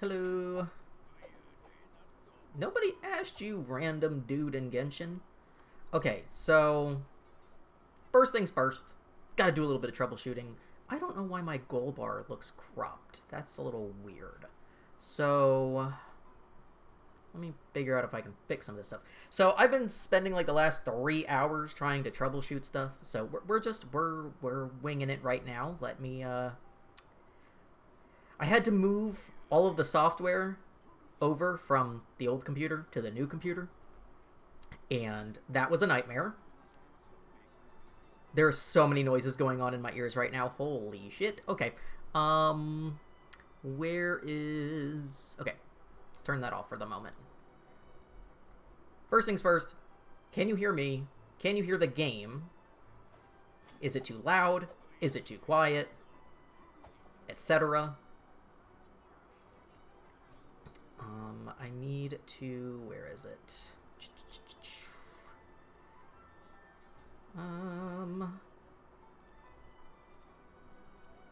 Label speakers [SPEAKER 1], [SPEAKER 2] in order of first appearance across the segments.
[SPEAKER 1] Hello. Nobody asked you, random dude in Genshin. Okay, so first things first, gotta do a little bit of troubleshooting. I don't know why my goal bar looks cropped. That's a little weird. So let me figure out if I can fix some of this stuff. So I've been spending like the last 3 hours trying to troubleshoot stuff. So we're winging it right now. Let me I had to move all of the software over from the old computer to the new computer, and that was a nightmare. There are so many noises going on in my ears right now. Holy shit. Okay. Where is... Okay. Let's turn that off for the moment. First things first. Can you hear me? Can you hear the game? Is it too loud? Is it too quiet? Etc. I need to... Where is it?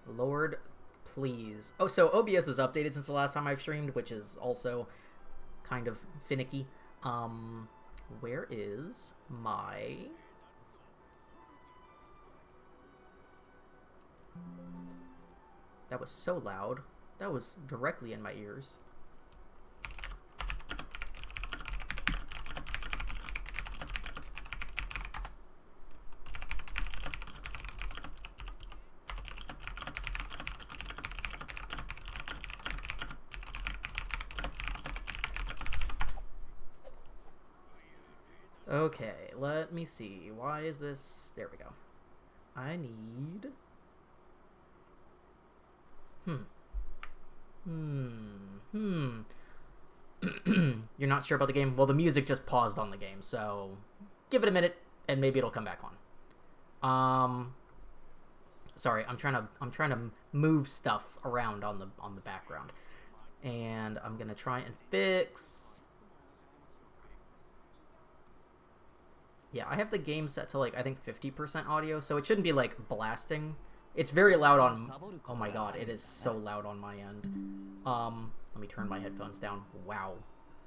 [SPEAKER 1] Lord, please. Oh, so OBS is updated since the last time I've streamed, which is also kind of finicky. Where is my... That was so loud. That was directly in my ears. Okay, let me see. Why is this... There we go. I need... You're not sure about the game? Well, the music just paused on the game, so give it a minute and maybe it'll come back on. Sorry, I'm trying to move stuff around on the background. And I'm going to try and fix... Yeah, I have the game set to, like, I think 50% audio, so it shouldn't be, like, blasting. It's very loud on... Oh my god, it is so loud on my end. Let me turn my headphones down. Wow.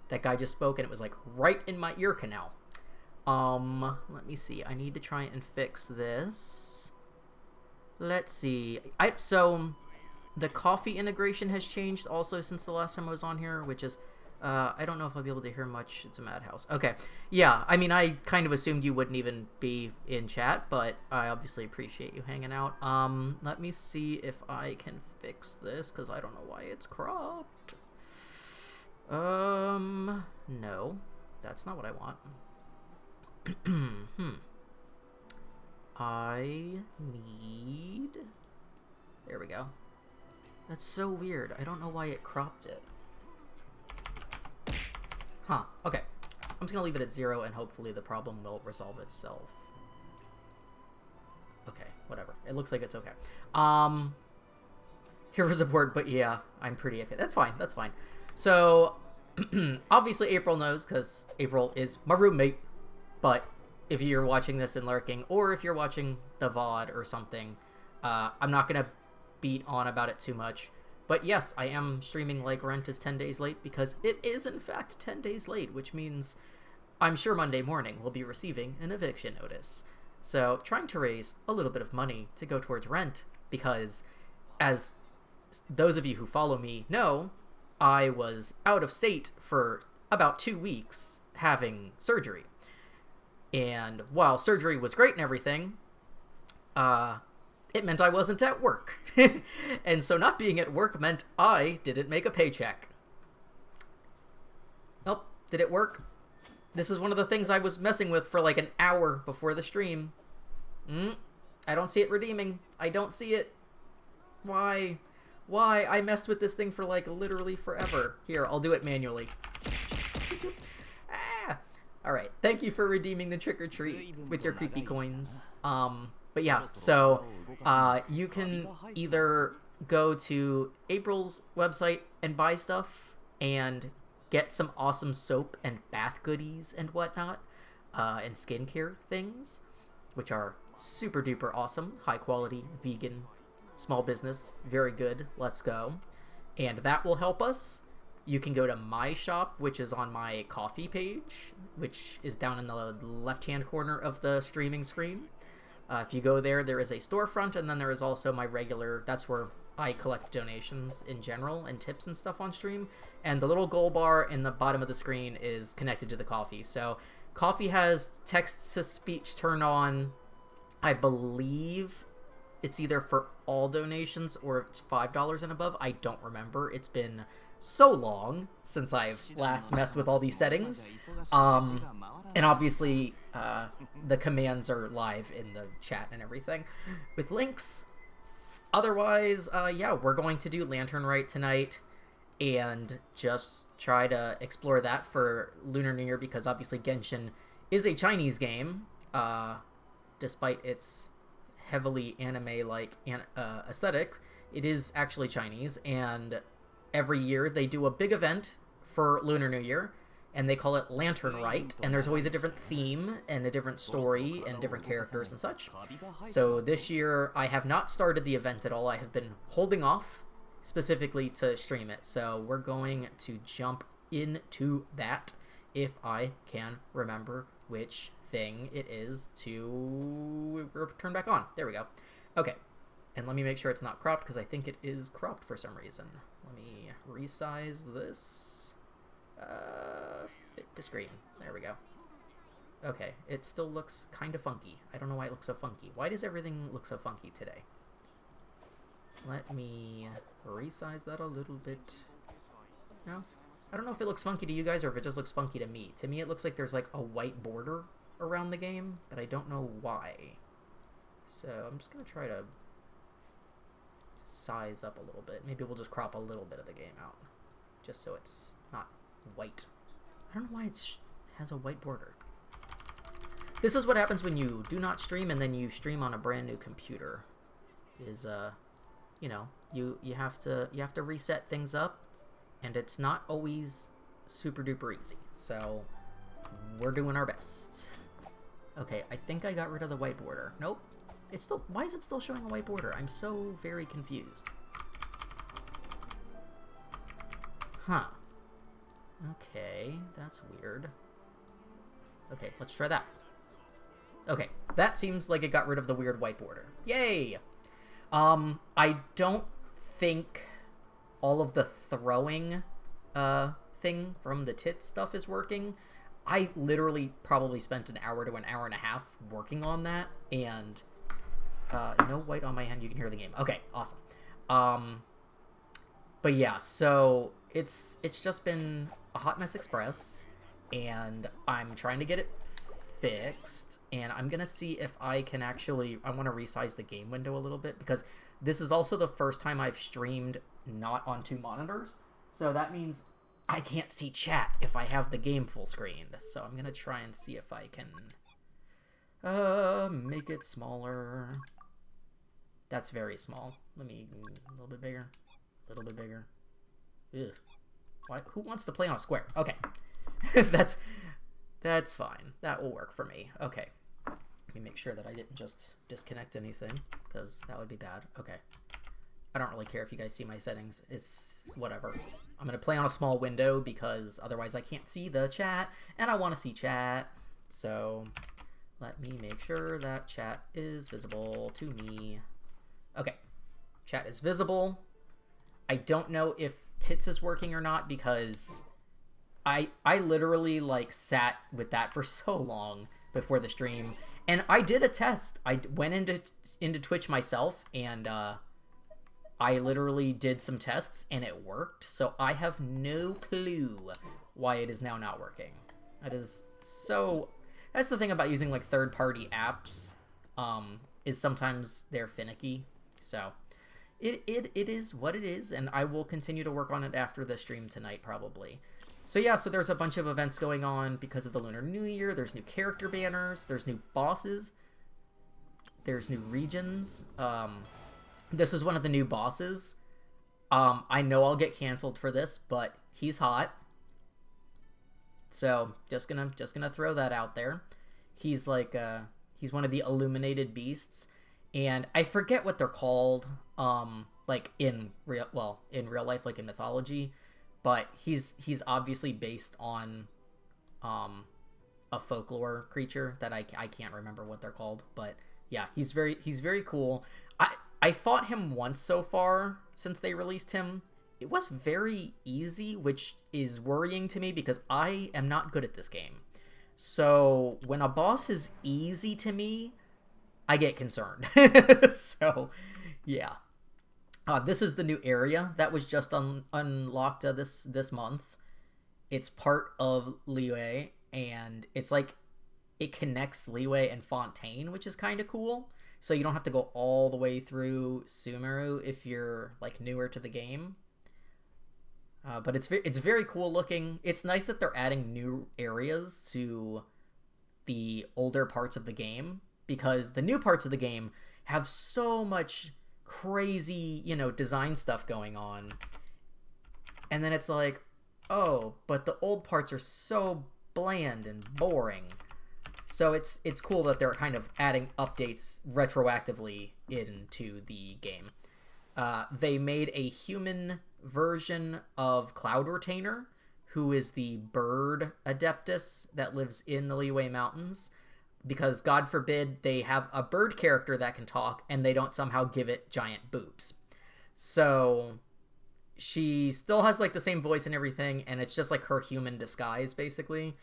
[SPEAKER 1] That guy just spoke, and it was, like, right in my ear canal. Let me see. I need to try and fix this. Let's see. So, the coffee integration has changed also since the last time I was on here, which is... I don't know if I'll be able to hear much. It's a madhouse. Okay. Yeah, I mean, I kind of assumed you wouldn't even be in chat, but I obviously appreciate you hanging out. Let me see if I can fix this, because I don't know why it's cropped. No. That's not what I want. I need... There we go. That's so weird. I don't know why it cropped it. Huh, okay. I'm just gonna leave it at 0 and hopefully the problem will resolve itself. Okay, whatever. It looks like it's okay. Here was a word, but yeah, I'm pretty okay. That's fine, that's fine. So, obviously April knows, because April is my roommate, but if you're watching this in lurking, or if you're watching the VOD or something, I'm not gonna beat on about it too much. But yes, I am streaming like Rent is 10 days late because it is in fact 10 days late, which means I'm sure Monday morning we'll be receiving an eviction notice. So trying to raise a little bit of money to go towards rent because, as those of you who follow me know, I was out of state for about 2 weeks having surgery. And while surgery was great and everything, it meant I wasn't at work. And so not being at work meant I didn't make a paycheck. Oh, did it work? This is one of the things I was messing with for like an hour before the stream. I don't see it redeeming. I don't see it. Why? Why? I messed with this thing for like literally forever. Here, I'll do it manually. Alright, thank you for redeeming the trick-or-treat with your creepy coins. But yeah, so you can either go to April's website and buy stuff and get some awesome soap and bath goodies and whatnot, and skincare things, which are super duper awesome, high quality, vegan, small business, very good, let's go. And that will help us. you can go to my shop, which is on my coffee page, which is down in the left-hand corner of the streaming screen. If you go there, there is a storefront, and then there is also my regular, that's where I collect donations in general and tips and stuff on stream. And the little gold bar in the bottom of the screen is connected to the coffee. So coffee has text-to-speech turned on. I believe it's either for all donations or it's $5 and above. I don't remember. It's been so long since I've last messed with all these settings. And obviously, the commands are live in the chat and everything with links. Otherwise, yeah, we're going to do Lantern Rite tonight and just try to explore that for Lunar New Year, because obviously Genshin is a Chinese game, despite its heavily anime-like aesthetics. It is actually Chinese, and every year they do a big event for Lunar New Year, and they call it Lantern Rite, and there's always a different theme and a different story and different characters and such. So this year I have not started the event at all. I have been holding off specifically to stream it, so we're going to jump into that if I can remember which thing it is to turn back on. There we go. Okay, and let me make sure it's not cropped, because I think it is cropped for some reason. Let me resize this. Fit to screen. There we go. Okay, it still looks kind of funky. I don't know why it looks so funky. Why does everything look so funky today? Let me resize that a little bit. No? I don't know if it looks funky to you guys or if it just looks funky to me. To me, it looks like there's like a white border around the game, but I don't know why. So I'm just going to try to size up a little bit. Maybe we'll just crop a little bit of the game out, just so it's not white. I don't know why it has a white border. This is what happens when you do not stream and then you stream on a brand new computer. Is you know, you have to reset things up, and it's not always super duper easy. So we're doing our best. Okay, I think I got rid of the white border. Nope. It's still, why is it still showing a white border? I'm so very confused. Huh. Okay, that's weird. Okay, let's try that. Okay, that seems like it got rid of the weird white border. Yay! I don't think all of the throwing thing from the tit stuff is working. I literally probably spent an hour to an hour and a half working on that, and no white on my hand, you can hear the game. Okay, awesome. But yeah, so it's just been a hot mess express, and I'm trying to get it fixed, and I'm gonna see if I can actually, I want to resize the game window a little bit, because this is also the first time I've streamed not on 2 monitors, so that means I can't see chat if I have the game full screened. So I'm gonna try and see if I can make it smaller. That's very small. Let me a little bit bigger, a little bit bigger. Ugh. Why? Who wants to play on a square? Okay. That's fine. That will work for me. Okay. Let me make sure that I didn't just disconnect anything, because that would be bad. Okay. I don't really care if you guys see my settings. It's whatever. I'm going to play on a small window because otherwise I can't see the chat, and I want to see chat. So let me make sure that chat is visible to me. Okay. Chat is visible. I don't know if tits is working or not, because I literally like sat with that for so long before the stream, and I did a test. I went into Twitch myself, and I literally did some tests, and it worked. So I have no clue why it is now not working. That is so. That's the thing about using like third-party apps, is sometimes they're finicky. So it is what it is, and I will continue to work on it after the stream tonight probably. So yeah, so there's a bunch of events going on because of the Lunar New Year. There's new character banners, there's new bosses, there's new regions. This is one of the new bosses. I know I'll get canceled for this, but he's hot. So just gonna throw that out there. He's like he's one of the illuminated beasts, and I forget what they're called. Like in real life, like in mythology. but he's obviously based on a folklore creature that I can't remember what they're called, but yeah, he's very cool. I fought him once so far since they released him. It was very easy, which is worrying to me because I am not good at this game. So when a boss is easy to me, I get concerned. So yeah. This is the new area that was just unlocked this month. It's part of Liyue, and it's like it connects Liyue and Fontaine, which is kind of cool. So you don't have to go all the way through Sumeru if you're like newer to the game. But it's very cool looking. It's nice that they're adding new areas to the older parts of the game, because the new parts of the game have so much crazy, design stuff going on. And then it's like, oh, but the old parts are so bland and boring. So it's cool that they're kind of adding updates retroactively into the game. They made a human version of Cloud Retainer, who is the bird adeptus that lives in the Liyue Mountains, because God forbid they have a bird character that can talk and they don't somehow give it giant boobs. So she still has like the same voice and everything, and it's just like her human disguise basically.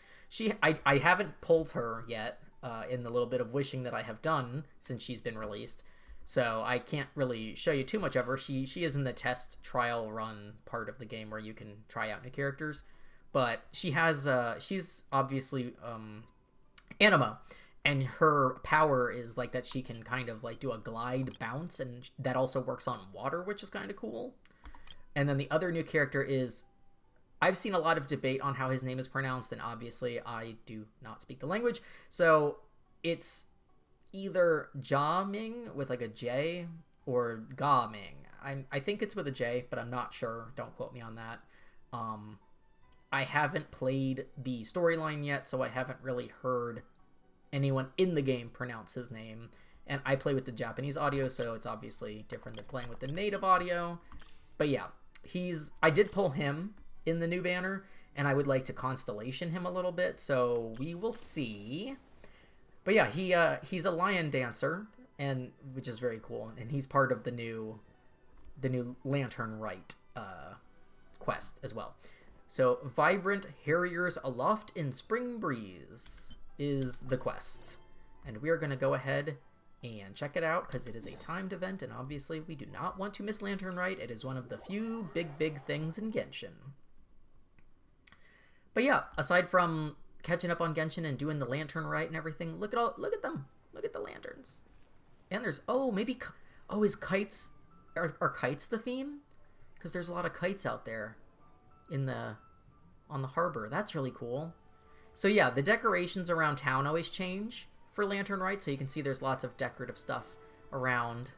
[SPEAKER 1] I haven't pulled her yet in the little bit of wishing that I have done since she's been released, so I can't really show you too much of her. She is in the test trial run part of the game where you can try out new characters, but she has she's obviously anima, and her power is like that she can kind of like do a glide bounce, and that also works on water, which is kind of cool. And then the other new character is, I've seen a lot of debate on how his name is pronounced, and obviously I do not speak the language, so it's either Jia Ming with like a J or Ga Ming. I think it's with a J, but I'm not sure. Don't quote me on that. I haven't played the storyline yet, so I haven't really heard anyone in the game pronounce his name. And I play with the Japanese audio, so it's obviously different than playing with the native audio. But yeah, I did pull him in the new banner, and I would like to constellation him a little bit, so we will see. But yeah, he's a lion dancer, and which is very cool, and he's part of the new Lantern Rite quest as well. So vibrant harriers aloft in spring breeze is the quest, and we are going to go ahead and check it out because it is a timed event, and obviously we do not want to miss Lantern Rite. It is one of the few big things in Genshin. But yeah, aside from catching up on Genshin and doing the Lantern Rite and everything, look at them. Look at the lanterns. And there's is kites are kites the theme? Because there's a lot of kites out there on the harbor. That's really cool. So yeah, the decorations around town always change for Lantern Rite, so you can see there's lots of decorative stuff around,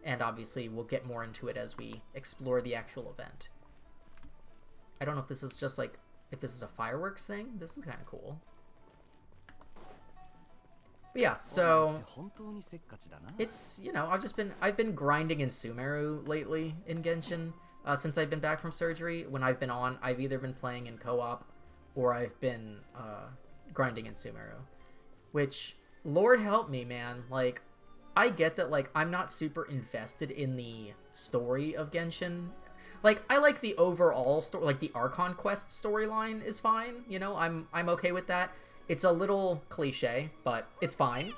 [SPEAKER 1] and obviously we'll get more into it as we explore the actual event. I don't know if this is just like, if this is a fireworks thing. This is kind of cool. But yeah, so it's, I've been grinding in Sumeru lately in Genshin since I've been back from surgery. When I've been on, I've either been playing in co-op or I've been grinding in Sumeru, which, Lord help me, man. Like, I get that, like, I'm not super invested in the story of Genshin. Like, I like the overall story, like the Archon Quest storyline is fine. I'm okay with that. It's a little cliche, but it's fine.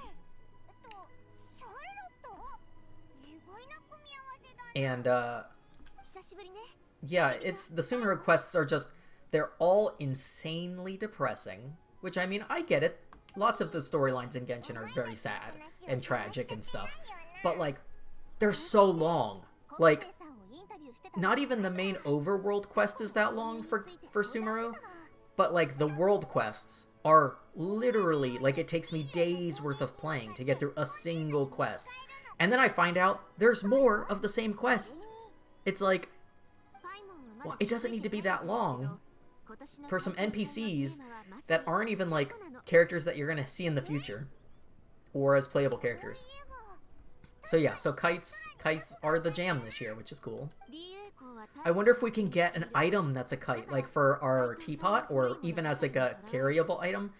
[SPEAKER 1] And yeah, it's the Sumeru quests are just, they're all insanely depressing, which, I mean, I get it. Lots of the storylines in Genshin are very sad and tragic and stuff, but like, they're so long. Like, not even the main overworld quest is that long for Sumeru, but like the world quests are literally, like, it takes me days worth of playing to get through a single quest. And then I find out there's more of the same quests. It's like, well, it doesn't need to be that long for some NPCs that aren't even like characters that you're gonna see in the future or as playable characters. So yeah, so kites are the jam this year, which is cool. I wonder if we can get an item that's a kite, like for our teapot, or even as like a carryable item.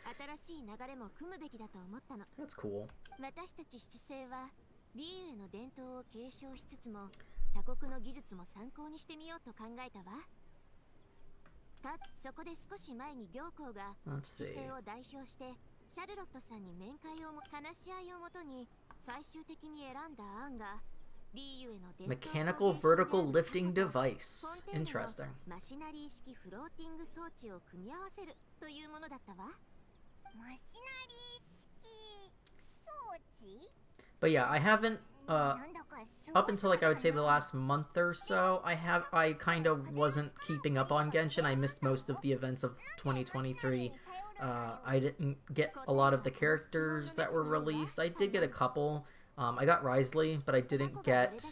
[SPEAKER 1] That's cool. Let's see. Mechanical vertical lifting device. Interesting. But yeah, I haven't up until like I would say the last month or so, I kind of wasn't keeping up on Genshin. I missed most of the events of 2023. I didn't get a lot of the characters that were released. I did get a couple. I got Risley, but I didn't get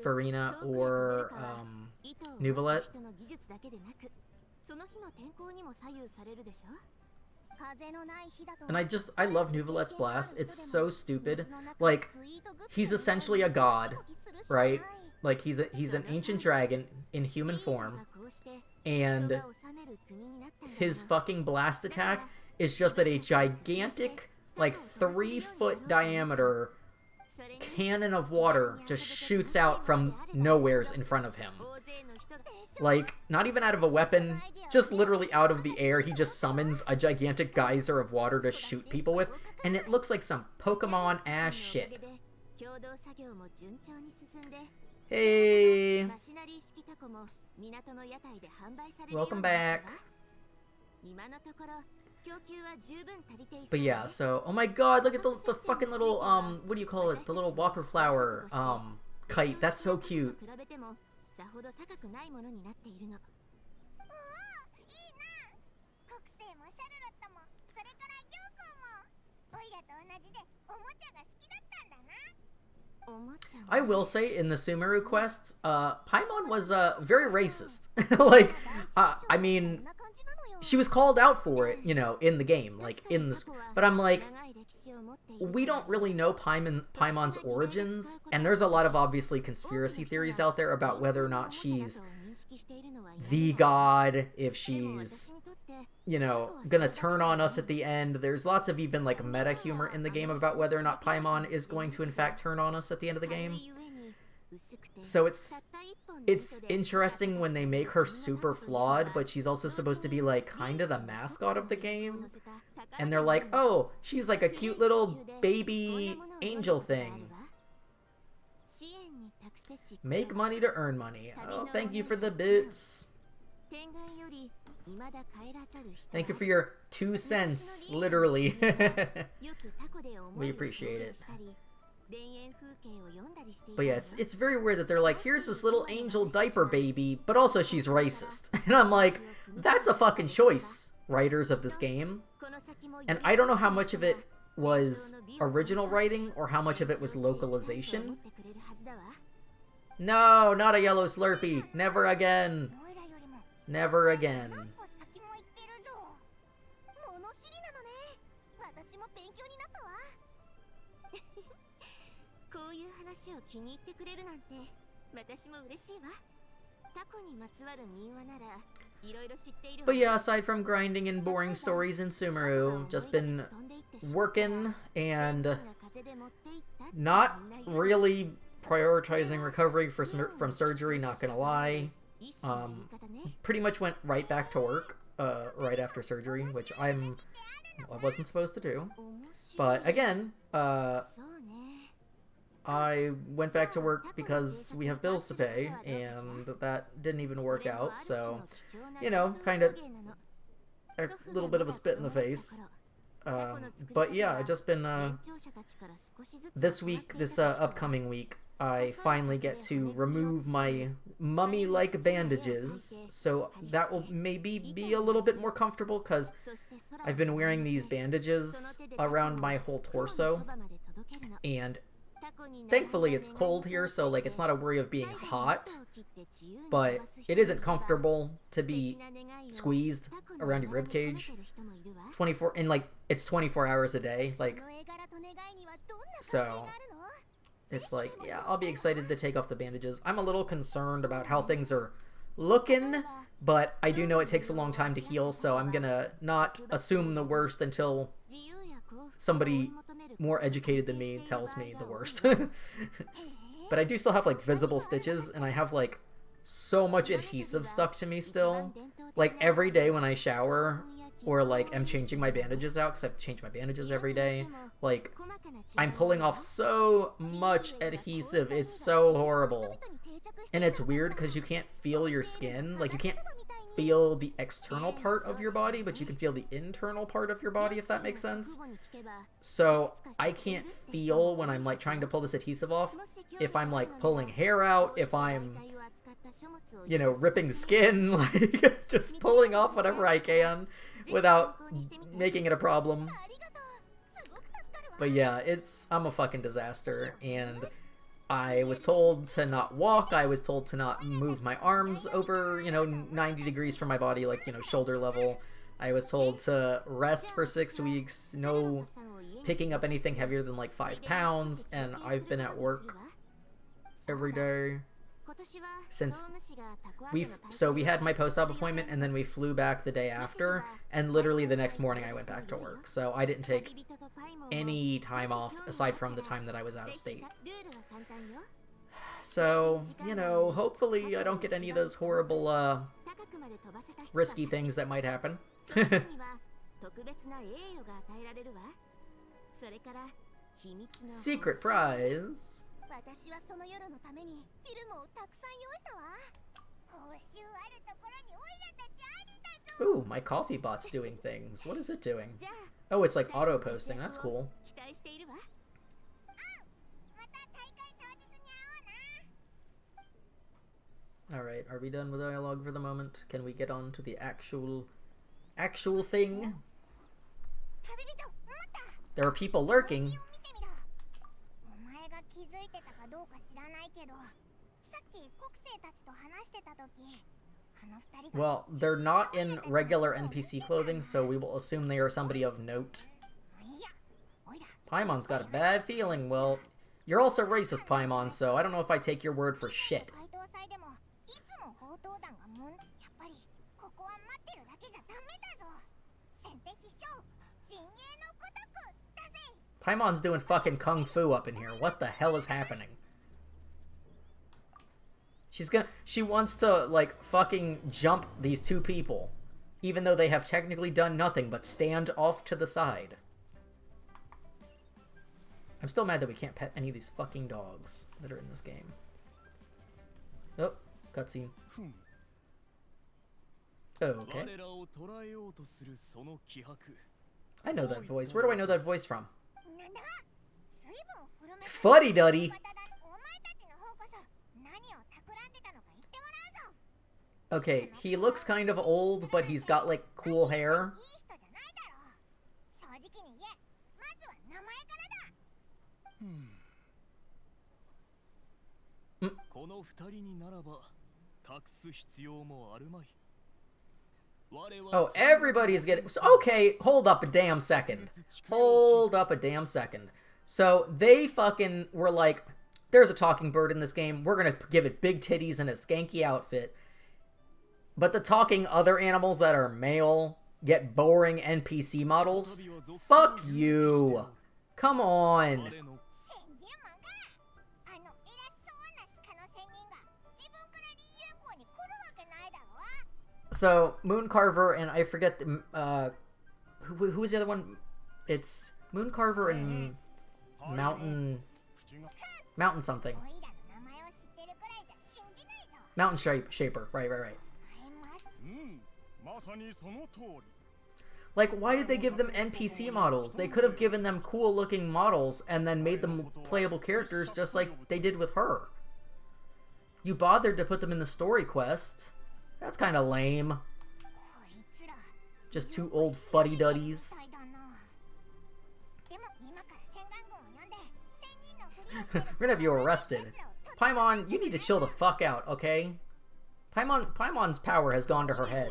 [SPEAKER 1] Farina or Nuvalet. And I love Nuvalet's blast. It's so stupid. Like, he's essentially a god, right? Like, he's an ancient dragon in human form, and his fucking blast attack is just that a gigantic, like, 3-foot diameter cannon of water just shoots out from nowheres in front of him. Like, not even out of a weapon, just literally out of the air, he just summons a gigantic geyser of water to shoot people with, and it looks like some Pokemon-ass shit. Hey! Welcome back. But yeah, so, oh my god, look at the fucking little, what do you call it? The little Whopper flower, kite. That's so cute. I will say, in the Sumeru quests, Paimon was, very racist. Like, I mean, she was called out for it, you know, in the game, like, but I'm like, we don't really know Paimon's origins, and there's a lot of, obviously, conspiracy theories out there about whether or not she's the god, if she's, you know, gonna turn on us at the end. There's lots of even, like, meta humor in the game about whether or not Paimon is going to, in fact, turn on us at the end of the game. So it's interesting when they make her super flawed, but she's also supposed to be, like, kind of the mascot of the game. And they're like, oh, she's like a cute little baby angel thing. Make money to earn money. Oh, thank you for the bits. Thank you for your 2 cents, literally. We appreciate it. But yeah, it's very weird that they're like, here's this little angel diaper baby, but also she's racist. And I'm like, that's a fucking choice, writers of this game. And I don't know how much of it was original writing or how much of it was localization. No, not a yellow Slurpee. Never again. Never again. But yeah, aside from grinding and boring stories in Sumeru, just been working and not really prioritizing recovery from surgery, not gonna lie. Pretty much went right back to work right after surgery, which I wasn't supposed to do. But again, I went back to work because we have bills to pay, and that didn't even work out, so, you know, kind of a little bit of a spit in the face. But yeah, I just been, this upcoming week, I finally get to remove my mummy-like bandages, so that will maybe be a little bit more comfortable, because I've been wearing these bandages around my whole torso, and thankfully it's cold here, so like it's not a worry of being hot, but it isn't comfortable to be squeezed around your ribcage 24, and like it's 24 hours a day, like, so it's like, yeah, I'll be excited to take off the bandages. I'm a little concerned about how things are looking, but I do know it takes a long time to heal, so I'm gonna not assume the worst until somebody more educated than me tells me the worst. But I do still have, like, visible stitches, and I have, like, so much adhesive stuck to me still. Like, every day when I shower, or, like, am changing my bandages out, because I have to change my bandages every day, like, I'm pulling off so much adhesive. It's so horrible. And it's weird because you can't feel your skin. Like, you can't feel the external part of your body, but you can feel the internal part of your body, if that makes sense. So I can't feel when I'm, like, trying to pull this adhesive off, if I'm, like, pulling hair out, if I'm, you know, ripping skin, like, just pulling off whatever I can without making it a problem. But yeah, I'm a fucking disaster, and I was told to not walk, I was told to not move my arms over, you know, 90 degrees from my body, like, you know, shoulder level. I was told to rest for 6 weeks, no picking up anything heavier than, like, 5 pounds, and I've been at work every day since we had my post-op appointment, and then we flew back the day after, and literally the next morning I went back to work. So I didn't take any time off aside from the time that I was out of state. So, you know, hopefully I don't get any of those horrible, risky things that might happen. Secret prize. Ooh, my coffee bot's doing things. What is it doing? Oh, it's like auto-posting. That's cool. Alright, are we done with dialogue for the moment? Can we get on to the actual thing? There are people lurking. Well, they're not in regular NPC clothing, so we will assume they are somebody of note. Paimon's got a bad feeling. Well, you're also racist, Paimon, so I don't know if I take your word for shit. Paimon's doing fucking kung fu up in here. What the hell is happening? She wants to, like, fucking jump these two people, even though they have technically done nothing but stand off to the side. I'm still mad that we can't pet any of these fucking dogs that are in this game. Oh, cutscene. Okay. I know that voice. Where do I know that voice from? Fuddy-duddy! Okay, he looks kind of old, but he's got, like, cool hair. Oh, everybody's getting... Okay, hold up a damn second. Hold up a damn second. So, they fucking were like, there's a talking bird in this game, we're gonna give it big titties and a skanky outfit. But the talking other animals that are male get boring NPC models? Fuck you! Come on! So, Mooncarver and I forget the, who was the other one? It's Mooncarver and Mountain something. Mountain Shaper, right. Like, why did they give them NPC models? They could have given them cool looking models and then made them playable characters just like they did with her. You bothered to put them in the story quest. That's kind of lame. Just two old fuddy-duddies. We're gonna have you arrested. Paimon, you need to chill the fuck out, okay? Paimon's power has gone to her head.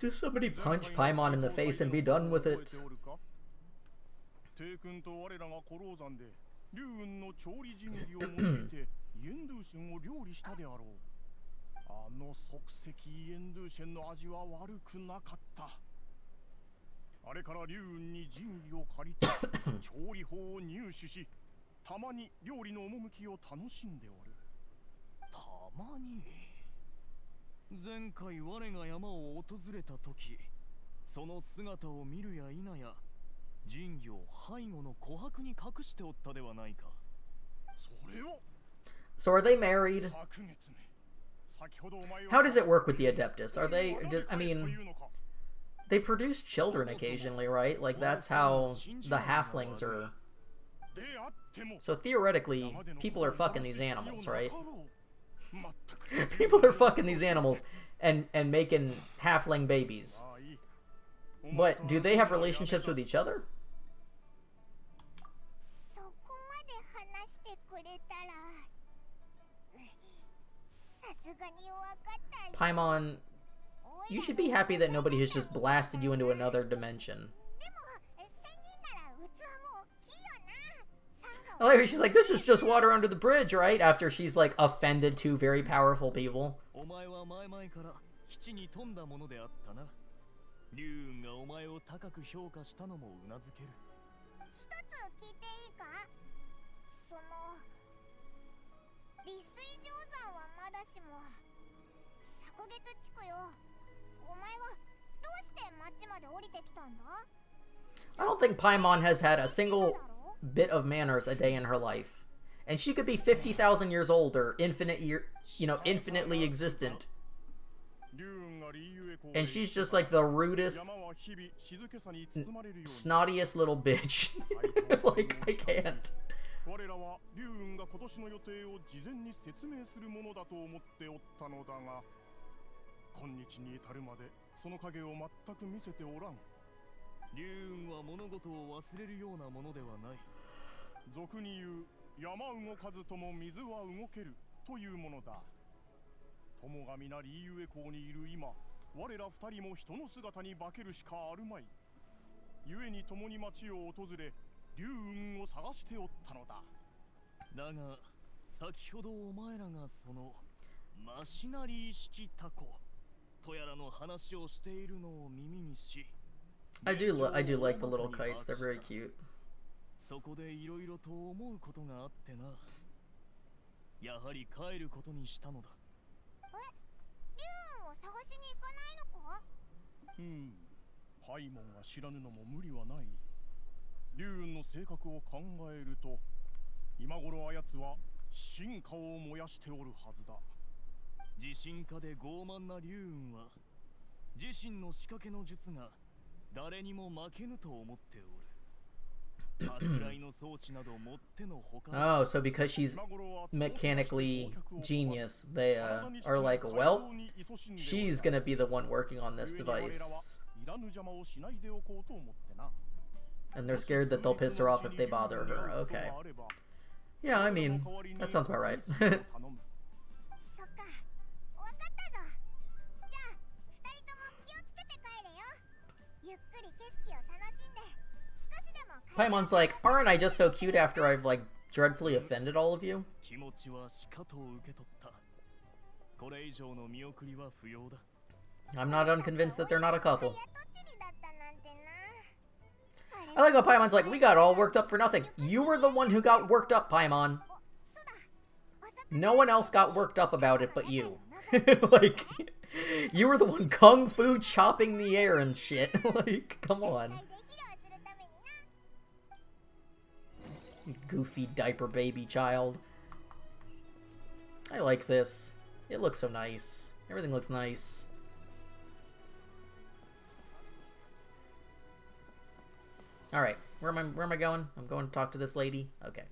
[SPEAKER 1] Just somebody punch Paimon in the face and be done with it.
[SPEAKER 2] 帝君と我らが古老山で龍雲の調理神器を用いてイエンドゥーシェンを料理したであろう。あの即席イエンドゥーシェンの味は悪くなかった。あれから龍雲に神器を借りて調理法を入手し、たまに料理の趣を楽しんでおる。たまに。前回我が山を訪れた時、その姿を見るや否や神器を背後の琥珀に隠しておったではないか。それを
[SPEAKER 1] So are they married? How does it work with the Adeptus? Are they... I mean... They produce children occasionally, right? Like, that's how the halflings are... So theoretically, people are fucking these animals, right? People are fucking these animals and making halfling babies. But do they have relationships with each other? Paimon, you should be happy that nobody has just blasted you into another dimension. I like her, she's like, this is just water under the bridge, right? After she's like offended two very powerful people. I don't think Paimon has had a single bit of manners a day in her life. And she could be 50,000 years old or infinitely existent. And she's just like the rudest, snottiest little bitch. Like, I can't.
[SPEAKER 2] 我らは龍雲が今年の予定を事前に説明するものだと思っておったのだが、今日に至るまでその影を全く見せておらん。龍雲は物事を忘れるようなものではない。俗に言う山動かずとも水は動けるというものだ。友が皆リーユエ港にいる今、我ら二人も人の姿に化けるしかあるまい。故に共に町を訪れ、龍雲を探しておったのだ。だが、先ほどお前らがそのマシナリー式タコとやらの話をしているのを耳にし、
[SPEAKER 1] I do like the little kites. They're very cute.
[SPEAKER 2] そこでいろいろと思うことがあってな。やはり帰ることにしたのだ。
[SPEAKER 3] 龍雲を探しに行かないのか？
[SPEAKER 2] パイモンが知らぬのも無理はない。龍雲の性格を考えると、今頃あやつは進化を燃やしておるはずだ。自信家で傲慢な龍雲は、自身の仕掛けの術が誰にも負けぬと思っておる。
[SPEAKER 1] Oh, so because she's mechanically genius, they are like, well, she's gonna be the one working on this device. And they're scared that they'll piss her off if they bother her. Okay. Yeah, I mean, that sounds about right. Paimon's like, aren't I just so cute after I've, like, dreadfully offended all of you? I'm not unconvinced that they're not a couple. I like how Paimon's like, we got all worked up for nothing. You were the one who got worked up, Paimon. No one else got worked up about it but you. Like, you were the one kung fu chopping the air and shit. Like, come on. You goofy diaper baby child. I like this. It looks so nice. Everything looks nice. Alright, where am I going? I'm going to talk to this lady? Okay.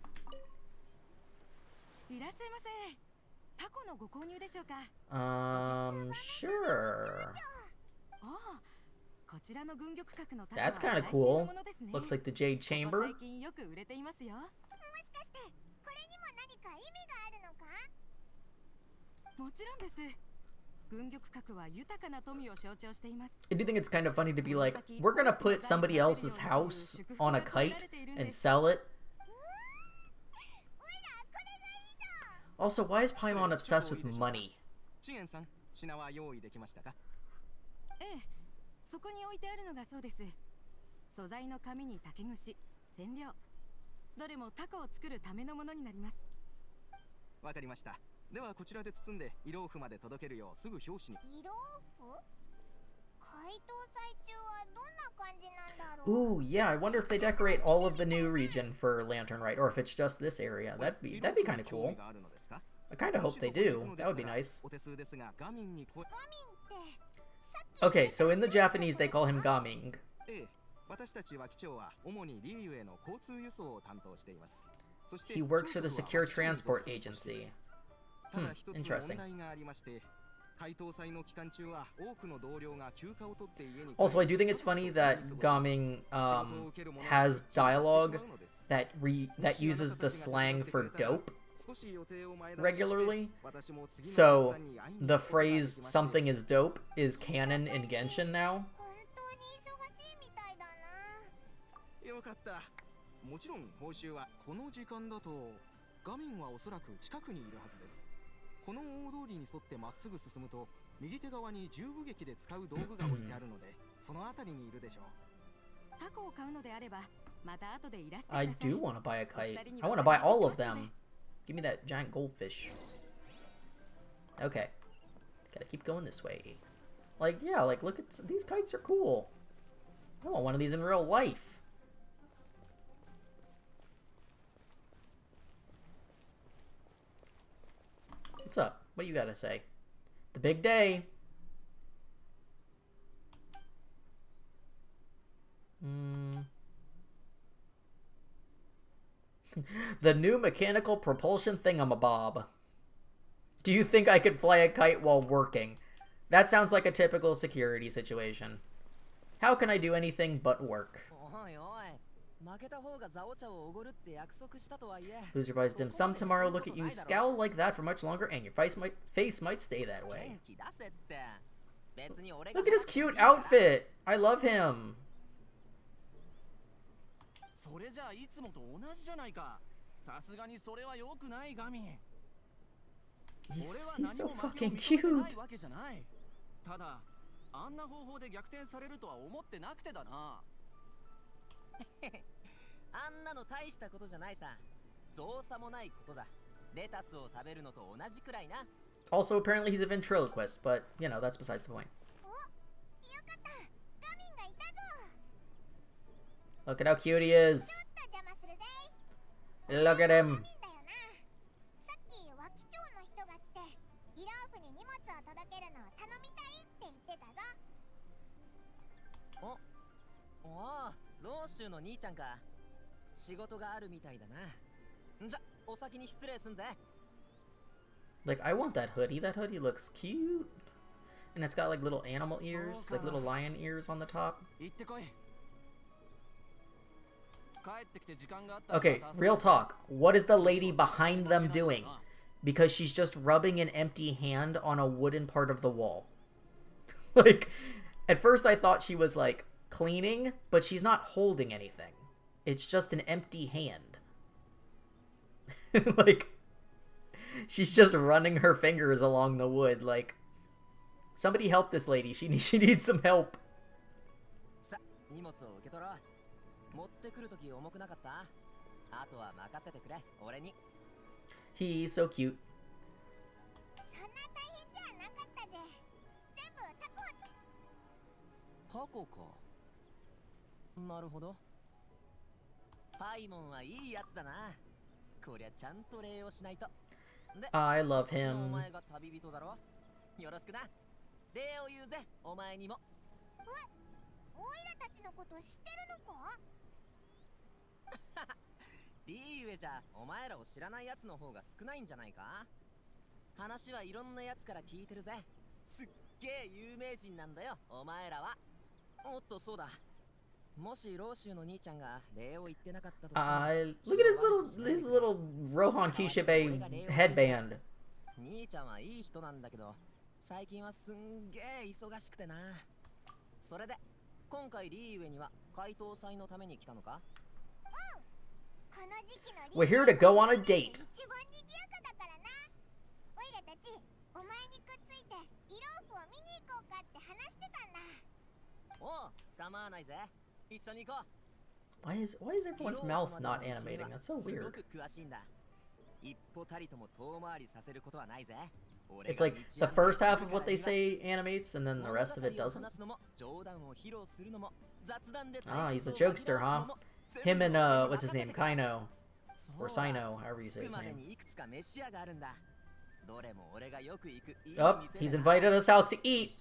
[SPEAKER 1] Sure. That's kind of cool. Looks like the Jade Chamber.
[SPEAKER 4] もちろんです。軍玉閣は豊かな富を象徴しています。
[SPEAKER 1] I do think it's kind of funny to be like, we're gonna put somebody else's house on a kite and sell it. Also, why is Paimon obsessed with money?
[SPEAKER 5] チエンさん、品は用意できましたか？
[SPEAKER 4] ええ、そこに置いてあるのがそうです。素材の紙に竹串、染料、どれもタコを作るためのものになります。
[SPEAKER 5] わかりました。ではこちらで包んでイローフまで届けるようすぐ表紙に。
[SPEAKER 3] 色オフ？解凍祭中はどんな感じなんだろう。
[SPEAKER 1] Ooh, yeah, I wonder if they decorate all of the new region for Lantern Rite, or if it's just this area. That'd be kind of cool. I kind of hope they do. That would be nice.
[SPEAKER 5] お手数ですがガミンにこ。
[SPEAKER 3] ガミンってさっき
[SPEAKER 1] Okay, so in the Japanese they call him Gaming.
[SPEAKER 5] ええ、私たち脇長は主にリーユへの交通輸送を担当しています。そして
[SPEAKER 1] He works for the Secure Transport Agency.
[SPEAKER 5] ただ一つ
[SPEAKER 1] interesting.
[SPEAKER 5] 問題がありまして、解凍祭の期間中は多くの同僚が休暇を取って家に。
[SPEAKER 1] Also, I do think it's funny that Gaming has dialogue that uses the slang for dope regularly. So the phrase "something is dope" is canon in Genshin now.
[SPEAKER 3] 本当に忙しいみたいだな。
[SPEAKER 5] よかった。もちろん報酬はこの時間だとガミンはおそらく近くにいるはずです。この大通りに沿ってまっすぐ進むと右手側に重武撃で使う道具が置いてあるのでそのあたりにいるでしょう。
[SPEAKER 4] タコを買うのであればまた後でいらしてくださ
[SPEAKER 1] I
[SPEAKER 4] い。
[SPEAKER 1] do want to buy a kite. I want to buy all of them. Give me that giant goldfish. Okay. Gotta keep going this way. Like, yeah, like, look at these kites are cool. I want one of these in real life. What's up? What do you gotta say? The big day. The new mechanical propulsion thingamabob. Do you think I could fly a kite while working? That sounds like a typical security situation. How can I do anything but work? Loser buys dim sum tomorrow. Look at you scowl like that for much longer, and your face might stay that way. Look at his cute outfit. I love him.
[SPEAKER 6] それじゃあいつもと同じじゃないか。さすがにそれは良くないガミン。
[SPEAKER 1] He's so fucking cute.
[SPEAKER 6] わけじゃない。ただあんな方法で逆転されるとは思ってなくてだな。
[SPEAKER 7] あんなの大したことじゃないさ。造作もないことだ。レタスを食べるのと同じくらいな。
[SPEAKER 1] Also, apparently he's a ventriloquist, but, you know, that's besides the point.
[SPEAKER 3] お、よかった。ガミンがいたぞ。
[SPEAKER 1] Look at how cute he is.
[SPEAKER 3] ちょっと邪魔するぜ。
[SPEAKER 1] Look at
[SPEAKER 3] ガ
[SPEAKER 1] him.
[SPEAKER 3] ミンだよな。さっき脇長の人が来て、イラーフに荷物を届けるのを頼みたいって言ってたぞ。
[SPEAKER 7] おお、ローシュの兄ちゃんか。仕事があるみたいだな。じゃ、お先に失礼すんぜ。
[SPEAKER 1] Like, I want that hoodie. That hoodie looks cute. And it's got, like, little animal ears. Like, little lion ears on the top.
[SPEAKER 6] 行ってこい。帰ってきて時間があったら。
[SPEAKER 1] Okay, real talk. What is the lady behind them doing? Because she's just rubbing an empty hand on a wooden part of the wall. Like, at first I thought she was, like, cleaning, but she's not holding anything. It's just an empty hand. Like, she's just running her fingers along the wood. Like, somebody help this lady. She needs some help.
[SPEAKER 7] さ、荷物を受け取ろう。持ってくるとき重くなかった？あとは任せてくれ、俺に。
[SPEAKER 1] He's so cute.
[SPEAKER 3] そんな大変じゃなかったぜ。全部タコを
[SPEAKER 7] タコか。なるほど。パイモンはいいやつだな。こりゃちゃんと礼をしないと。で、
[SPEAKER 1] I love
[SPEAKER 7] そっちのお
[SPEAKER 1] him.
[SPEAKER 7] 前が旅人だろ。よろしくな。礼を言うぜ、お前にも。
[SPEAKER 3] オイラたちのこと知ってるのか？
[SPEAKER 7] リーウェじゃお前らを知らないやつの方が少ないんじゃないか？話はいろんなやつから聞いてるぜ。すっげえ有名人なんだよ、お前らは。おっと、そうだ。もしローシュの兄ちゃんが礼を言ってなかったとしても、
[SPEAKER 1] Look at his little Rohan Kishibe headband.
[SPEAKER 7] 兄ちゃんはいい人なんだけど、最近はすんげえ忙しくてな。それで今回リーウェには解凍祭のために来たのか？
[SPEAKER 3] この時期の
[SPEAKER 1] We're here to go on a date.
[SPEAKER 3] 一番賑やかだからな。オイラたちお前にくっついてイローフを見に行こうかって話してたんだ。
[SPEAKER 7] おう、構わないぜ。一緒に行こう。
[SPEAKER 1] Why is everyone's mouth not animating? That's so
[SPEAKER 7] すご
[SPEAKER 1] weird.
[SPEAKER 7] く詳しいんだ。一歩たりとも遠回りさせることはないぜ。
[SPEAKER 1] It's like the first half of what they say animates and then the rest of it doesn't. Ah, he's a jokester, huh? Him and what's his name? Kaino. Or Sino, however you say his name. Oh, he's invited us out to eat.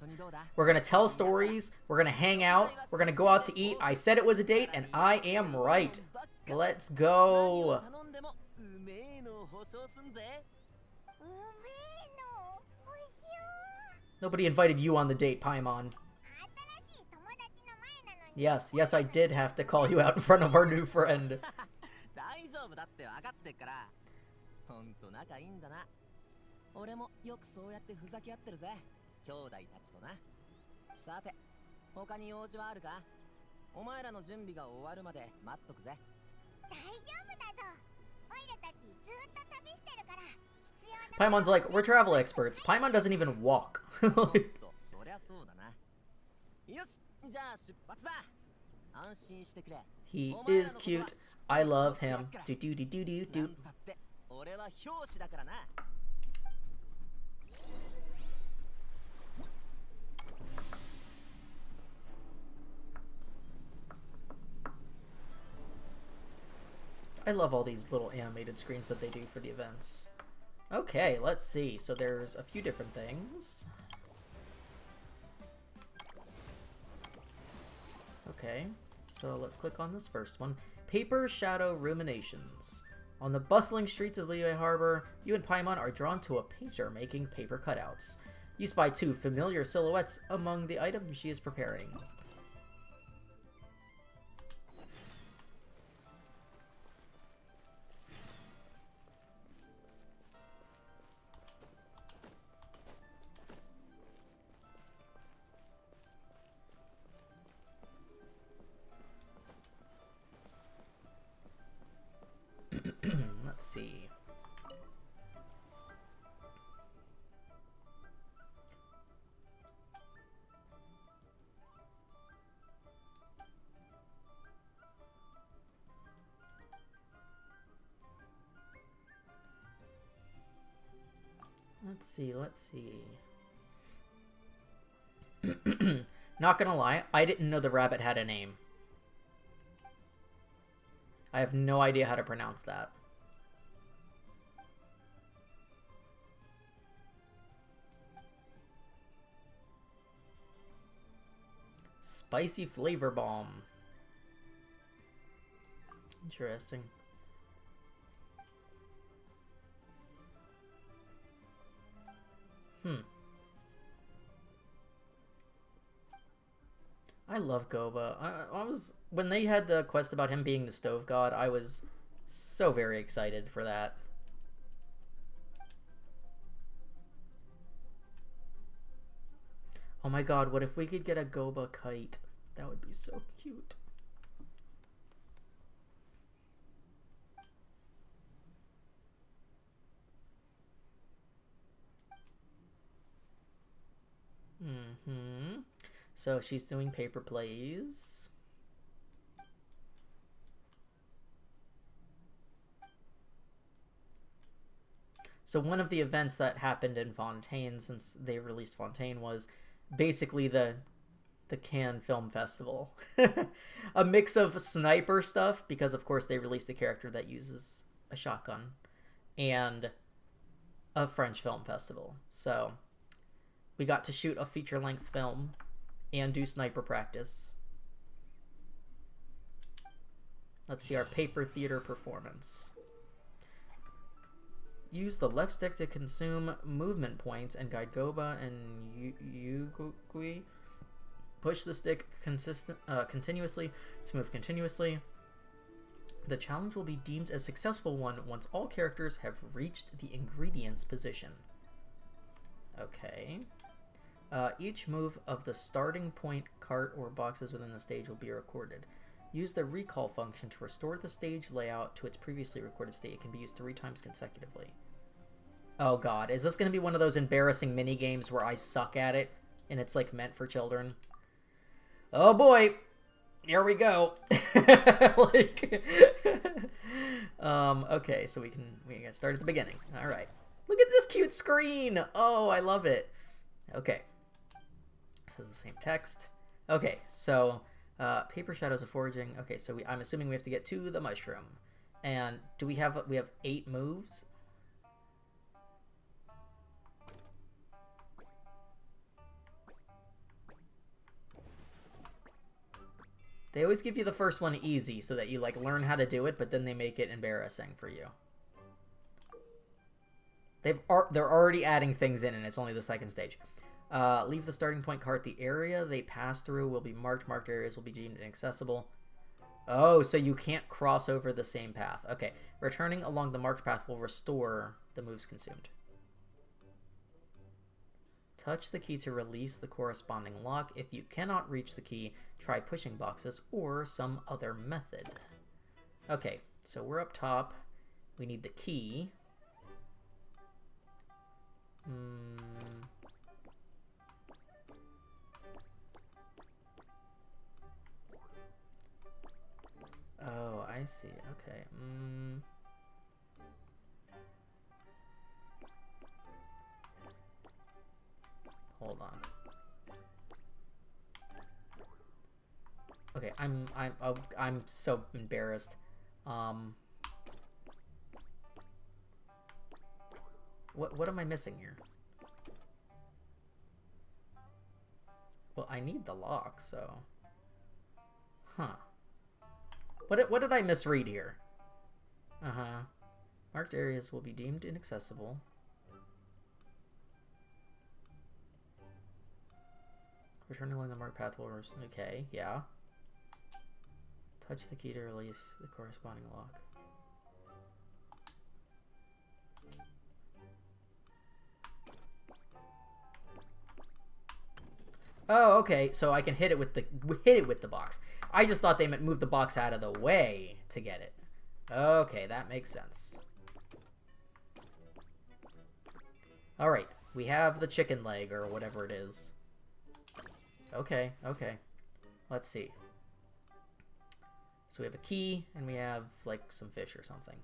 [SPEAKER 1] We're gonna tell stories, we're gonna hang out, we're gonna go out to eat. I said it was a date, and I am right. Let's go. Nobody invited you on the date, Paimon. Yes, yes, I did have to call you out in front of our new friend.
[SPEAKER 7] 大丈夫だって分かってっから。ほんと仲いいんだな。俺もよくそうやってふざけ合ってるぜ。兄弟たちとな。さて、他に用事はあるか？お前らの準備が終わるまで待っとくぜ。
[SPEAKER 3] 大丈夫だぞ。オイラたちずっと旅してるから。
[SPEAKER 1] Paimon's like, we're travel experts. Paimon doesn't even walk. He is cute. I love him. Do do do do do do. I love all these little animated screens that they do for the events. Okay, let's see. So there's a few different things. Okay, so let's click on this first one. Paper Shadow Ruminations. On the bustling streets of Liyue Harbor, you and Paimon are drawn to a painter making paper cutouts. You spy two familiar silhouettes among the items she is preparing. Let's see. Let's see. Not gonna lie, I didn't know the rabbit had a name. I have no idea how to pronounce that. Spicy flavor bomb. Interesting. I love Goba. I was, when they had the quest about him being the stove god, I was so very excited for that. Oh my god, what if we could get a Goba kite? That would be so cute. So she's doing paper plays. So one of the events that happened in Fontaine since they released Fontaine was basically the Cannes Film Festival. A mix of sniper stuff, because of course they released a character that uses a shotgun, and a French film festival. So we got to shoot a feature-length film and do sniper practice. Let's see our paper theater performance. Use the left stick to consume movement points and guide Goba and Yugui. Push the stick continuously to move continuously. The challenge will be deemed a successful one once all characters have reached the ingredients position. Okay. Each move of the starting point, cart, or boxes within the stage will be recorded. Use the recall function to restore the stage layout to its previously recorded state. It can be used 3 times consecutively. Oh god, is this going to be one of those embarrassing mini games where I suck at it and it's like meant for children? Oh boy, here we go. Like, okay, so we can start at the beginning. All right, look at this cute screen. Oh, I love it. Okay, this is the same text. Okay, so paper shadows of foraging. Okay, so I'm assuming we have to get to the mushroom. And do we have 8 moves? They always give you the first one easy so that you like learn how to do it, but then they make it embarrassing for you. They're already adding things in, and it's only the second stage. Leave the starting point cart. The area they pass through will be marked. Marked areas will be deemed inaccessible. Oh, so you can't cross over the same path. Okay. Returning along the marked path will restore the moves consumed. Touch the key to release the corresponding lock. If you cannot reach the key, try pushing boxes or some other method. Okay, so we're up top. We need the key. Oh, I see. Okay. Hold on. Okay, I'm so embarrassed. What am I missing here? Well, I need the lock, so. Huh. What did I misread here? Marked areas will be deemed inaccessible. Returning along the marked path will... Okay, yeah. Touch the key to release the corresponding lock. Oh, okay. So I can hit it with the box. I just thought they meant move the box out of the way to get it. Okay, that makes sense. All right, we have the chicken leg or whatever it is. Okay, okay. Let's see. So we have a key, and we have, like, some fish or something.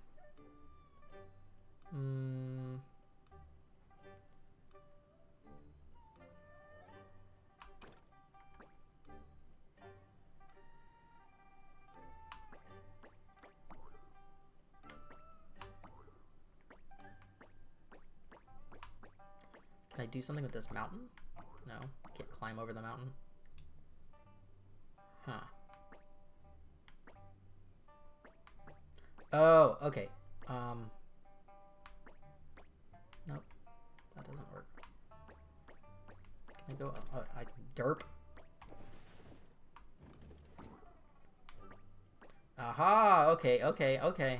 [SPEAKER 1] Can I do something with this mountain? No, I can't climb over the mountain. Huh. Oh, okay. Nope. That doesn't work. Can I go? Oh, I derp. Aha! Okay, okay, okay.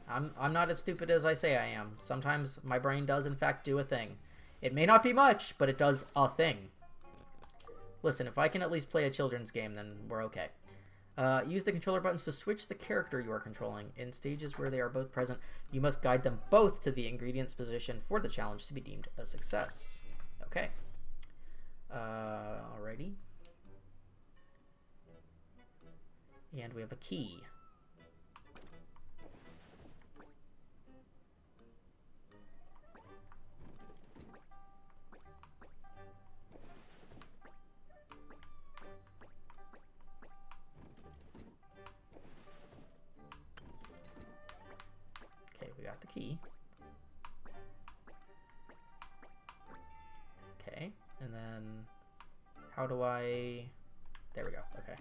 [SPEAKER 1] I'm not as stupid as I say I am. Sometimes my brain does in fact do a thing. It may not be much, but it does a thing. Listen, if I can at least play a children's game, then we're okay. Use the controller buttons to switch the character you are controlling. In stages where they are both present, you must guide them both to the ingredients position for the challenge to be deemed a success. Okay. Alrighty. And we have a key. The key. Okay, and then how do I... There we go, okay.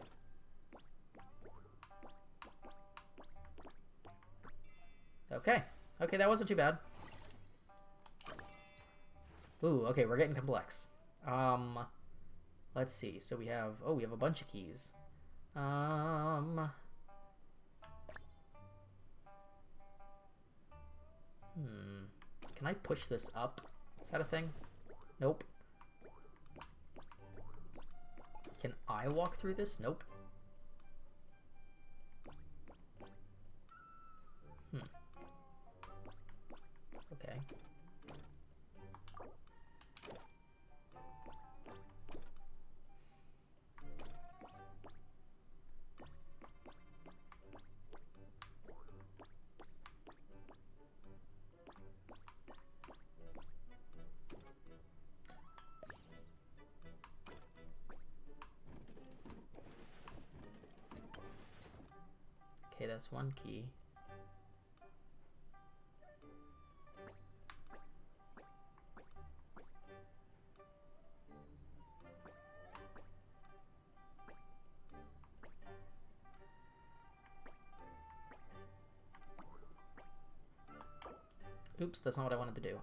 [SPEAKER 1] Okay, okay, that wasn't too bad. Ooh, okay, we're getting complex. Let's see, so we have... Oh, we have a bunch of keys. Can I push this up? Is that a thing? Nope. Can I walk through this? Nope. Okay. Okay, that's one key. Oops, that's not what I wanted to do.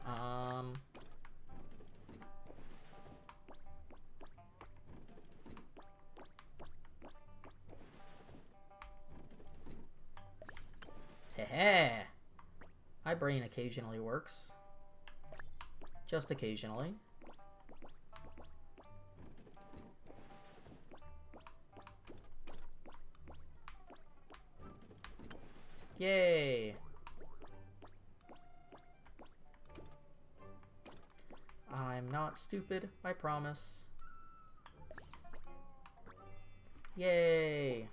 [SPEAKER 1] Heh. My brain occasionally works. Just occasionally. Yay! I'm not stupid, I promise. Yay!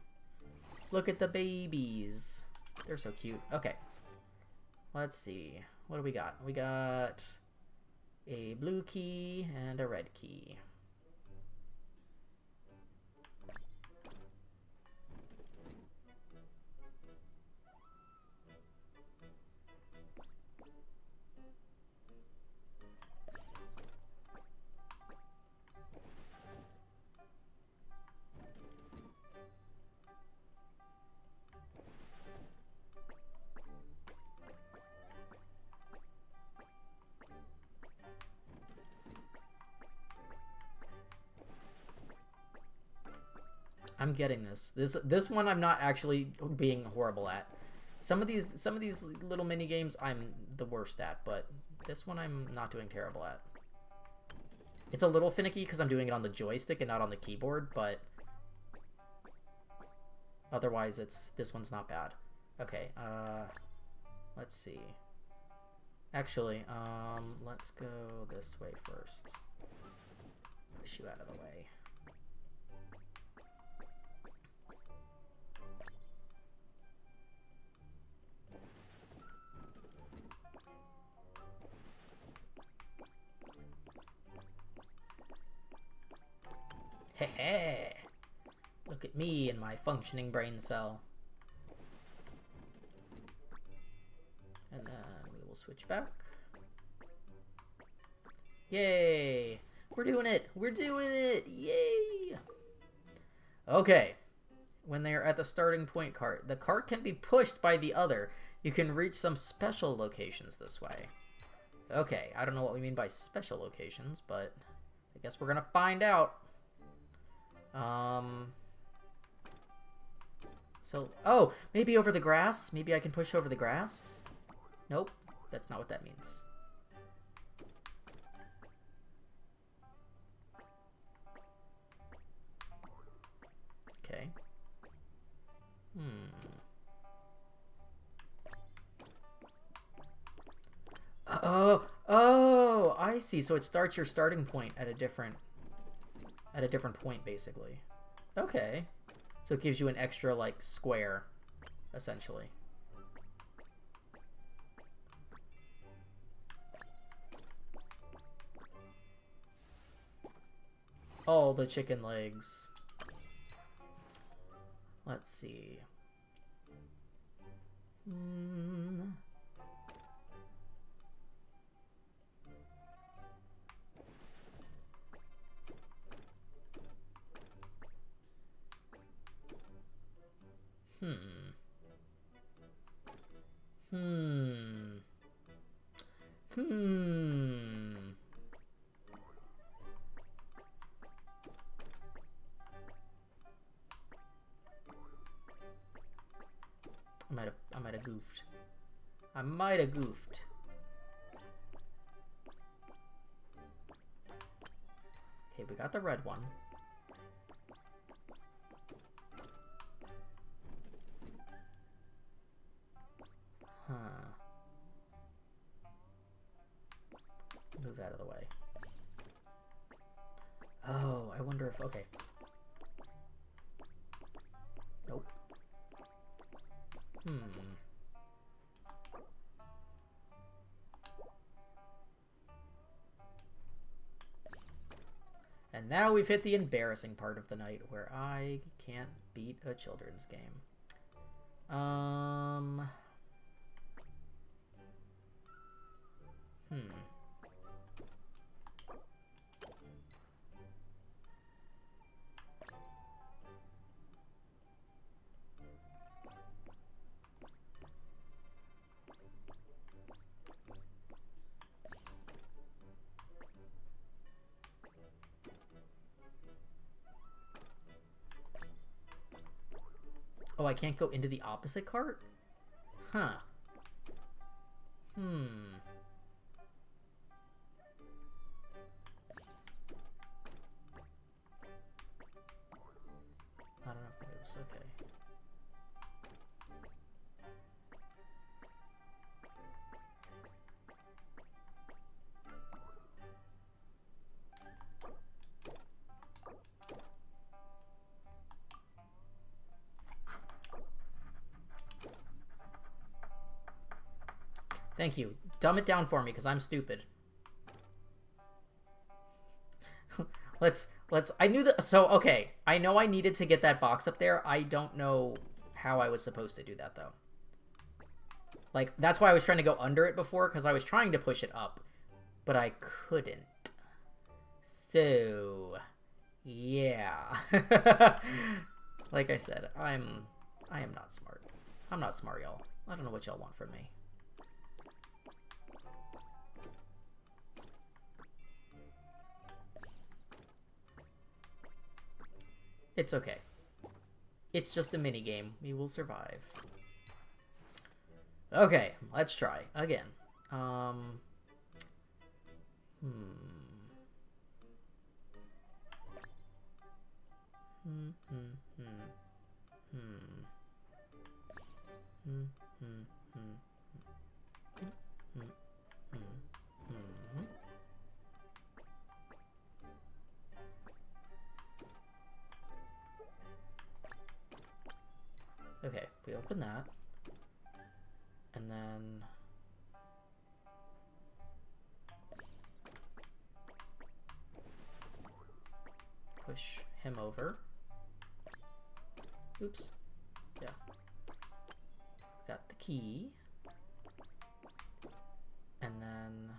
[SPEAKER 1] Look at the babies. They're so cute. Okay. Let's see. What do we got? We got a blue key and a red key. I'm getting this. This one I'm not actually being horrible at. Some of these little mini games I'm the worst at, but this one I'm not doing terrible at. It's a little finicky because I'm doing it on the joystick and not on the keyboard, but otherwise this one's not bad. Okay, let's see. Actually, let's go this way first. Push you out of the way. Heh. Look at me and my functioning brain cell. And then we will switch back. Yay! We're doing it! We're doing it! Yay! Okay. When they are at the starting point cart, the cart can be pushed by the other. You can reach some special locations this way. Okay, I don't know what we mean by special locations, but I guess we're gonna find out. So, oh, maybe over the grass? Maybe I can push over the grass? Nope, that's not what that means. Okay. Oh, I see. So it starts your starting point at a different point, basically. Okay. So it gives you an extra, like, square, essentially. All the chicken legs. Let's see. I might have goofed. I might have goofed. Okay, we got the red one. Huh. Move out of the way. Oh, I wonder if... Okay. Nope. And now we've hit the embarrassing part of the night where I can't beat a children's game. Oh, I can't go into the opposite cart? Huh. I don't know if it was okay. Thank you. Dumb it down for me, because I'm stupid. I knew that, so, okay. I know I needed to get that box up there. I don't know how I was supposed to do that, though. Like, that's why I was trying to go under it before, because I was trying to push it up, but I couldn't. So, yeah. Like I said, I am not smart. I'm not smart, y'all. I don't know what y'all want from me. It's okay. It's just a mini game. We will survive. Okay, let's try again. Okay, if we open that, and then push him over. Oops. Yeah. Got the key. And then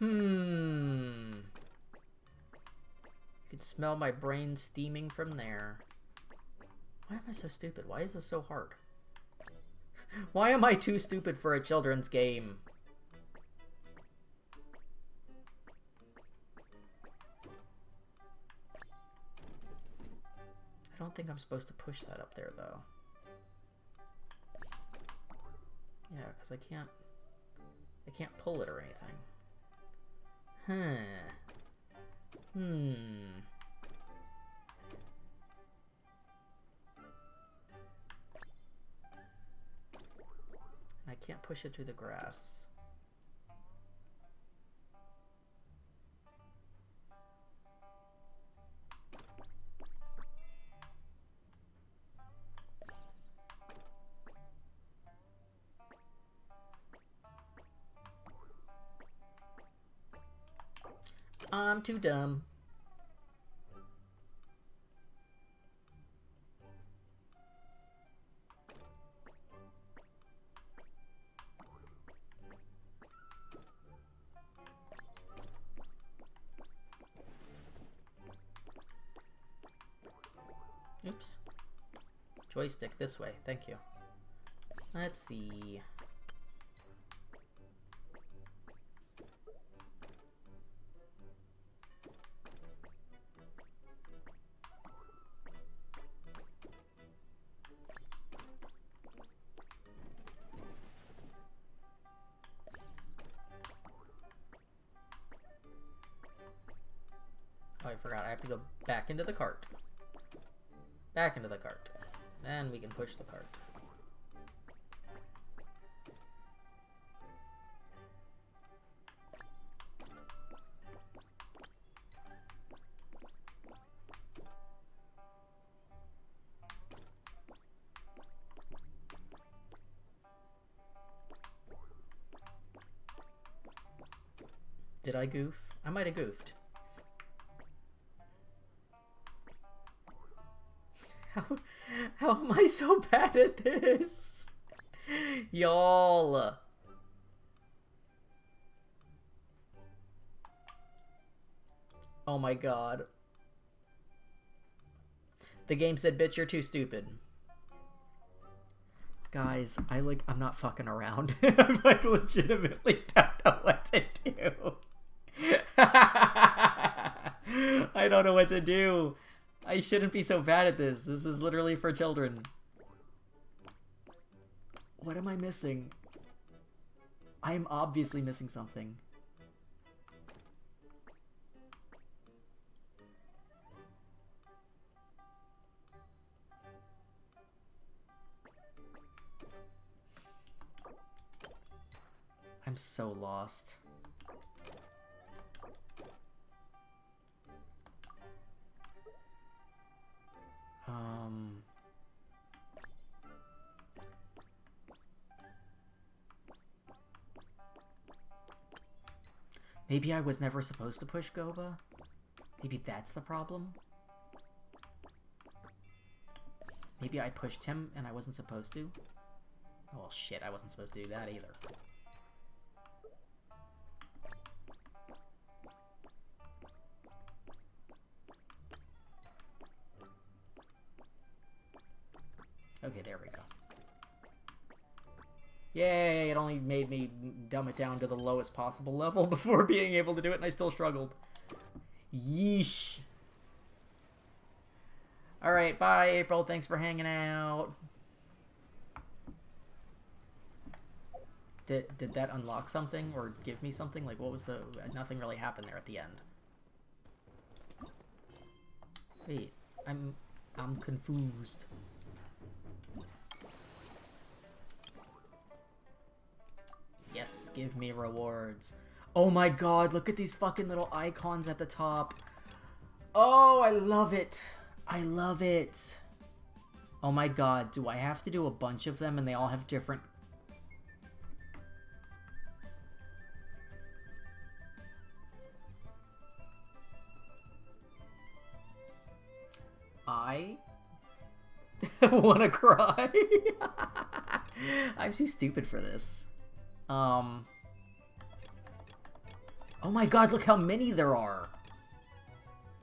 [SPEAKER 1] You could smell my brain steaming from there. Why am I so stupid? Why is this so hard? Why am I too stupid for a children's game? I don't think I'm supposed to push that up there, though. Yeah, because I can't pull it or anything. I can't push it through the grass. I'm too dumb. Oops. Joystick this way. Thank you. Let's see. Oh, I forgot. I have to go back into the cart. Back into the cart. Then we can push the cart. Did I goof? I might have goofed. How am I so bad at this? Y'all. Oh my god. The game said, bitch, you're too stupid. Guys, I'm not fucking around. I'm like legitimately don't know what to do. I don't know what to do. I shouldn't be so bad at this. This is literally for children. What am I missing? I am obviously missing something. I'm so lost. Maybe I was never supposed to push Goba? Maybe that's the problem? Maybe I pushed him and I wasn't supposed to? Oh, well, shit, I wasn't supposed to do that either. Okay, there we go. Yay, it only made me dumb it down to the lowest possible level before being able to do it, and I still struggled. Yeesh. Alright, bye, April. Thanks for hanging out. Did that unlock something or give me something? Like, what was the... Nothing really happened there at the end. Wait, I'm confused. Yes, give me rewards. Oh my god, look at these fucking little icons at the top. Oh, I love it. I love it. Oh my god, do I have to do a bunch of them and they all have different... I wanna cry. I'm too stupid for this. Oh my god, look how many there are.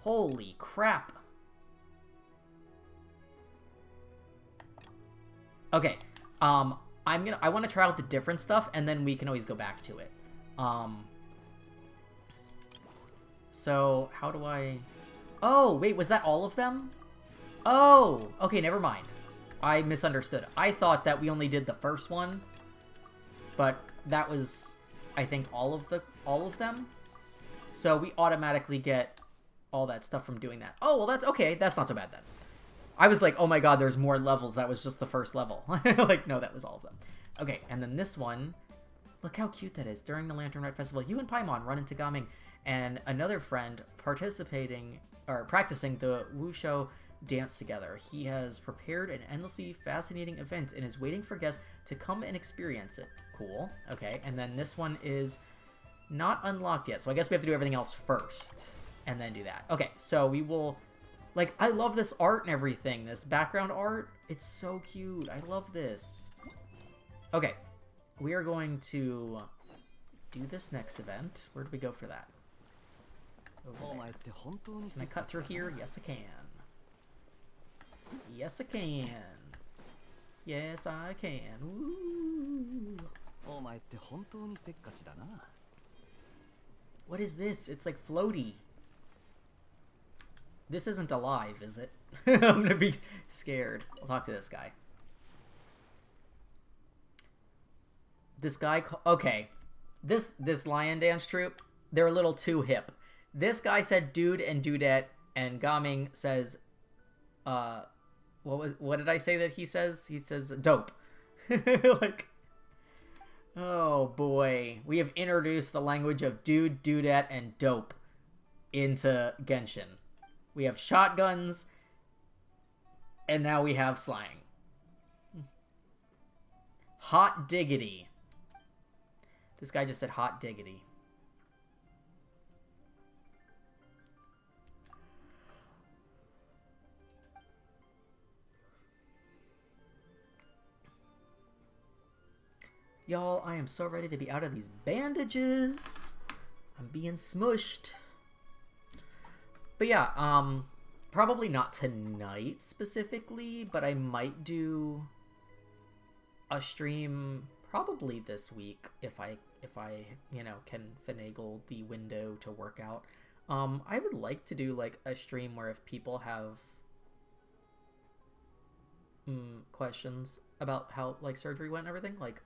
[SPEAKER 1] Holy crap. Okay. I want to try out the different stuff and then we can always go back to it. So how do I... Oh, wait, was that all of them? Oh, okay, never mind. I misunderstood. I thought that we only did the first one, but that was, I think, all of them. So we automatically get all that stuff from doing that. Oh, well, that's okay. That's not so bad then. I was like, oh my god, there's more levels. That was just the first level. Like, no, that was all of them. Okay, and then this one, look how cute that is. During the Lantern Rite Festival, you and Paimon run into Gaming and another friend practicing the Wushu dance together. He has prepared an endlessly fascinating event and is waiting for guests to come and experience it. Cool. Okay, and then this one is not unlocked yet, so I guess we have to do everything else first and then do that. Okay, so we will... Like, I love this art and everything. This background art. It's so cute. I love this. Okay, we are going to do this next event. Where do we go for that? Over there. Can I cut through here? Yes, I can. Yes, I can. Yes, I can. Ooh.
[SPEAKER 6] お前って本当にせっかちだな。
[SPEAKER 1] What is this? It's like floaty. This isn't alive, is it? I'm gonna be scared. I'll talk to this guy. This guy, okay. This lion dance troupe, they're a little too hip. This guy said dude and dudette, and Gaming says, what did I say that he says? He says dope. Like, oh boy. We have introduced the language of dude, dudette, and dope into Genshin. We have shotguns, and now we have slang. Hot diggity. This guy just said hot diggity. Y'all, I am so ready to be out of these bandages. I'm being smushed. But yeah, probably not tonight specifically, but I might do a stream probably this week if I you know, can finagle the window to work out. I would like to do like a stream where if people have questions about how like surgery went and everything, like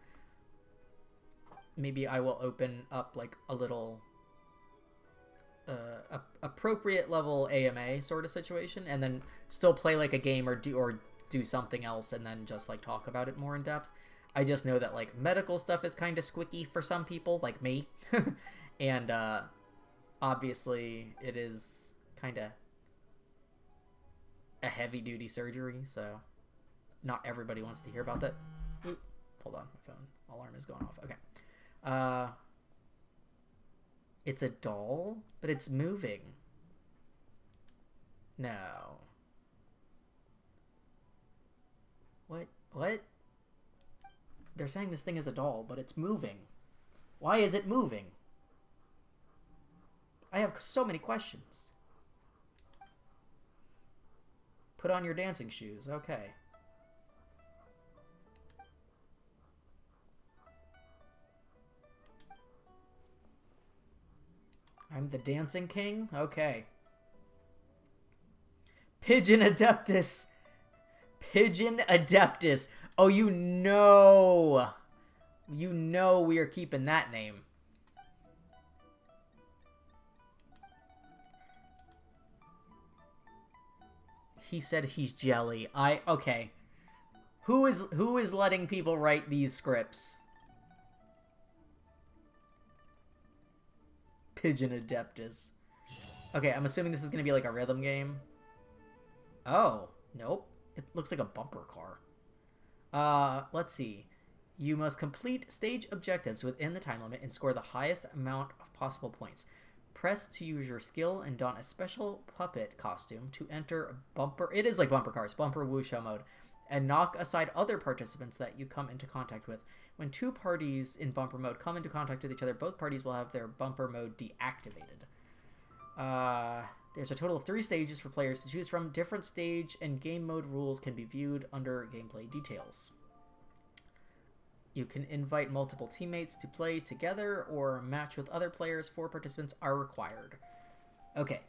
[SPEAKER 1] maybe I will open up like a little appropriate level AMA sort of situation, and then still play like a game or do something else, and then just like talk about it more in depth. I just know that like medical stuff is kind of squicky for some people, like me, and obviously it is kind of a heavy duty surgery, so not everybody wants to hear about that. Oop, hold on, my phone alarm is going off. Okay. It's a doll, but it's moving. No. What? They're saying this thing is a doll, but it's moving. Why is it moving? I have so many questions. Put on your dancing shoes. Okay. I'm the dancing king? Okay. Pigeon Adeptus. Pigeon Adeptus. Oh, you know. You know we are keeping that name. He said he's jelly. Okay. Who is letting people write these scripts? Pigeon Adeptus. Okay, I'm assuming this is going to be like a rhythm game. Oh, nope. It looks like a bumper car. Let's see. You must complete stage objectives within the time limit and score the highest amount of possible points. Press to use your skill and don a special puppet costume to enter bumper... It is like bumper cars, bumper wuxia mode. And knock aside other participants that you come into contact with. When two parties in bumper mode come into contact with each other, both parties will have their bumper mode deactivated. There's a total of 3 stages for players to choose from. Different stage and game mode rules can be viewed under gameplay details. You can invite multiple teammates to play together or match with other players. 4 participants are required. Okay.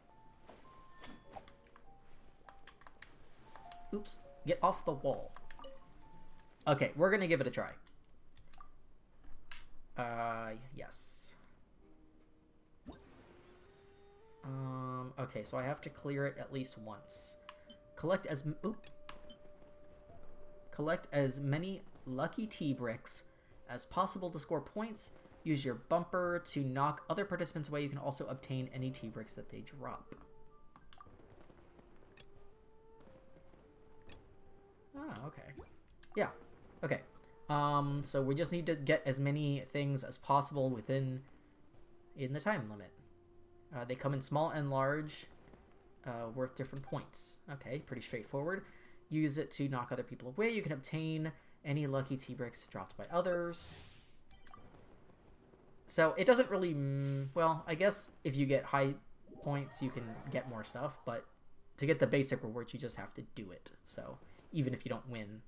[SPEAKER 1] Oops. Get off the wall. Okay, we're gonna give it a try. Yes. Okay, so I have to clear it at least once. Collect as many lucky T-bricks as possible to score points. Use your bumper to knock other participants away. You can also obtain any T-bricks that they drop. Oh, okay. Yeah. Okay. So we just need to get as many things as possible in the time limit. They come in small and large, worth different points. Okay, pretty straightforward. Use it to knock other people away. You can obtain any lucky T-bricks dropped by others. So it doesn't really... well, I guess if you get high points, you can get more stuff, but to get the basic rewards, you just have to do it. So even if you don't win,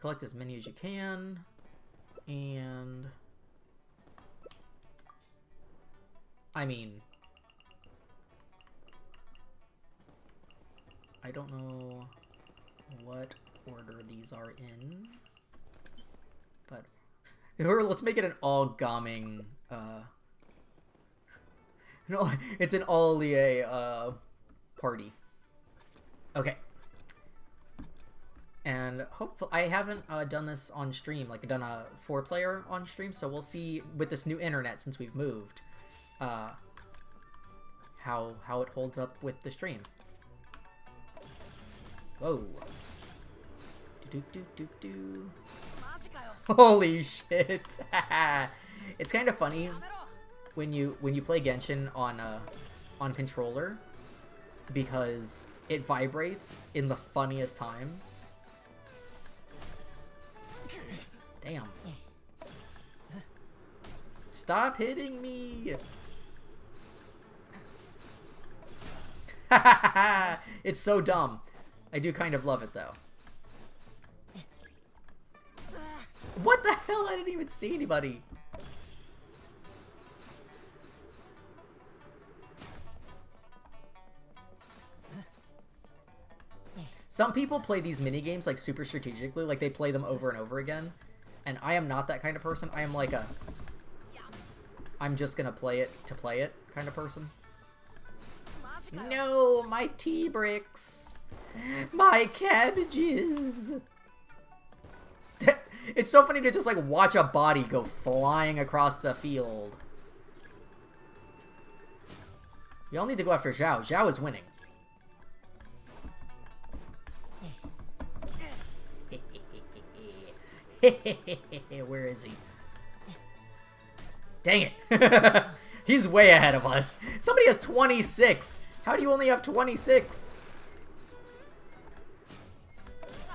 [SPEAKER 1] collect as many as you can, and I mean, I don't know what order these are in, but let's make it an all Gaming, no, it's an all Lie, party. Okay. And hopefully, I haven't done this on stream, like done a 4-player on stream, so we'll see with this new internet since we've moved, how it holds up with the stream. Whoa. Do. Holy shit. It's kind of funny when you play Genshin on controller, because it vibrates in the funniest times. Damn. Stop hitting me. It's so dumb. I do kind of love it though. What the hell? I didn't even see anybody. Some people play these mini games like super strategically, like they play them over and over again. And I am not that kind of person. I am like a I'm just gonna play it to play it kind of person. No, my tea bricks. My cabbages. It's so funny to just like watch a body go flying across the field. You all need to go after Zhao. Zhao is winning. Where is he? Dang it. He's way ahead of us. Somebody has 26. How do you only have 26?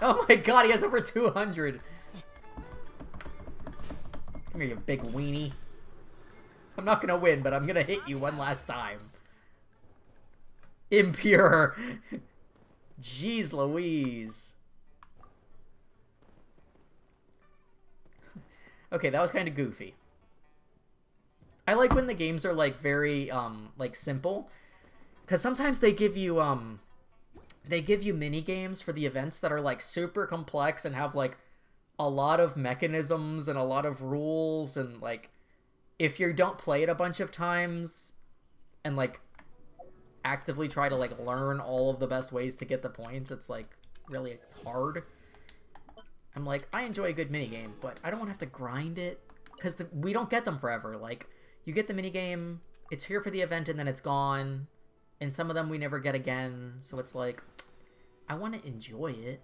[SPEAKER 1] Oh my god, he has over 200. Come here, you big weenie. I'm not gonna win, but I'm gonna hit you one last time. Impure. Jeez Louise. Okay, that was kind of goofy. I like when the games are like very like simple, because sometimes they give you mini games for the events that are like super complex and have like a lot of mechanisms and a lot of rules, and like if you don't play it a bunch of times and like actively try to like learn all of the best ways to get the points, it's like really hard. I'm like, I enjoy a good minigame, but I don't want to have to grind it, because we don't get them forever. Like, you get the minigame, it's here for the event, and then it's gone, and some of them we never get again, so it's like, I want to enjoy it.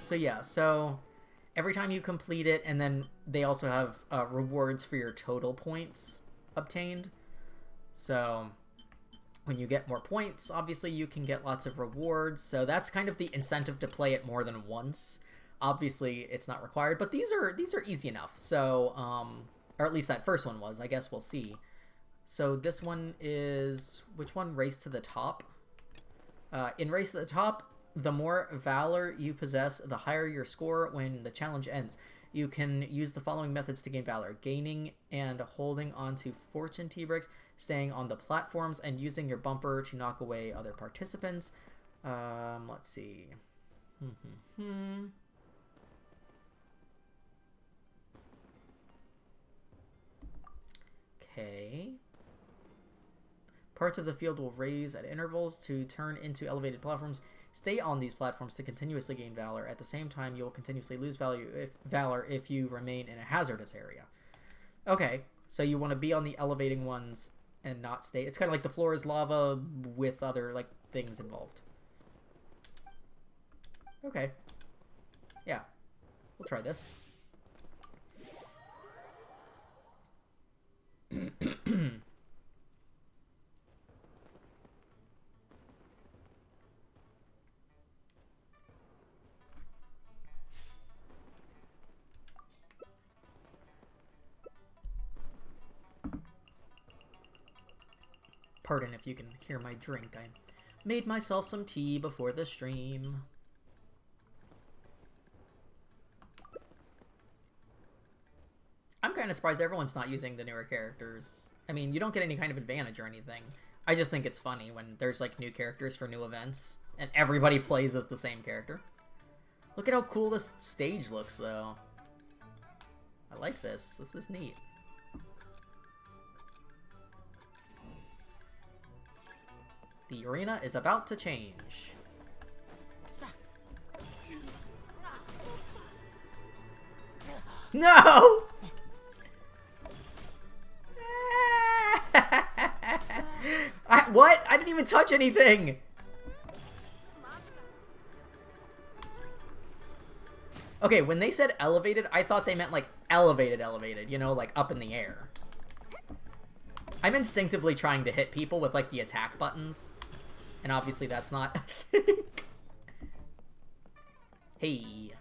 [SPEAKER 1] So yeah, so every time you complete it, and then they also have rewards for your total points obtained. So when you get more points, obviously you can get lots of rewards, so that's kind of the incentive to play it more than once. Obviously, it's not required, but these are easy enough. So, or at least that first one was. I guess we'll see. So this one is, which one? Race to the Top. In Race to the Top, the more valor you possess, the higher your score when the challenge ends. You can use the following methods to gain valor: gaining and holding onto fortune tea-bricks, staying on the platforms, and using your bumper to knock away other participants. Let's see. Okay. Parts of the field will raise at intervals to turn into elevated platforms. Stay on these platforms to continuously gain valor. At the same time, you will continuously lose valor if you remain in a hazardous area. Okay, so you want to be on the elevating ones and not stay. It's kind of like the floor is lava with other like things involved. Okay. Yeah. We'll try this. Pardon if you can hear my drink. I made myself some tea before the stream. I'm kind of surprised everyone's not using the newer characters. I mean, you don't get any kind of advantage or anything. I just think it's funny when there's like new characters for new events and everybody plays as the same character. Look at how cool this stage looks, though. I like this. This is neat. The arena is about to change. No! What? I didn't even touch anything! Okay, when they said elevated, I thought they meant like elevated, you know, like up in the air. I'm instinctively trying to hit people with like the attack buttons, and obviously that's not a thing. Hey.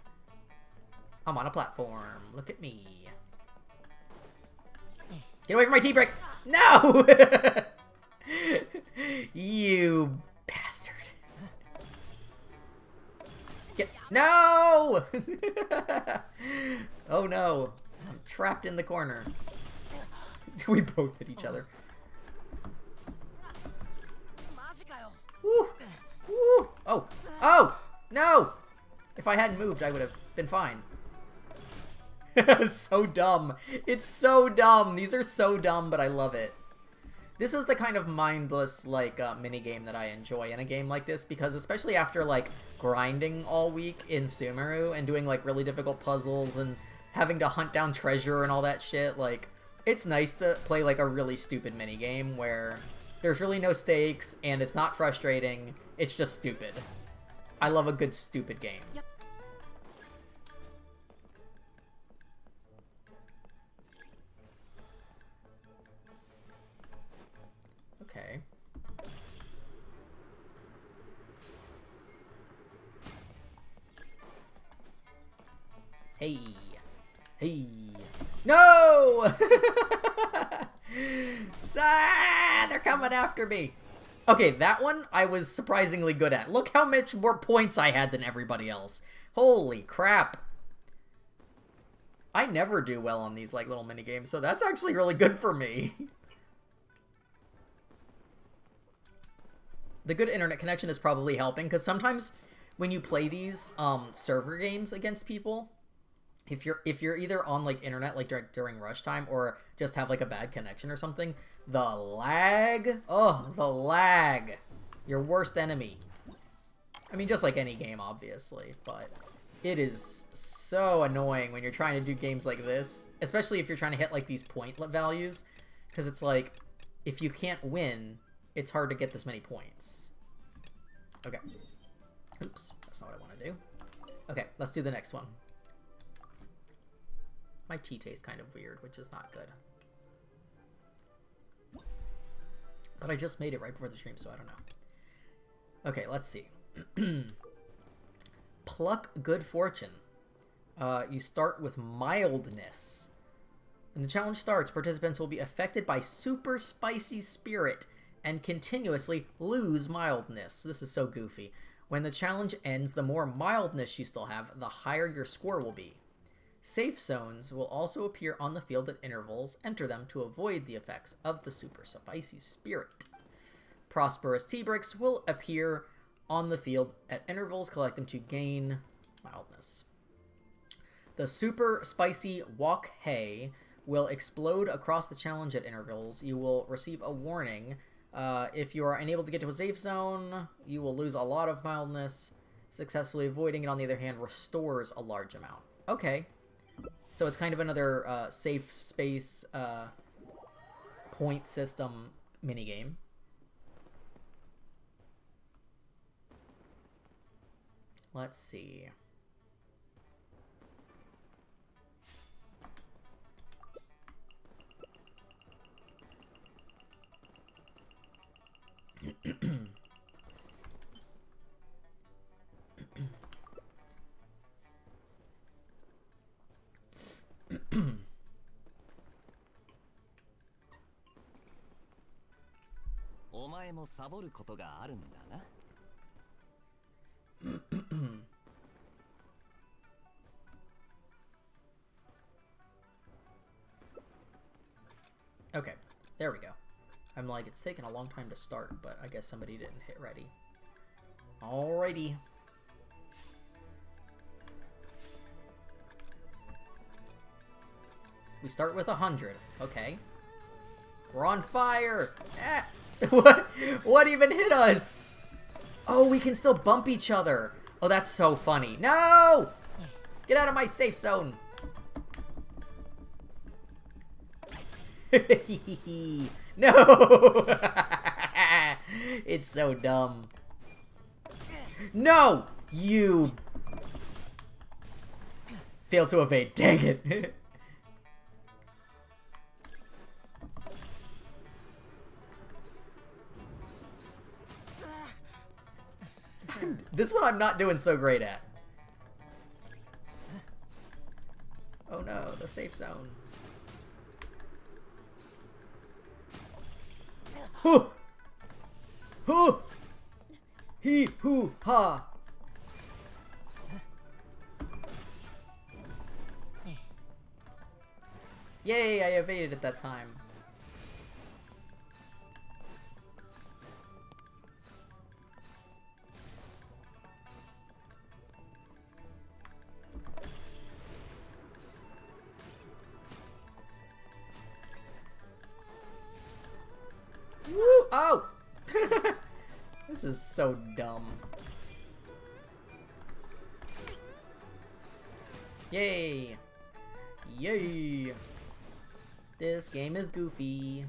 [SPEAKER 1] I'm on a platform. Look at me. Get away from my T-brick! No! You bastard. No! Oh no. I'm trapped in the corner. We both hit each other. Woo! Woo! Oh! Oh! No! If I hadn't moved, I would have been fine. So dumb. It's so dumb. These are so dumb, but I love it. This is the kind of mindless, like, minigame that I enjoy in a game like this, because especially after, like, grinding all week in Sumeru and doing, like, really difficult puzzles and having to hunt down treasure and all that shit, like, it's nice to play, like, a really stupid minigame where there's really no stakes and it's not frustrating, it's just stupid. I love a good stupid game. Okay. Hey. Hey. No! They're coming after me. Okay, that one I was surprisingly good at. Look how much more points I had than everybody else. Holy crap. I never do well on these like little mini games, so that's actually really good for me. The good internet connection is probably helping, because sometimes when you play these server games against people, if you're either on like internet like during rush time or just have like a bad connection or something, the lag, oh, the lag, your worst enemy. I mean, just like any game, obviously, but it is so annoying when you're trying to do games like this, especially if you're trying to hit like these point values, because it's like, if you can't win, it's hard to get this many points. Okay. Oops, that's not what I want to do. Okay, let's do the next one. My tea tastes kind of weird, which is not good. But I just made it right before the stream, so I don't know. Okay, let's see. Pluck Good Fortune. You start with mildness. When the challenge starts, participants will be affected by super spicy spirit and continuously lose mildness. This is so goofy. When the challenge ends, the more mildness you still have, the higher your score will be. Safe zones will also appear on the field at intervals. Enter them to avoid the effects of the super spicy spirit. Prosperous T-bricks will appear on the field at intervals. Collect them to gain mildness. The super spicy Wok Hay will explode across the challenge at intervals. You will receive a warning. If you are unable to get to a safe zone, you will lose a lot of mildness. Successfully avoiding it, on the other hand, restores a large amount. Okay. So it's kind of another safe space point system minigame. Let's see. Okay, there we go. I'm like, it's taken a long time to start, but I guess somebody didn't hit ready. Alrighty. We start with 100. Okay. We're on fire! Ah! What even hit us? Oh, we can still bump each other. Oh, that's so funny. No! Get out of my safe zone. No! It's so dumb. No! You failed to evade. Dang it. This one I'm not doing so great at. Oh no, the safe zone. Hoo! Hoo! He hoo ha! Yay, I evaded it that time. Woo! Oh! This is so dumb. Yay! Yay! This game is goofy.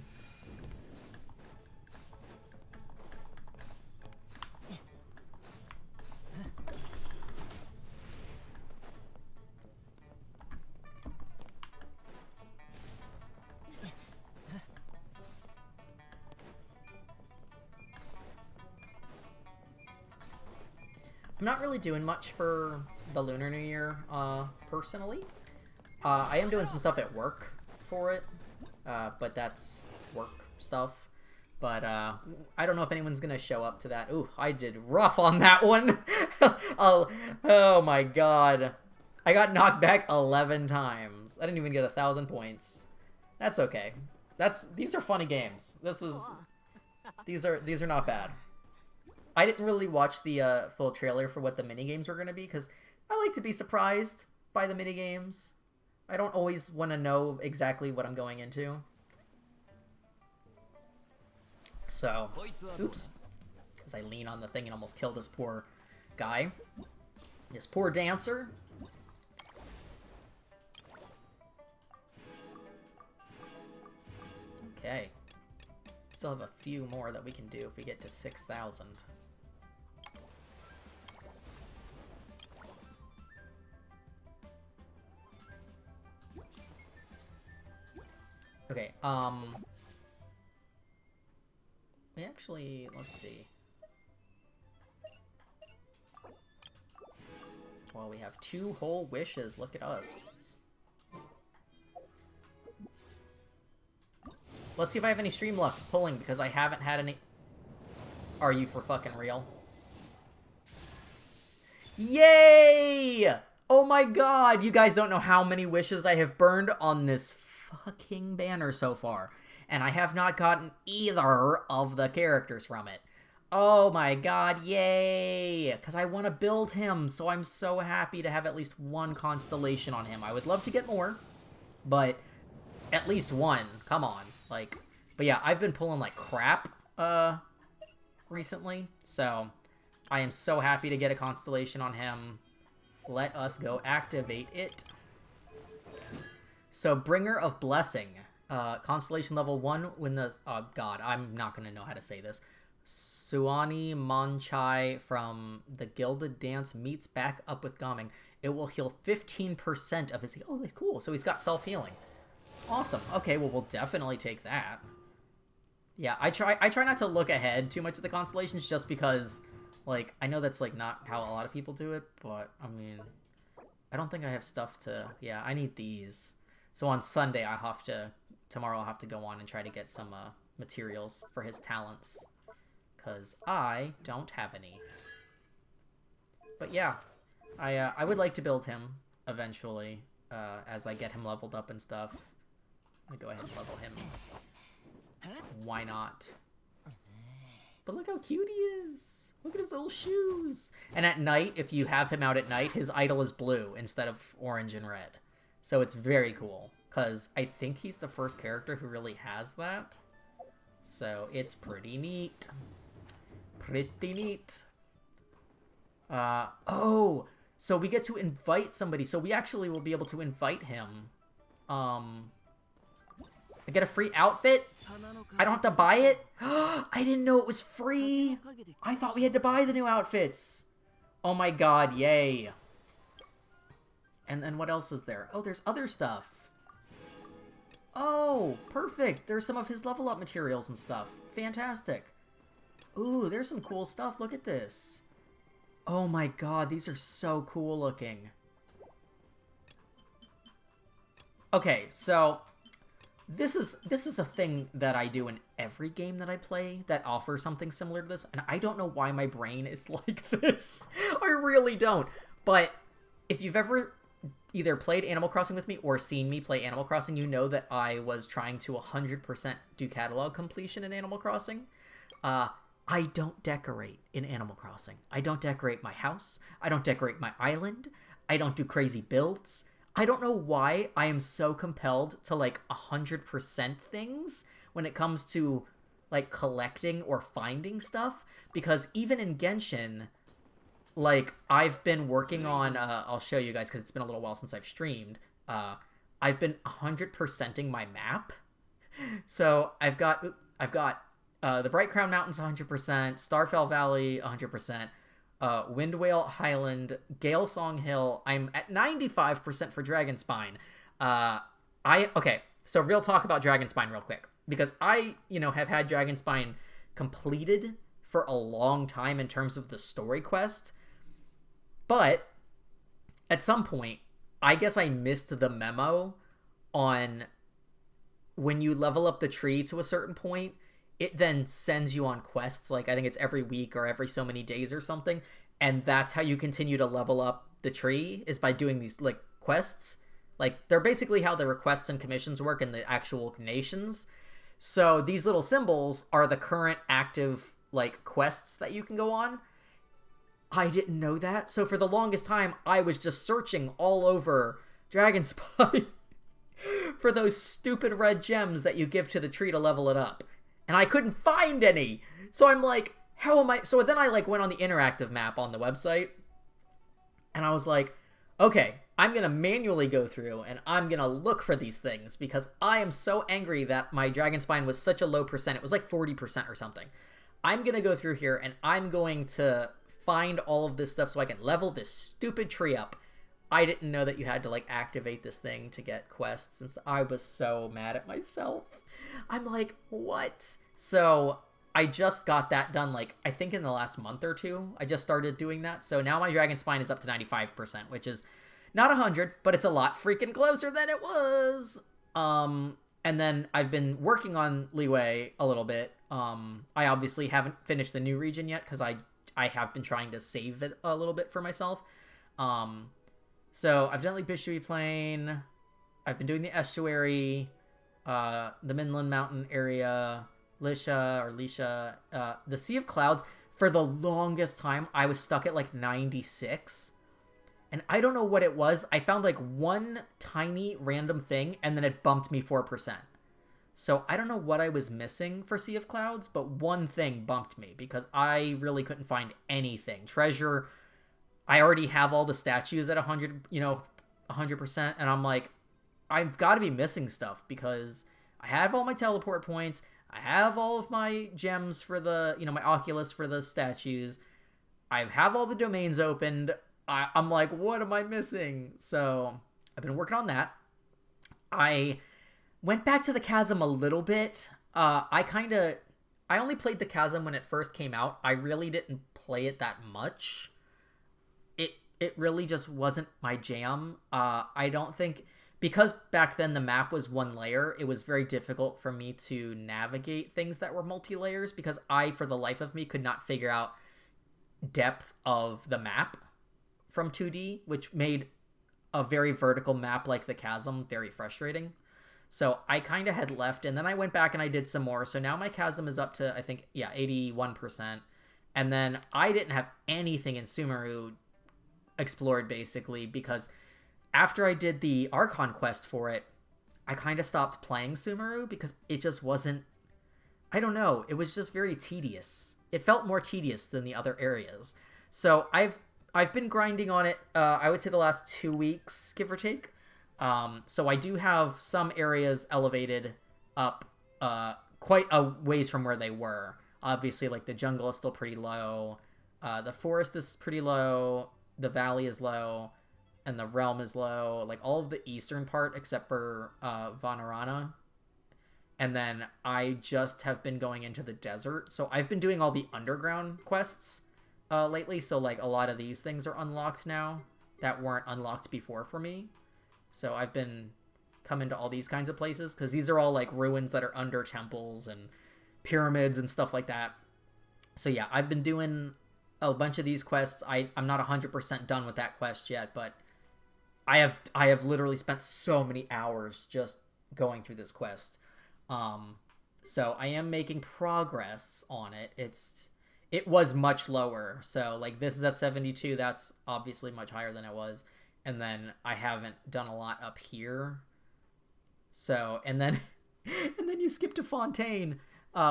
[SPEAKER 1] I'm not really doing much for the Lunar New Year, personally. I am doing some stuff at work for it, but that's work stuff. But I don't know if anyone's gonna show up to that. Ooh, I did rough on that one. Oh my god. I got knocked back 11 times. I didn't even get 1,000 points. That's okay. These are funny games. These are not bad. I didn't really watch the full trailer for what the minigames were going to be, because I like to be surprised by the minigames. I don't always want to know exactly what I'm going into. So, oops. As I lean on the thing and almost kill this poor guy. This poor dancer. Okay. Still have a few more that we can do if we get to 6,000. Okay, we actually, let's see. Well, we have 2 whole wishes. Look at us. Let's see if I have any stream luck pulling, because I haven't had any... Are you for fucking real? Yay! Oh my god! You guys don't know how many wishes I have burned on this fucking banner so far. And I have not gotten either of the characters from it. Oh my god, yay! Because I want to build him, so I'm so happy to have at least 1 constellation on him. I would love to get more, but at least 1. Come on. Like, but yeah, I've been pulling like crap, recently, so I am so happy to get a constellation on him. Let us go activate it. So, Bringer of Blessing, constellation level 1 when the, oh god, I'm not gonna know how to say this. Suani Monchai from the Gilded Dance meets back up with Gaming. It will heal 15% of his, oh, that's cool, so he's got self-healing. Awesome. Okay, well, we'll definitely take that. Yeah, I try not to look ahead too much of the constellations, just because, like, I know that's, like, not how a lot of people do it, but, I mean, I don't think I have stuff to, yeah, I need these. So on Sunday, tomorrow I'll have to go on and try to get some, materials for his talents, because I don't have any. But yeah, I would like to build him eventually, as I get him leveled up and stuff. I'm gonna go ahead and level him why not? But look how cute he is. Look at his little shoes. And at night, if you have him out at night, his idol is blue instead of orange and red. So it's very cool, because I think he's the first character who really has that. So it's pretty neat. Pretty neat. Oh, so we get to invite somebody. So we actually will be able to invite him. I get a free outfit? I don't have to buy it? I didn't know it was free! I thought we had to buy the new outfits! Oh my god, yay. And then what else is there? Oh, there's other stuff. Oh, perfect! There's some of his level up materials and stuff. Fantastic. Ooh, there's some cool stuff. Look at this. Oh my god, these are so cool looking. Okay, so this is a thing that I do in every game that I play that offers something similar to this, and I don't know why my brain is like this. I really don't. But if you've ever either played Animal Crossing with me or seen me play Animal Crossing, you know that I was trying to 100% do catalog completion in Animal Crossing. I don't decorate in Animal Crossing. I don't decorate my house. I don't decorate my island. I don't do crazy builds. I don't know why I am so compelled to, like, 100% things when it comes to, like, collecting or finding stuff. Because even in Genshin, like, I've been working on, I'll show you guys because it's been a little while since I've streamed. I've been 100%ing my map. So I've got the Bright Crown Mountains 100%, Starfell Valley 100%, Windwale Highland, Gale Song Hill. I'm at 95% for Dragonspine. Okay, so real talk about Dragonspine real quick. Because I, have had Dragonspine completed for a long time in terms of the story quest. But at some point, I guess I missed the memo on when you level up the tree to a certain point, it then sends you on quests, like I think it's every week or every so many days or something, and that's how you continue to level up the tree, is by doing these, like, quests. Like, they're basically how the requests and commissions work in the actual nations. So these little symbols are the current active, like, quests that you can go on. I didn't know that, so for the longest time, I was just searching all over Dragonspine for those stupid red gems that you give to the tree to level it up. And I couldn't find any. So I'm like, how am I? So then I, like, went on the interactive map on the website. And I was like, okay, I'm going to manually go through and I'm going to look for these things, because I am so angry that my Dragonspine was such a low percent. It was like 40% or something. I'm going to go through here and I'm going to find all of this stuff so I can level this stupid tree up. I didn't know that you had to, like, activate this thing to get quests, and so I was so mad at myself. I'm like, what? So I just got that done, like, I think in the last month or two. I just started doing that. So now my Dragonspine is up to 95%, which is not 100, but it's a lot freaking closer than it was. And then I've been working on Liyue a little bit. I obviously haven't finished the new region yet because I have been trying to save it a little bit for myself. So I've done, like, Bishui Plain. I've been doing the estuary, the Midland Mountain area, Lisha, the Sea of Clouds. For the longest time, I was stuck at, like, 96. And I don't know what it was. I found, like, one tiny random thing, and then it bumped me 4%. So I don't know what I was missing for Sea of Clouds, but one thing bumped me, because I really couldn't find anything. Treasure, I already have all the statues at 100%, and I'm like, I've got to be missing stuff, because I have all my teleport points, I have all of my gems for the, my Oculus for the statues, I have all the domains opened. I'm like, what am I missing? So I've been working on that. I went back to the Chasm a little bit. I only played the Chasm when it first came out. I really didn't play it that much. It really just wasn't my jam. I don't think, because back then the map was one layer, it was very difficult for me to navigate things that were multi-layers, because I, for the life of me, could not figure out depth of the map from 2D, which made a very vertical map like the Chasm very frustrating. So I kind of had left, and then I went back and I did some more. So now my chasm is up to, I think, yeah, 81%. And then I didn't have anything in Sumeru explored, basically, because after I did the Archon quest for it, I kind of stopped playing Sumeru because it just wasn't, I don't know, it was just very tedious. It felt more tedious than the other areas. So I've been grinding on it, I would say the last 2 weeks, give or take. So I do have some areas elevated up quite a ways from where they were. Obviously, like, the jungle is still pretty low. The forest is pretty low. The valley is low. And the realm is low. Like, all of the eastern part except for Vanarana. And then I just have been going into the desert. So I've been doing all the underground quests lately. So, like, a lot of these things are unlocked now that weren't unlocked before for me. So I've been coming to all these kinds of places because these are all, like, ruins that are under temples and pyramids and stuff like that. So yeah, I've been doing a bunch of these quests. I'm not 100% done with that quest yet, but I have literally spent so many hours just going through this quest. So I am making progress on it. It was much lower. So, like, this is at 72. That's obviously much higher than it was. And then I haven't done a lot up here. So, and then you skip to Fontaine,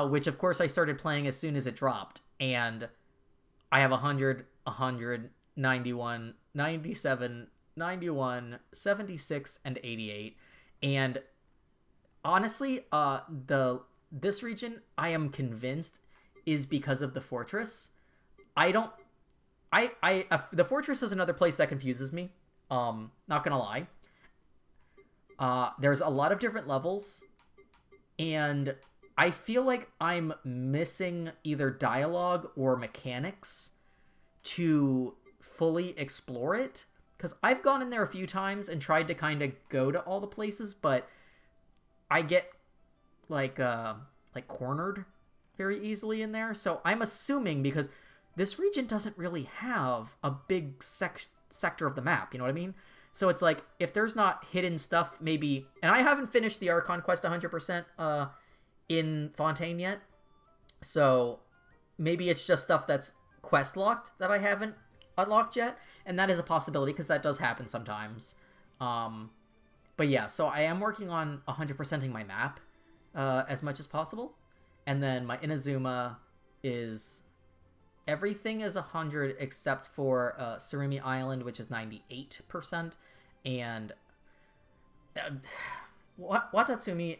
[SPEAKER 1] which of course I started playing as soon as it dropped. And I have 100, 100, 91, 97, 91, 76, and 88. And honestly, this region, I am convinced, is because of the fortress. The fortress is another place that confuses me. Not gonna lie. There's a lot of different levels, and I feel like I'm missing either dialogue or mechanics to fully explore it. Because I've gone in there a few times and tried to kind of go to all the places, but I get like cornered very easily in there. So I'm assuming, because this region doesn't really have a big sector of the map, you know what I mean? So it's like, if there's not hidden stuff, maybe... And I haven't finished the Archon quest 100% in Fontaine yet. So maybe it's just stuff that's quest locked that I haven't unlocked yet. And that is a possibility, because that does happen sometimes. But yeah, so I am working on 100%ing my map as much as possible. And then my Inazuma is... Everything is 100 except for Surimi Island, which is 98%. And Watatsumi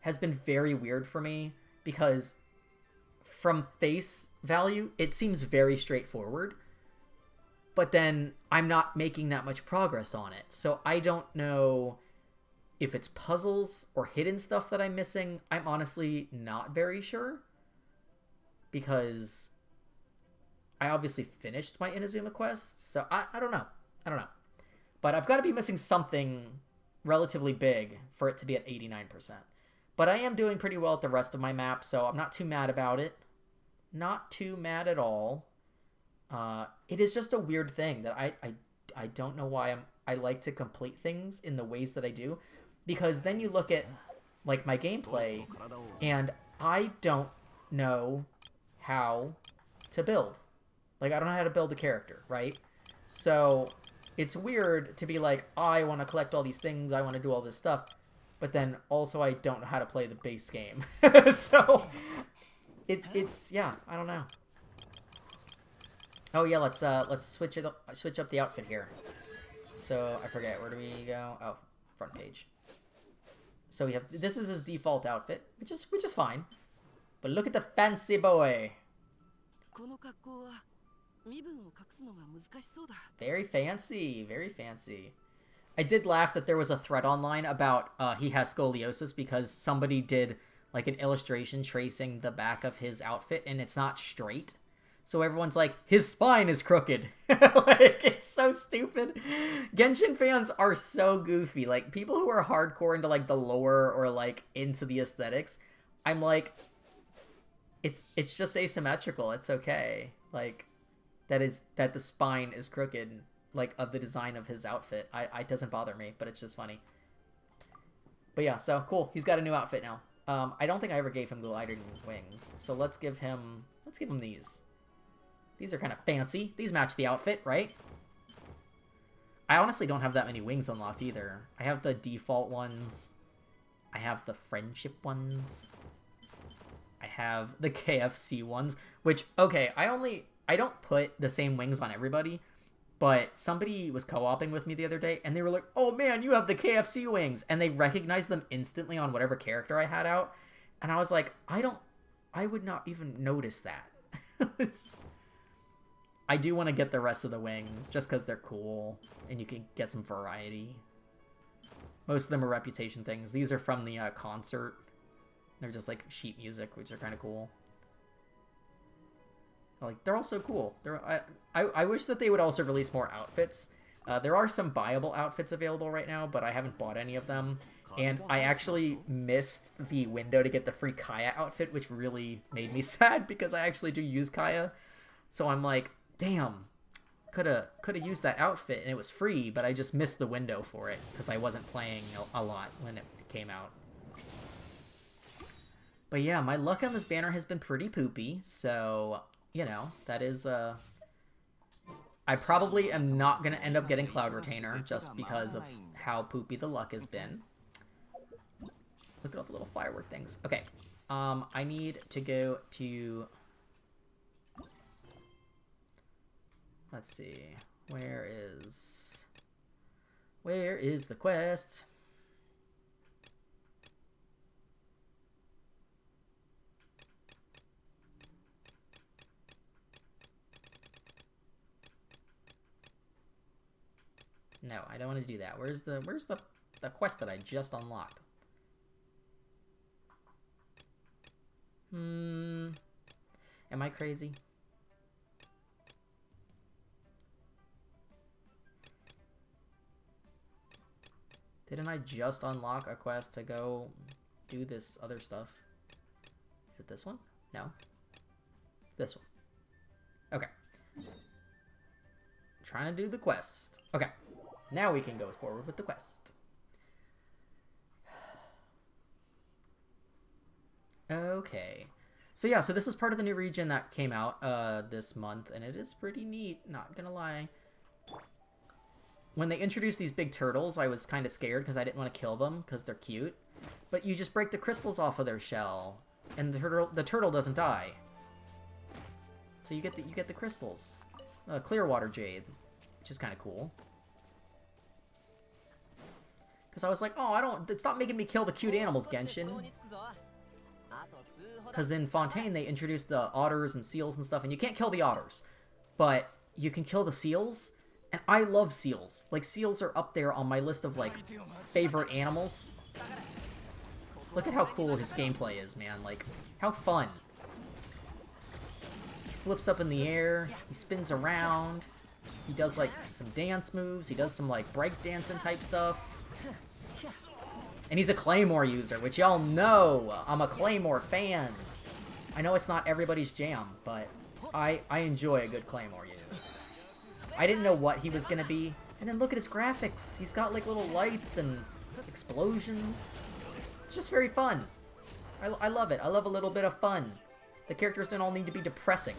[SPEAKER 1] has been very weird for me, because from face value, it seems very straightforward. But then I'm not making that much progress on it. So I don't know if it's puzzles or hidden stuff that I'm missing. I'm honestly not very sure, because I obviously finished my Inazuma quests, so I don't know. I don't know. But I've got to be missing something relatively big for it to be at 89%. But I am doing pretty well at the rest of my map, so I'm not too mad about it. Not too mad at all. It is just a weird thing that I don't know why I like to complete things in the ways that I do. Because then you look at, like, my gameplay, and I don't know how to build. Like, I don't know how to build a character, right? So it's weird to be like, I want to collect all these things, I want to do all this stuff, but then also I don't know how to play the base game. So it's yeah, I don't know. Oh yeah, let's switch up the outfit here. So I forget, where do we go? Oh, front page. So we have, this is his default outfit, which is fine. But look at the fancy boy. Very fancy, very fancy. I did laugh that there was a thread online about he has scoliosis because somebody did like an illustration tracing the back of his outfit and it's not straight. So everyone's like, his spine is crooked. Like, it's so stupid. Genshin fans are so goofy. Like, people who are hardcore into like the lore or like into the aesthetics, I'm like, it's just asymmetrical. It's okay. Like, that the spine is crooked, like, of the design of his outfit. It doesn't bother me, but it's just funny. But yeah, so cool. He's got a new outfit now. I don't think I ever gave him gliding wings, so let's give him these. These are kind of fancy. These match the outfit, right? I honestly don't have that many wings unlocked either. I have the default ones. I have the friendship ones. I have the KFC ones, which, okay, I don't put the same wings on everybody, but somebody was co-oping with me the other day, and they were like, oh man, you have the KFC wings, and they recognized them instantly on whatever character I had out, and I was like, I would not even notice that. I do want to get the rest of the wings, just because they're cool, and you can get some variety. Most of them are reputation things. These are from the concert. They're just like sheet music, which are kind of cool. Like, they're also cool. I wish that they would also release more outfits. There are some buyable outfits available right now, but I haven't bought any of them. And I actually missed the window to get the free Kaya outfit, which really made me sad because I actually do use Kaya. So I'm like, damn, could have used that outfit and it was free, but I just missed the window for it because I wasn't playing a lot when it came out. But yeah, my luck on this banner has been pretty poopy, so, you know, that is, I probably am not going to end up getting Cloud Retainer just because of how poopy the luck has been. Look at all the little firework things. Okay, I need to go to... Let's see, where is the quest? No, I don't want to do that. Where's the quest that I just unlocked? Am I crazy? Didn't I just unlock a quest to go do this other stuff? Is it this one? No. This one. Okay. Trying to do the quest. Okay. Now we can go forward with the quest. Okay. So yeah, so this is part of the new region that came out this month, and it is pretty neat, not gonna lie. When they introduced these big turtles, I was kind of scared because I didn't want to kill them because they're cute. But you just break the crystals off of their shell, and the turtle doesn't die. So you get the crystals, Clearwater Jade, which is kind of cool. Because I was like, oh, stop making me kill the cute animals, Genshin. Because in Fontaine they introduced the otters and seals and stuff, and you can't kill the otters, but you can kill the seals. And I love seals. Like, seals are up there on my list of, like, favorite animals. Look at how cool his gameplay is, man. Like, how fun. He flips up in the air. He spins around. He does, like, some dance moves. He does some, like, breakdancing type stuff. And he's a Claymore user, which y'all know. I'm a Claymore fan. I know it's not everybody's jam, but I enjoy a good Claymore user. I didn't know what he was gonna be, and then look at his graphics. He's got like little lights and explosions. It's just very fun. I love it. I love a little bit of fun. The characters don't all need to be depressing.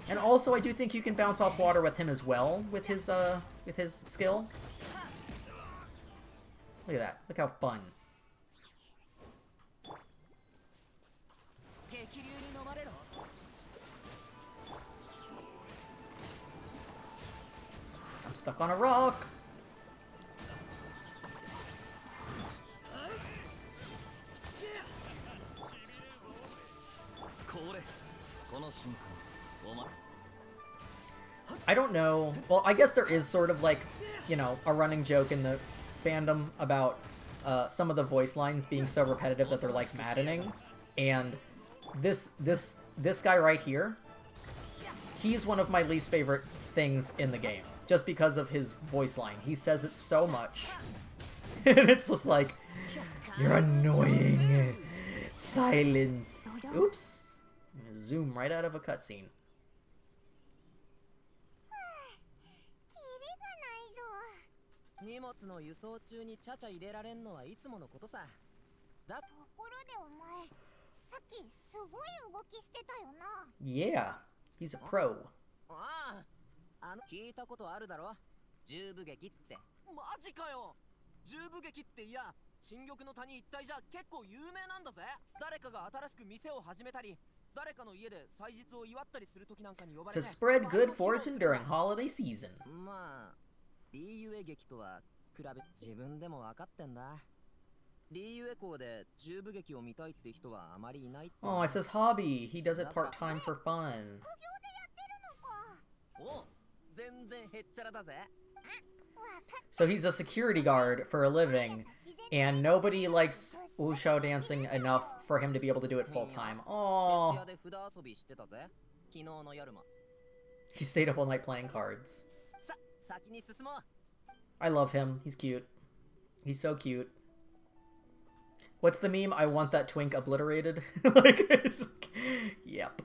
[SPEAKER 1] And also, I do think you can bounce off water with him as well, with his skill. Look at that. Look how fun. I'm stuck on a rock. I don't know. Well, I guess there is sort of like, you know, a running joke in the fandom about some of the voice lines being so repetitive that they're like maddening. And this guy right here, he's one of my least favorite things in the game, just because of his voice line. He says it so much, and it's just like, you're annoying. Silence. Oops. Zoom right out of a cutscene.
[SPEAKER 7] 荷物の輸送中にちゃちゃ入れられんのはいつものことさ。だ
[SPEAKER 3] ところでお前、さっきすごい動きしてたよな。
[SPEAKER 1] Yeah, he's a pro.
[SPEAKER 7] ああ、聞いたことあるだろ、十部劇って。マジかよ。十部劇っていや、新玉の谷一帯じゃ結構有名なんだぜ。誰かが新しく店を始めたり、誰かの家で祭日を祝ったりするときなんかに呼ばれ
[SPEAKER 1] To
[SPEAKER 7] て
[SPEAKER 1] spread good fortune during holiday season.
[SPEAKER 7] まあ、リーユエ劇とは比べ自分でも分かってんだ。リーユエ校で十部劇を見たいって人はあまりいないって。
[SPEAKER 1] Oh, it's his hobby. He does it part-time for fun.
[SPEAKER 3] 副業でやってるのか。
[SPEAKER 7] お、全然へっちゃらだぜ。
[SPEAKER 1] So he's a security guard for a living, and nobody likes wushou dancing enough for him to be able to do it full-time.
[SPEAKER 7] 徹
[SPEAKER 1] Oh,
[SPEAKER 7] 夜で札遊びしてたぜ。昨日の夜も。
[SPEAKER 1] he stayed up all night playing cards.
[SPEAKER 7] さ、先に進もう。
[SPEAKER 1] I love him. He's cute. He's so cute. What's the meme? I want that twink obliterated. Like, it's like, yep.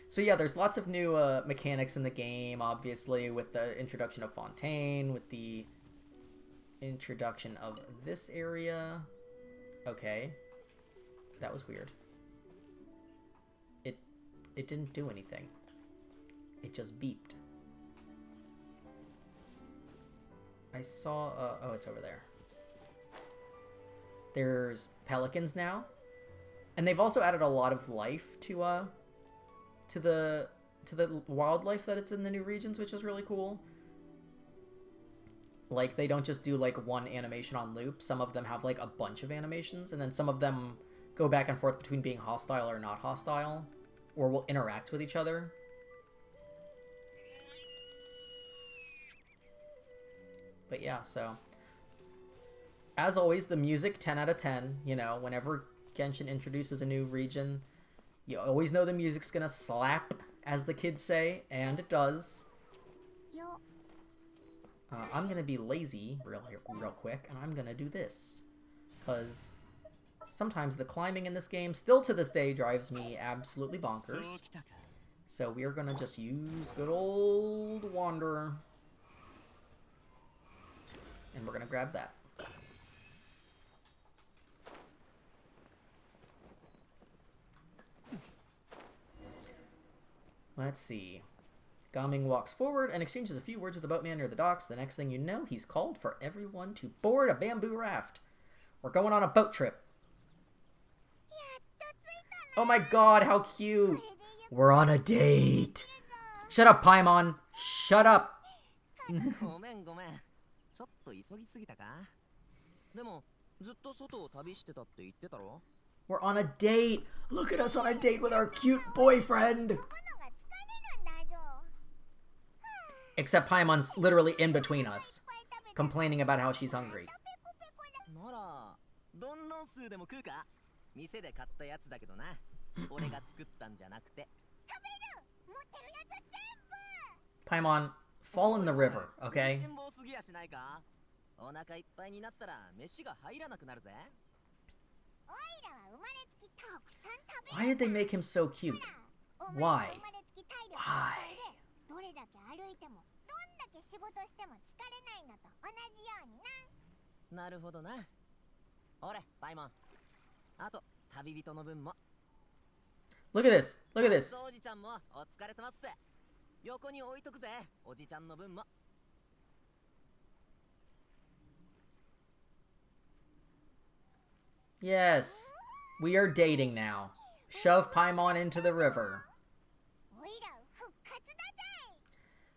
[SPEAKER 1] So yeah, there's lots of new mechanics in the game, obviously, with the introduction of Fontaine, with the introduction of this area. Okay. That was weird. It didn't do anything. It just beeped. I saw, oh, it's over there. There's pelicans now. And they've also added a lot of life to the wildlife that it's in the new regions, which is really cool. Like, they don't just do like one animation on loop. Some of them have like a bunch of animations, and then some of them go back and forth between being hostile or not hostile, or will interact with each other. But yeah, so as always, the music 10 out of 10. You know, whenever Genshin introduces a new region, you always know the music's gonna slap, as the kids say, and it does. I'm gonna be lazy real quick, and I'm gonna do this. Because sometimes the climbing in this game, still to this day, drives me absolutely bonkers. So we are gonna just use good old Wanderer. And we're gonna grab that. Let's see. Gaming walks forward and exchanges a few words with the boatman near the docks. The next thing you know, he's called for everyone to board a bamboo raft. We're going on a boat trip. Oh my god, how cute! We're on a date! Shut up, Paimon! Shut up!
[SPEAKER 7] ごめんごめん。ちょっと急ぎすぎたか。でもずっと外を旅してたって言ってたろ。
[SPEAKER 1] We're on a date! Look at us on a date with our cute boyfriend! Except Paimon's literally in between us, complaining about how she's hungry.
[SPEAKER 7] なら、どんな数でも食うか。店で買ったやつだけどな。俺が作ったんじゃなくて。
[SPEAKER 1] Paimon, fall in the river, okay?
[SPEAKER 7] 辛抱すぎやしないか。お腹いっぱいになったら飯が入らなくなるぜ。
[SPEAKER 1] Why did they make him so cute? Why? Why?
[SPEAKER 3] どれだけ歩いてもどんだけ仕事しても疲れないのと同じようにな。
[SPEAKER 7] なるほどな。ほれ、パイモン。あと、旅人の分も。
[SPEAKER 1] Look at this! Look at this!
[SPEAKER 7] おじちゃんもお疲れ様っす。横に置いとくぜ、おじちゃんの分も。
[SPEAKER 1] Yes, we are dating now. Shove Paimon into the river.
[SPEAKER 3] おいら復活だぜ。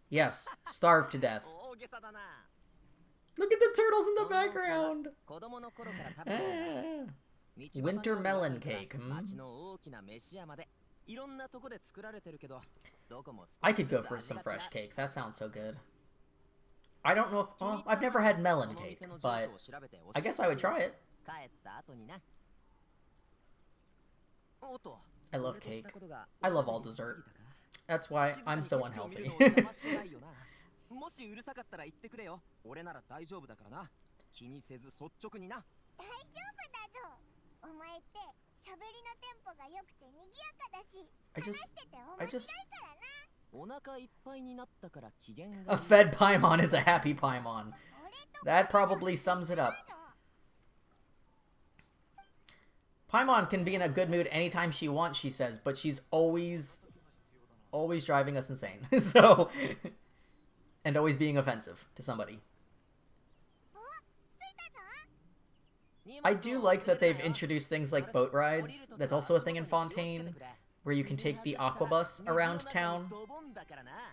[SPEAKER 1] Yes, starve to death.
[SPEAKER 7] 大げさだな。
[SPEAKER 1] Look at the turtles in the background!
[SPEAKER 7] 子供の頃から食べてる。
[SPEAKER 1] Winter melon cake, hmm?
[SPEAKER 7] 町の大きな飯屋までいろんなとこで作られてるけど、どこも
[SPEAKER 1] I could go for some fresh cake. That sounds so good. I don't know if... Oh, I've never had melon cake, but I guess I would try it.
[SPEAKER 7] 帰った後にな。おっと。
[SPEAKER 1] I love cake. I love all dessert. That's why I'm so unhealthy.
[SPEAKER 7] もしうるさかったら言ってくれよ。俺なら大丈夫だからな。気にせず率直にな。
[SPEAKER 3] 大丈夫だぞ。お前って喋りのテンポが良くて賑やかだし、話してて面白いからな。
[SPEAKER 1] A fed Paimon is a happy Paimon. That probably sums it up. Paimon can be in a good mood anytime she wants, she says, but she's always driving us insane. So, and always being offensive to somebody. I do like that they've introduced things like boat rides. That's also a thing in Fontaine, where you can take the aquabus around town,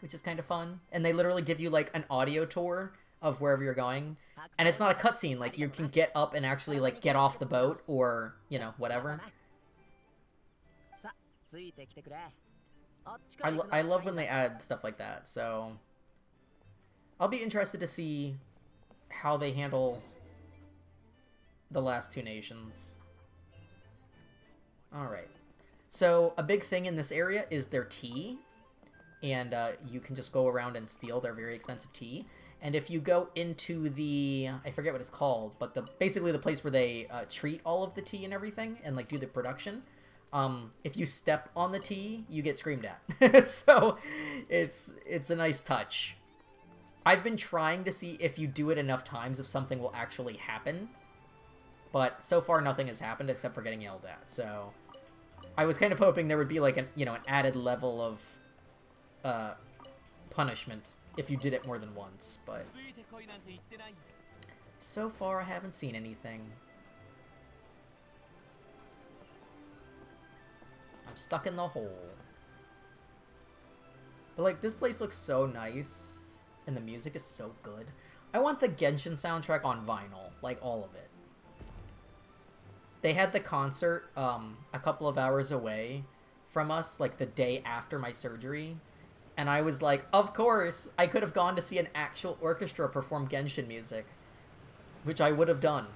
[SPEAKER 1] which is kind of fun. And they literally give you like an audio tour of wherever you're going. And it's not a cutscene, like you can get up and actually like get off the boat or, you know, whatever. I love when they add stuff like that, so I'll be interested to see how they handle the last two nations. Alright. So, a big thing in this area is their tea. And you can just go around and steal their very expensive tea. And if you go into the... I forget what it's called, but basically the place where they treat all of the tea and everything, and like do the production, if you step on the tea, you get screamed at. So, it's a nice touch. I've been trying to see if you do it enough times if something will actually happen. But so far nothing has happened except for getting yelled at. So I was kind of hoping there would be like an added level of punishment if you did it more than once, but so far I haven't seen anything. I'm stuck in the hole. But like this place looks so nice and the music is so good. I want the Genshin soundtrack on vinyl, like all of it. They had the concert a couple of hours away from us, like the day after my surgery. And I was like, of course, I could have gone to see an actual orchestra perform Genshin music. Which I would have done.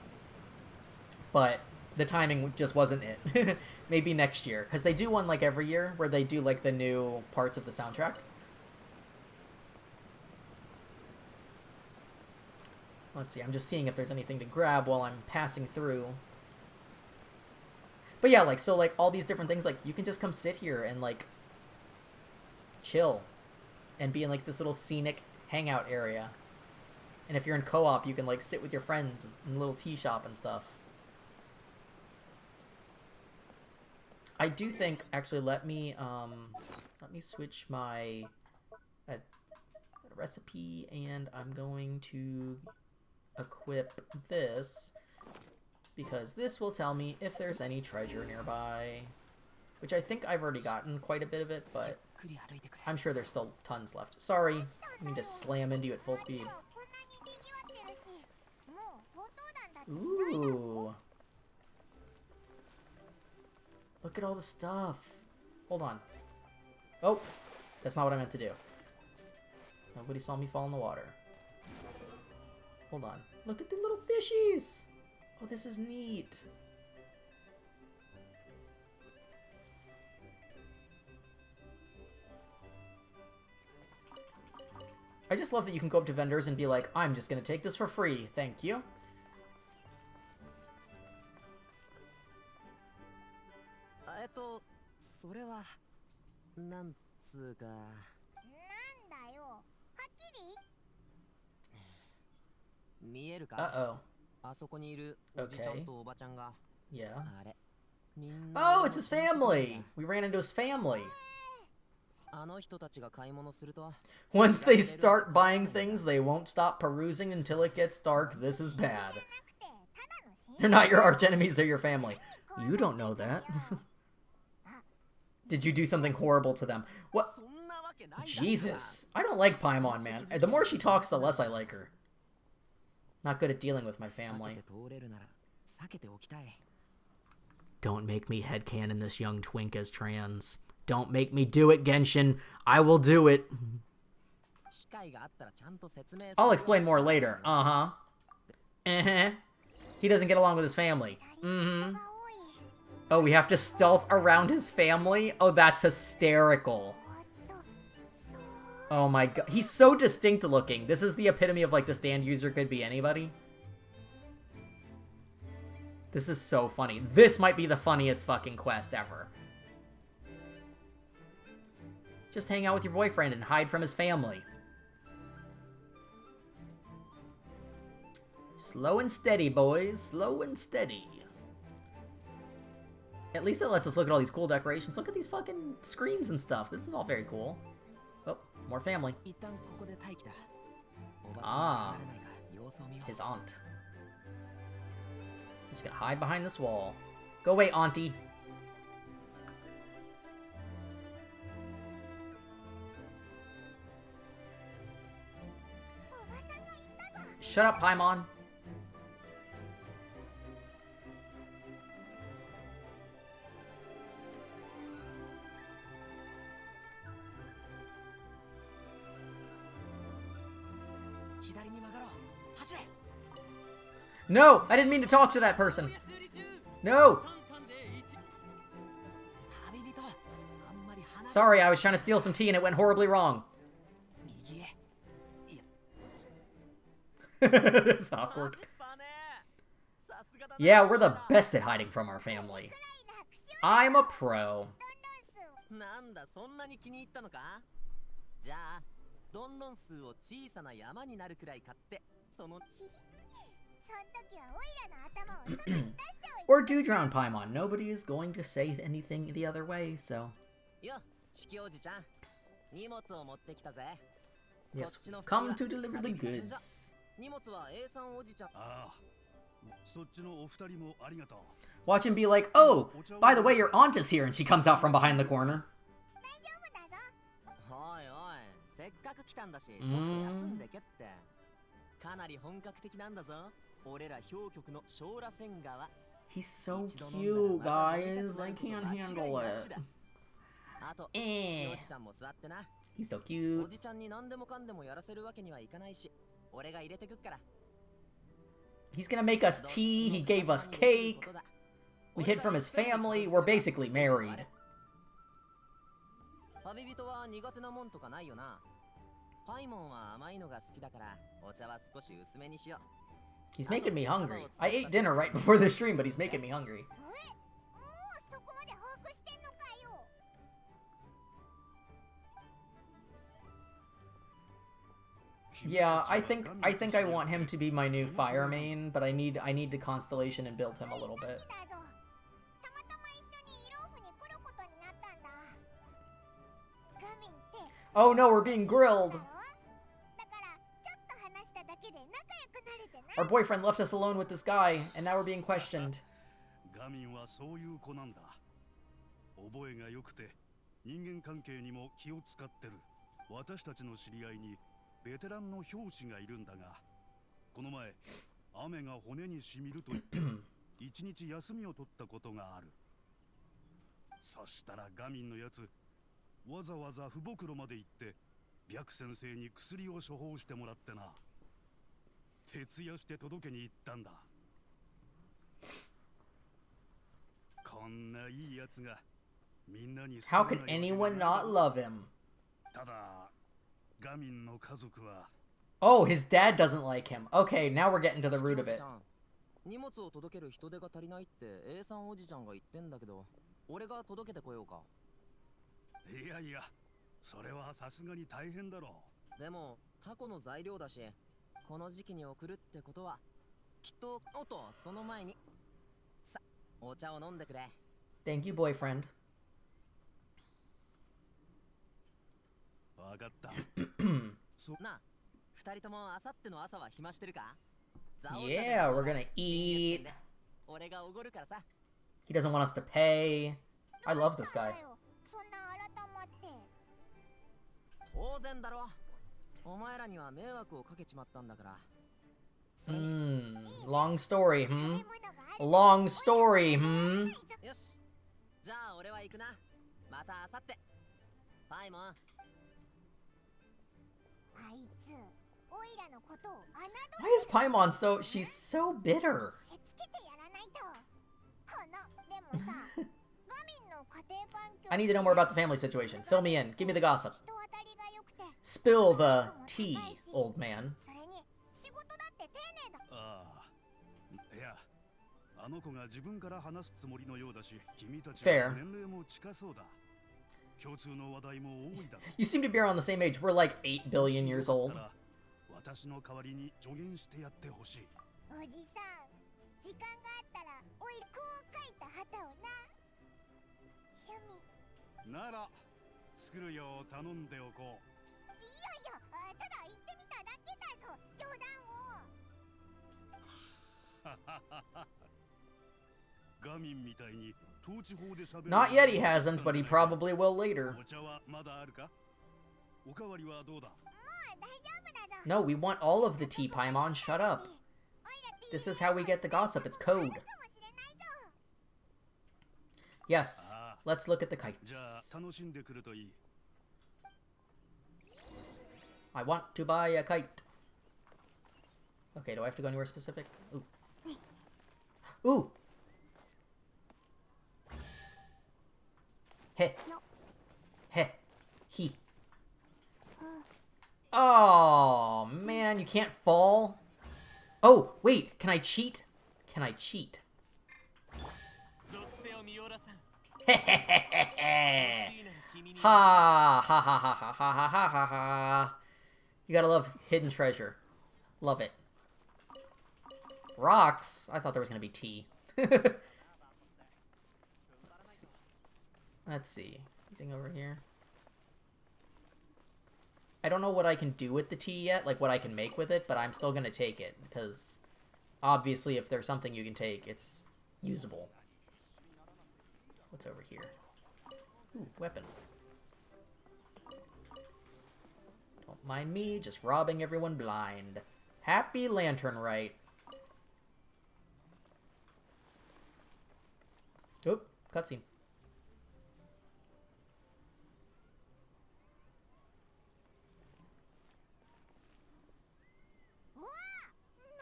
[SPEAKER 1] But the timing just wasn't it. Maybe next year. Because they do one like every year, where they do like the new parts of the soundtrack. Let's see, I'm just seeing if there's anything to grab while I'm passing through. But yeah, like, so, like, all these different things, like, you can just come sit here and, like, chill. And be in, like, this little scenic hangout area. And if you're in co-op, you can, like, sit with your friends in a little tea shop and stuff. I do think, actually, let me switch my recipe, and I'm going to equip this. Because this will tell me if there's any treasure nearby. Which I think I've already gotten quite a bit of it, but I'm sure there's still tons left. Sorry, I need to slam into you at full speed. Ooh. Look at all the stuff. Hold on. Oh, that's not what I meant to do. Nobody saw me fall in the water. Hold on. Look at the little fishies! Oh, this is neat. I just love that you can go up to vendors and be like, I'm just gonna take this for free, thank you.
[SPEAKER 7] それはなんつうか。なん
[SPEAKER 3] だよ。はっきり。
[SPEAKER 7] 見えるか。
[SPEAKER 1] Uh-oh.
[SPEAKER 7] あそこにいるおじちゃんとおばちゃんが。
[SPEAKER 1] Yeah.
[SPEAKER 7] あれ。みんな。
[SPEAKER 1] Oh, it's his family. We ran into his family.
[SPEAKER 7] あの人たちが買い物すると。
[SPEAKER 1] Once they start buying things, they won't stop perusing until it gets dark. This is bad. They're not your arch enemies, they're your family. You don't know that. Did you do something horrible to them? What? Jesus. I don't like Paimon, man. The more she talks, the less I like her. Not good at dealing with my family. Don't make me headcanon this young twink as trans. Don't make me do it, Genshin. I will do it. I'll explain more later. Uh-huh. Uh-huh. He doesn't get along with his family. Mm-hmm. Oh, we have to stealth around his family? Oh, that's hysterical. Oh my god. He's so distinct looking. This is the epitome of, like, the stand user could be anybody. This is so funny. This might be the funniest fucking quest ever. Just hang out with your boyfriend and hide from his family. Slow and steady, boys. Slow and steady. At least it lets us look at all these cool decorations. Look at these fucking screens and stuff. This is all very cool. Oh, more family. Ah, his aunt. I'm just gonna hide behind this wall. Go away, auntie. Shut up, Paimon. No! I didn't mean to talk to that person. No! Sorry, I was trying to steal some tea and it went horribly wrong. It's awkward. Yeah, we're the best at hiding from our family. I'm a pro.
[SPEAKER 7] なんだそんなに気に入ったのかじゃあドンロン数を小さな山になるくらい買ってその
[SPEAKER 1] Or do drown Paimon. Nobody is going to say anything the other way, so.
[SPEAKER 7] Yo, 地球おじちゃん荷物を持ってきたぜ
[SPEAKER 1] Yes, come to deliver the goods.
[SPEAKER 7] 荷物は A さんおじちゃん
[SPEAKER 1] Watch him be like, oh, by the way, your aunt is here, and she comes out from behind the corner.
[SPEAKER 7] おいおいせっかく来たんだしちょっと休んでけってかなり本格的なんだぞ俺ら氷局の小螺旋川
[SPEAKER 1] He's so cute, guys. I can't handle it.
[SPEAKER 7] あと地球おじちゃんも座ってな
[SPEAKER 1] He's so cute.
[SPEAKER 7] おじちゃんに何でもかんでもやらせるわけにはいかないし俺が入れてくっから
[SPEAKER 1] He's gonna make us tea, he gave us cake. We hid from his family, we're basically married.
[SPEAKER 7] 旅人は苦手なもんとかないよなパイモンは甘いのが好きだからお茶は少し薄めにしよう
[SPEAKER 1] He's making me hungry. I ate dinner right before the stream, but he's making me hungry. Yeah, I think I want him to be my new fire main, but I need to constellation and build him a little bit. Oh no, we're being grilled. Our boyfriend left us alone with this guy, and now we're being questioned.
[SPEAKER 2] ガミンはそういう子なんだ。覚えが良くて人間関係にも気を使ってる。私たちの知り合いにベテランの教師がいるんだが、この前雨が骨に染みると言って一日休みを取ったことがある。そしたらガミンのやつわざわざ父母黒まで行って白先生に薬を処方してもらってな。徹夜して届けに行ったんだ。こんないいやつがみんなに
[SPEAKER 1] How could anyone not love him?
[SPEAKER 2] ただガミンの家族は
[SPEAKER 1] Oh, his dad doesn't like him. Okay, now we're getting to the root of it.
[SPEAKER 7] 荷物を届ける人手が足りないって A さんおじちゃんが言ってんだけど俺が届けてこようか
[SPEAKER 2] いやいやそれはさすがに大変だろ
[SPEAKER 7] うでもタコの材料だしこの時期に送るってことはきっとおっとその前にさお茶を飲んでくれ
[SPEAKER 1] Thank you, boyfriend.
[SPEAKER 2] わかった
[SPEAKER 7] なあ二人ともあさっての朝は暇してるか
[SPEAKER 1] Yeah, we're gonna eat.
[SPEAKER 7] 俺がおごるからさ
[SPEAKER 1] He doesn't want us to pay. I love this guy.
[SPEAKER 7] 当然だろお前らには迷惑をかけちまったんだから
[SPEAKER 1] Long story, Long story,
[SPEAKER 7] よしじゃあ俺は行くなまたあさってパイモン
[SPEAKER 1] Why is Paimon so... She's so bitter. I need to know more about the family situation. Fill me in. Give me the gossip. Spill the tea, old man.
[SPEAKER 2] いやあの子が自分から話すつもりのようだし君たち
[SPEAKER 1] Fair.
[SPEAKER 2] 年齢も近そうだ共通の話題も多いだろう。
[SPEAKER 1] You seem to be around the same age. We're like 8 billion years old.
[SPEAKER 2] 私の代わりに助言してやってほしい。
[SPEAKER 3] おじさん、時間があったらおいこう描いた旗をな。趣味。
[SPEAKER 2] なら作るよう頼んでおこう。
[SPEAKER 3] いやいや、ただ言ってみただけだぞ、冗談を。
[SPEAKER 2] ガミンみたいに統治法で喋る。
[SPEAKER 1] Not yet he hasn't, but he probably will later.
[SPEAKER 2] お茶はまだあるか？おかわりはどうだ？
[SPEAKER 3] もう大丈夫だぞ。
[SPEAKER 1] No, we want all of the tea, Paimon. Shut up. This is how we get the gossip. It's code. Yes. Let's look at the kites.
[SPEAKER 2] じゃあ楽しんでくるといい。
[SPEAKER 1] I want to buy a kite. Okay, do I have to go anywhere specific? Ooh. Ooh. Heh. Heh. He. Oh, man, you can't fall. Oh, wait, can I cheat? Can I cheat? Ha ha ha ha ha ha ha ha ha ha. You gotta love hidden treasure. Love it. Rocks? I thought there was gonna be tea. Let's see. Anything over here? I don't know what I can do with the tea yet, like what I can make with it, but I'm still gonna take it, because obviously if there's something you can take, it's usable. What's over here? Ooh, weapon. Don't mind me, just robbing everyone blind. Happy Lantern Rite. Oop, cutscene.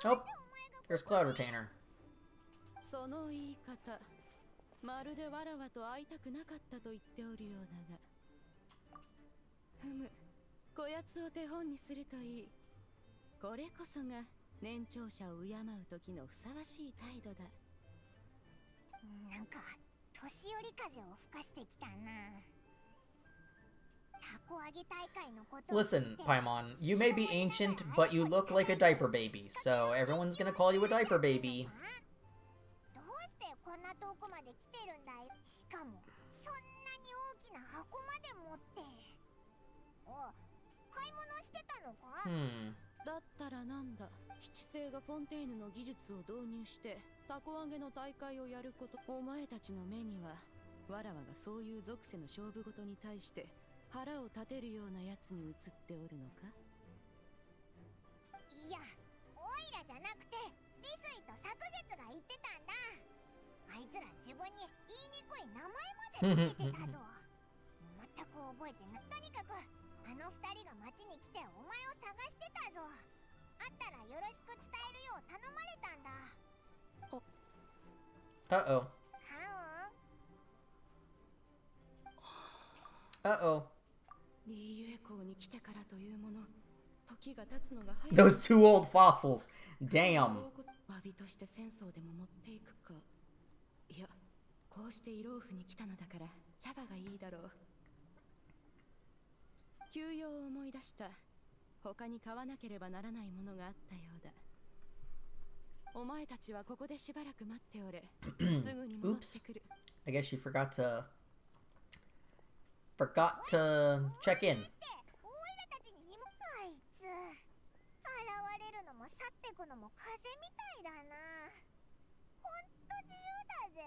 [SPEAKER 1] Oh, there's Cloud Retainer.
[SPEAKER 4] その言い方、まるでわらわと会いたくなかったと言っておるようだが。ふむ、こやつを手本にするといい。これこそが年長者を敬う時のふさわしい態度だ。
[SPEAKER 3] なんか年寄り風を吹かしてきたな。
[SPEAKER 1] Listen, Paimon, you may be ancient, but you look like a diaper baby, so everyone's gonna call you a diaper baby.
[SPEAKER 3] どうしてこんな遠くまで来てるんだい。しかもそんなに大きな箱まで持って。お、買い物してたのか？
[SPEAKER 4] だったらなんだ。七星がフォンテーヌの技術を導入してタコ揚げの大会をやること。お前たちの目にはわらわがそういう属性の勝負事に対して腹を立てるようなやつに映っておるのか？
[SPEAKER 3] いや、オイラじゃなくてリスイと昨月が言ってたんだ。あいつら自分に言いにくい名前までつけてたぞ。全く覚えてない。とにかくあの二人が町に来てお前を探してたぞ。あったらよろしく伝えるよう頼まれたんだ。
[SPEAKER 1] Uh-oh. Uh-oh. Those two old fossils. Damn.
[SPEAKER 4] 詫びとして戦争でも持っていくか。いや、こうしてイローフに来たのだから茶葉がいいだろう。休養を思い出した。他に買わなければならないものがあったようだ。お前たちはここでしばらく待っておれ。すぐに戻ってくる。
[SPEAKER 1] I guess you forgot to check in.
[SPEAKER 3] オイラたちに荷物。あいつ現れるのも去ってくのも風みたいだな。ほんと自由だぜ。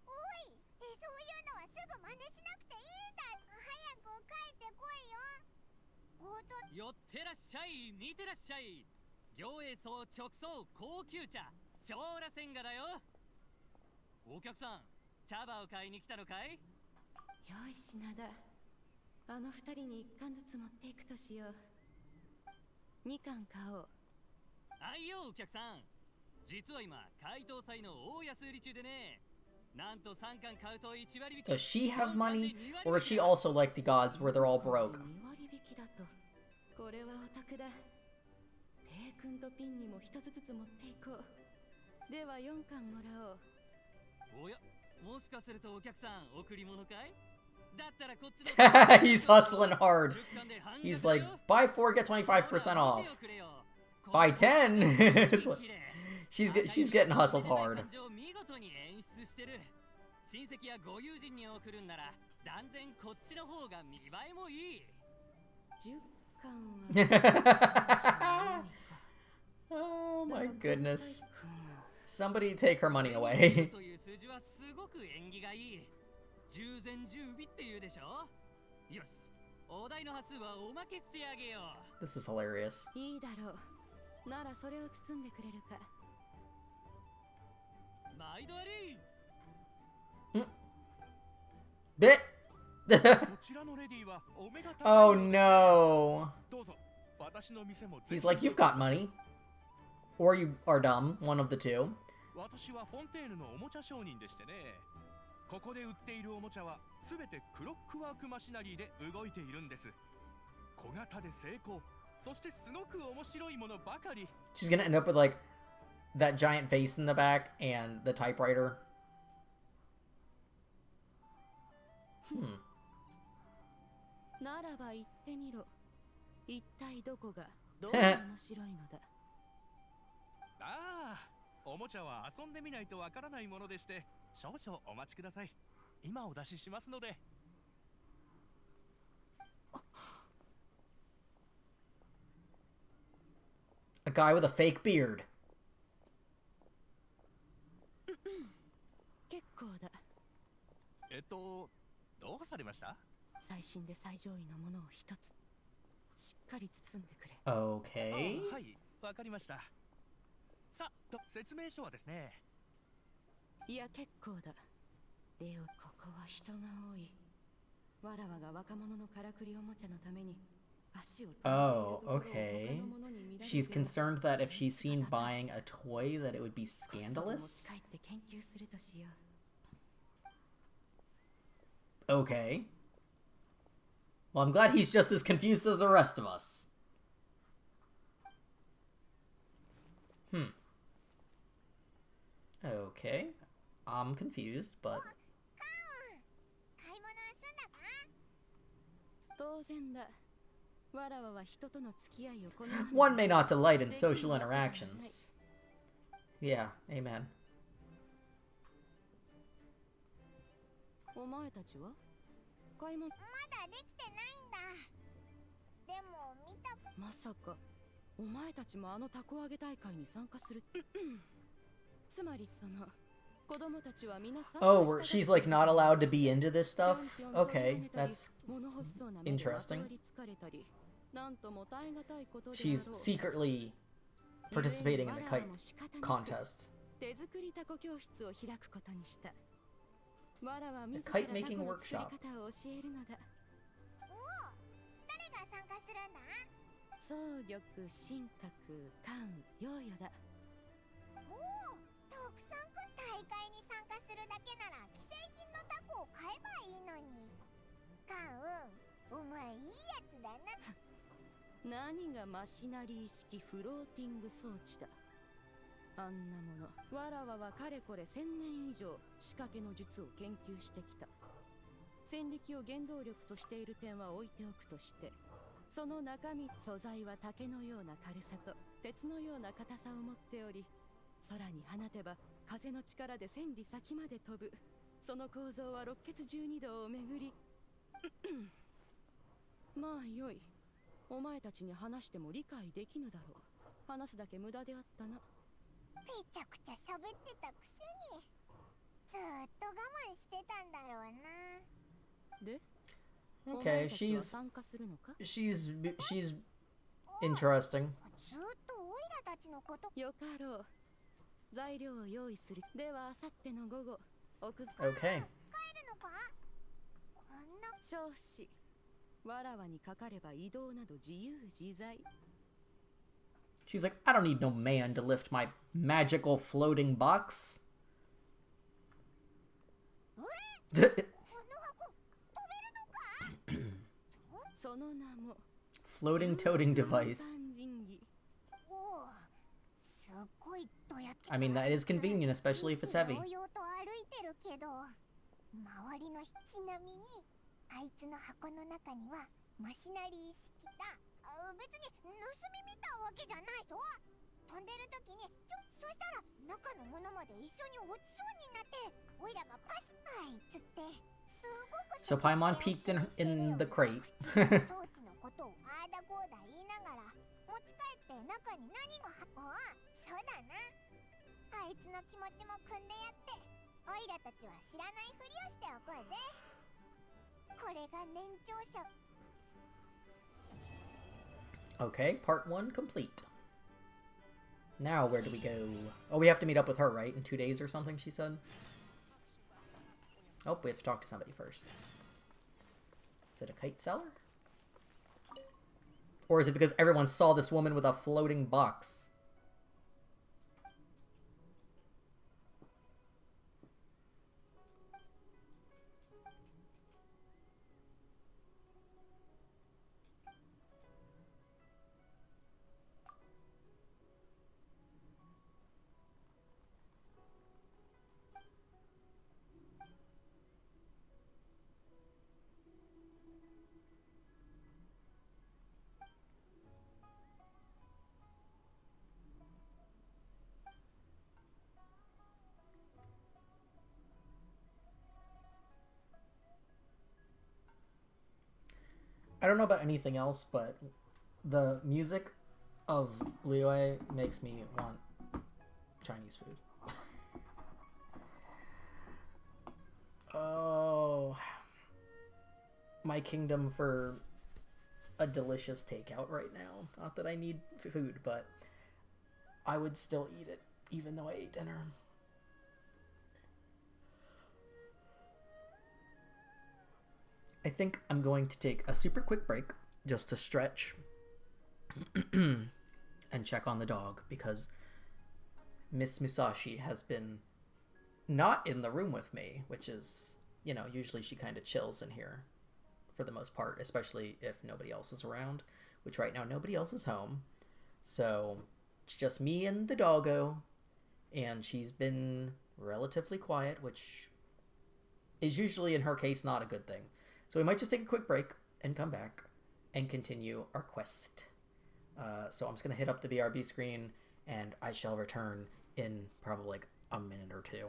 [SPEAKER 3] おい、そういうのはすぐ真似しなくていいんだ。早く帰ってこいよ。
[SPEAKER 8] 寄ってらっしゃい、見てらっしゃい。行栄層直送高級茶、小螺旋河だよ。お客さん、茶葉を買いに来たのかい？
[SPEAKER 4] 良い品だ。あの二人に一貫ずつ持っていくとしよう。二貫買おう。
[SPEAKER 8] あいよ、お客さん。実は今、解凍祭の大安売り中でね。なんと3貫買うと1割引き。
[SPEAKER 1] Does she have money, or is she also like the gods where they're all broke?
[SPEAKER 4] 2割引きだと。これはお得だ。テイ君とピンにも一つずつ持っていこう。では4貫もらおう。
[SPEAKER 8] おや、もしかするとお客さん贈り物かい？だったらこっちの
[SPEAKER 1] He's hustling hard. He's like, buy 4, get 25% off. Buy 10? It's like- she's getting hustled hard.
[SPEAKER 8] 見事に演出してる。親戚やご友人に贈るんなら断然こっちの方が見栄えもいい。
[SPEAKER 1] Oh my goodness. Somebody take her money away.
[SPEAKER 8] という数字はすごく縁起がいい。10前10尾って言うでしょ。よし、お題の端数はおまけしてあげよう。
[SPEAKER 1] This is hilarious.
[SPEAKER 4] いいだろう。ならそれを包んでくれるか。
[SPEAKER 8] 毎度あり。
[SPEAKER 1] Bit.
[SPEAKER 2] そちらのレディはお目が高い
[SPEAKER 1] Oh
[SPEAKER 2] ようです。
[SPEAKER 1] no.
[SPEAKER 2] どうぞ私の店もぜひ
[SPEAKER 1] He's like, you've got money. Or you are dumb, one of the two.
[SPEAKER 2] 私はフォンテーヌのおもちゃ商人でしてね。ここで売っているおもちゃはすべてクロックワークマシナリーで動いているんです。小型で精巧、そしてすごく面白いものばかり。
[SPEAKER 1] She's gonna end up with like that giant face in the back and the typewriter. Hmm.
[SPEAKER 4] ならば言ってみろ。一体どこがどう面白いのだ。
[SPEAKER 2] ああ、おもちゃは遊んでみないとわからないものでして、少々お待ちください。今お出ししますので。
[SPEAKER 1] A guy with a fake beard.
[SPEAKER 4] 結構だ。
[SPEAKER 2] どうされました？
[SPEAKER 4] 最新で最上位のものを一つしっかり包んでくれ。
[SPEAKER 1] Okay.
[SPEAKER 2] はい、わかりました。さあ、説明書はですね。
[SPEAKER 4] いや結構だ。レオ、ここは人が多い。わらわが若者のからくりおもちゃのために足を止めているところを
[SPEAKER 1] Oh,
[SPEAKER 4] 他
[SPEAKER 1] okay.
[SPEAKER 4] の者に見られて
[SPEAKER 1] She's concerned that if she's seen buying a toy that it would be
[SPEAKER 4] 持
[SPEAKER 1] scandalous.
[SPEAKER 4] ち帰って研究するとしよう。
[SPEAKER 1] Okay. Well, I'm glad he's just as confused as the rest of us. Okay. I'm confused, but...
[SPEAKER 3] 買い物は済んだか？
[SPEAKER 4] 当然だ。わらわは人との付き合いをこのように
[SPEAKER 1] One may not delight in social interactions. Yeah, amen.
[SPEAKER 4] お前たちは買い物
[SPEAKER 3] まだできてないんだ。でも見たく
[SPEAKER 4] まさかお前たちもあのタコ揚げ大会に参加するつまりその子供たちは皆参加
[SPEAKER 1] Oh,
[SPEAKER 4] した
[SPEAKER 1] where
[SPEAKER 4] だけ
[SPEAKER 1] she's like not allowed to be into this stuff? Okay, that's
[SPEAKER 4] 物欲しそうな目で
[SPEAKER 1] interesting.
[SPEAKER 4] まとわりつかれたりなんとも耐え難いことであろう
[SPEAKER 1] she's secretly participating in the kite contest.
[SPEAKER 4] 手作りタコ教室を開くことにした。わらわ自
[SPEAKER 1] A
[SPEAKER 4] ら
[SPEAKER 1] kite
[SPEAKER 4] タコ
[SPEAKER 1] making
[SPEAKER 4] の
[SPEAKER 1] workshop.
[SPEAKER 4] 作り方を教えるのだ。
[SPEAKER 3] おお、誰が参加するんだ？
[SPEAKER 4] 双玉、神格、関羽、ヨーヨだ。
[SPEAKER 3] おお、たくさんくん大会に参加するだけなら既製品のタコを買えばいいのに。カンウン、お前いいやつだな。
[SPEAKER 4] 何がマシナリー式フローティング装置だ。あんなもの、わらわはかれこれ1000年以上仕掛けの術を研究してきた。戦力を原動力としている点は置いておくとして、その中身、素材は竹のような軽さと鉄のような硬さを持っており、空に放てば風の力で千里先まで飛ぶ。その構造は六穴12道を巡りまあよい。お前たちに話しても理解できぬだろう。話すだけ無駄であったな。
[SPEAKER 3] めちゃくちゃ喋ってたくせにずーっと我慢してたんだろうな。
[SPEAKER 4] で、
[SPEAKER 1] Okay,
[SPEAKER 4] お前たちは
[SPEAKER 1] she's
[SPEAKER 4] 参加するのか？
[SPEAKER 1] she's interesting.
[SPEAKER 3] ずーっとオイラたちのこと
[SPEAKER 4] よかろう。材料を用意する。では、あさっての午後、奥
[SPEAKER 1] Okay.
[SPEAKER 3] 帰るのか？こんな
[SPEAKER 4] 少子。わらわにかかれば移動など自由自在。
[SPEAKER 1] She's like, I don't need no man to lift my magical floating box.
[SPEAKER 3] この箱飛べるのか？
[SPEAKER 4] その名も
[SPEAKER 1] Floating toting device.
[SPEAKER 4] 三神儀。
[SPEAKER 3] おお、すっごいどやっ
[SPEAKER 1] I mean, that is convenient, especially if it's heavy.
[SPEAKER 3] ようと歩いててるけど、周りのちなみにあいつの箱の中にはマシナリー式だ。別に盗み見たわけじゃないぞ。飛んでる時にそしたら中のものまで一緒に落ちそうになって、おいらがパシあいつってすごく
[SPEAKER 1] So Paimon peeked in the crate.
[SPEAKER 3] 装置のことをあーだこうだ言いながら持ち帰って中に何がそうだな。あいつの気持ちも汲んでやって、おいらたちは知らないふりをしておこうぜ。これが年長者。
[SPEAKER 1] Okay, part 1 complete. Now, where do we go? Oh, we have to meet up with her, right? In 2 days or something, she said? Oh, we have to talk to somebody first. Is it a kite seller? Or is it because everyone saw this woman with a floating box? I don't know about anything else, but the music of Liyue makes me want Chinese food. Oh, my kingdom for a delicious takeout right now. Not that I need food, but I would still eat it even though I ate dinner. I think I'm going to take a super quick break just to stretch and check on the dog, because Miss Musashi has been not in the room with me, which is, you know, usually she kind of chills in here for the most part, especially if nobody else is around, which right now nobody else is home. So it's just me and the doggo, and she's been relatively quiet, which is usually in her case not a good thing. So we might just take a quick break and come back and continue our quest. So I'm just going to hit up the BRB screen, and I shall return in probably like a minute or two.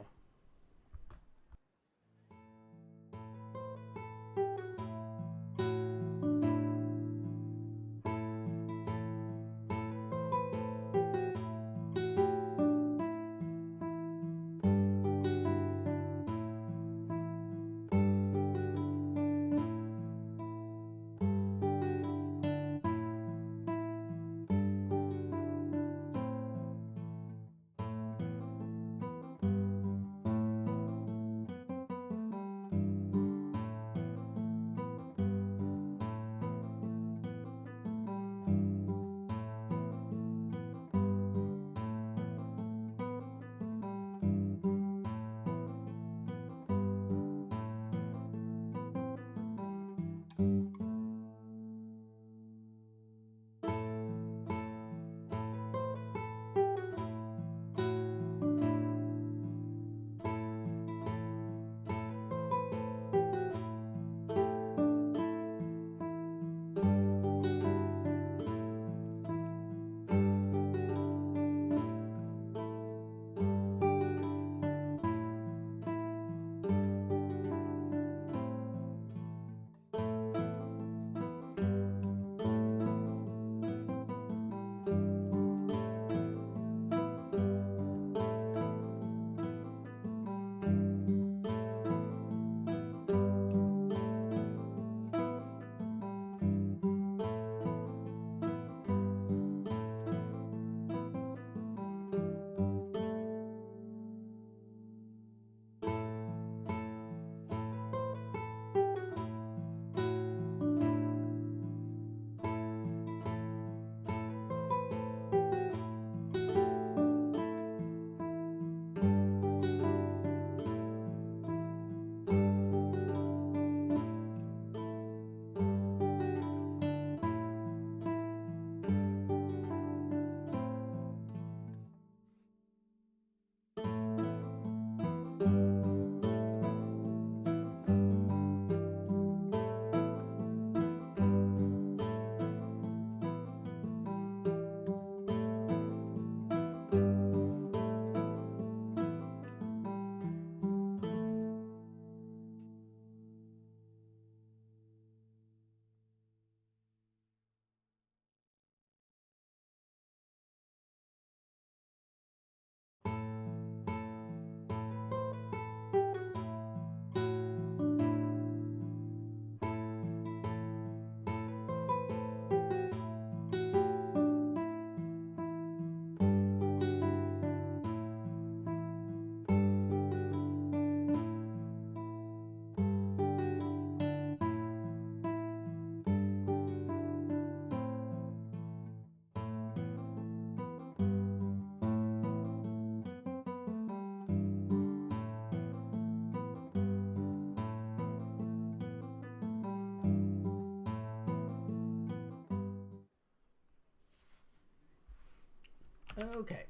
[SPEAKER 1] Okay.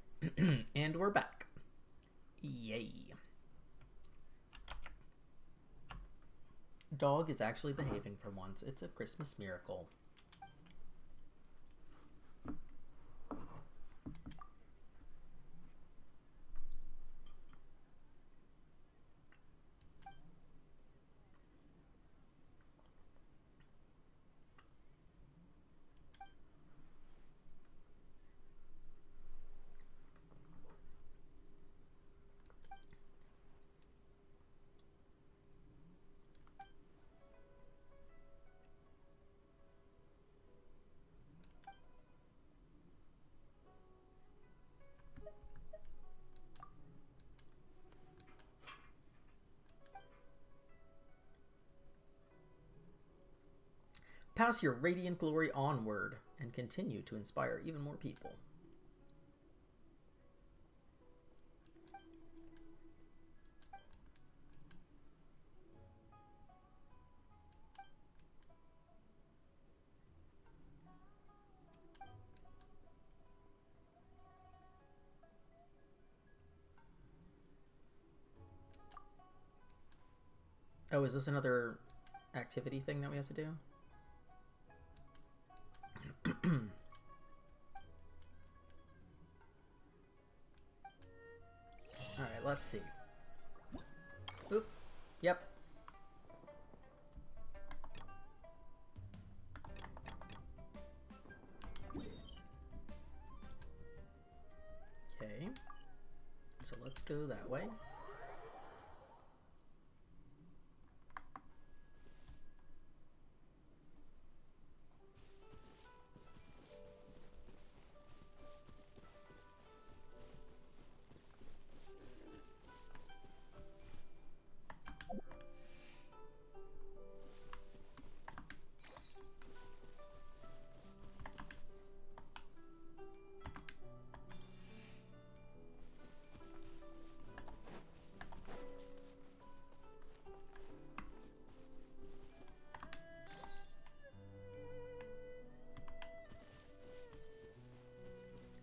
[SPEAKER 1] And we're back. Yay. Dog is actually behaving for once. It's a Christmas miracle. Pass your radiant glory onward and continue to inspire even more people. Oh, is this another activity thing that we have to do? Alright, let's see. Oop. Yep. Okay. So let's go that way.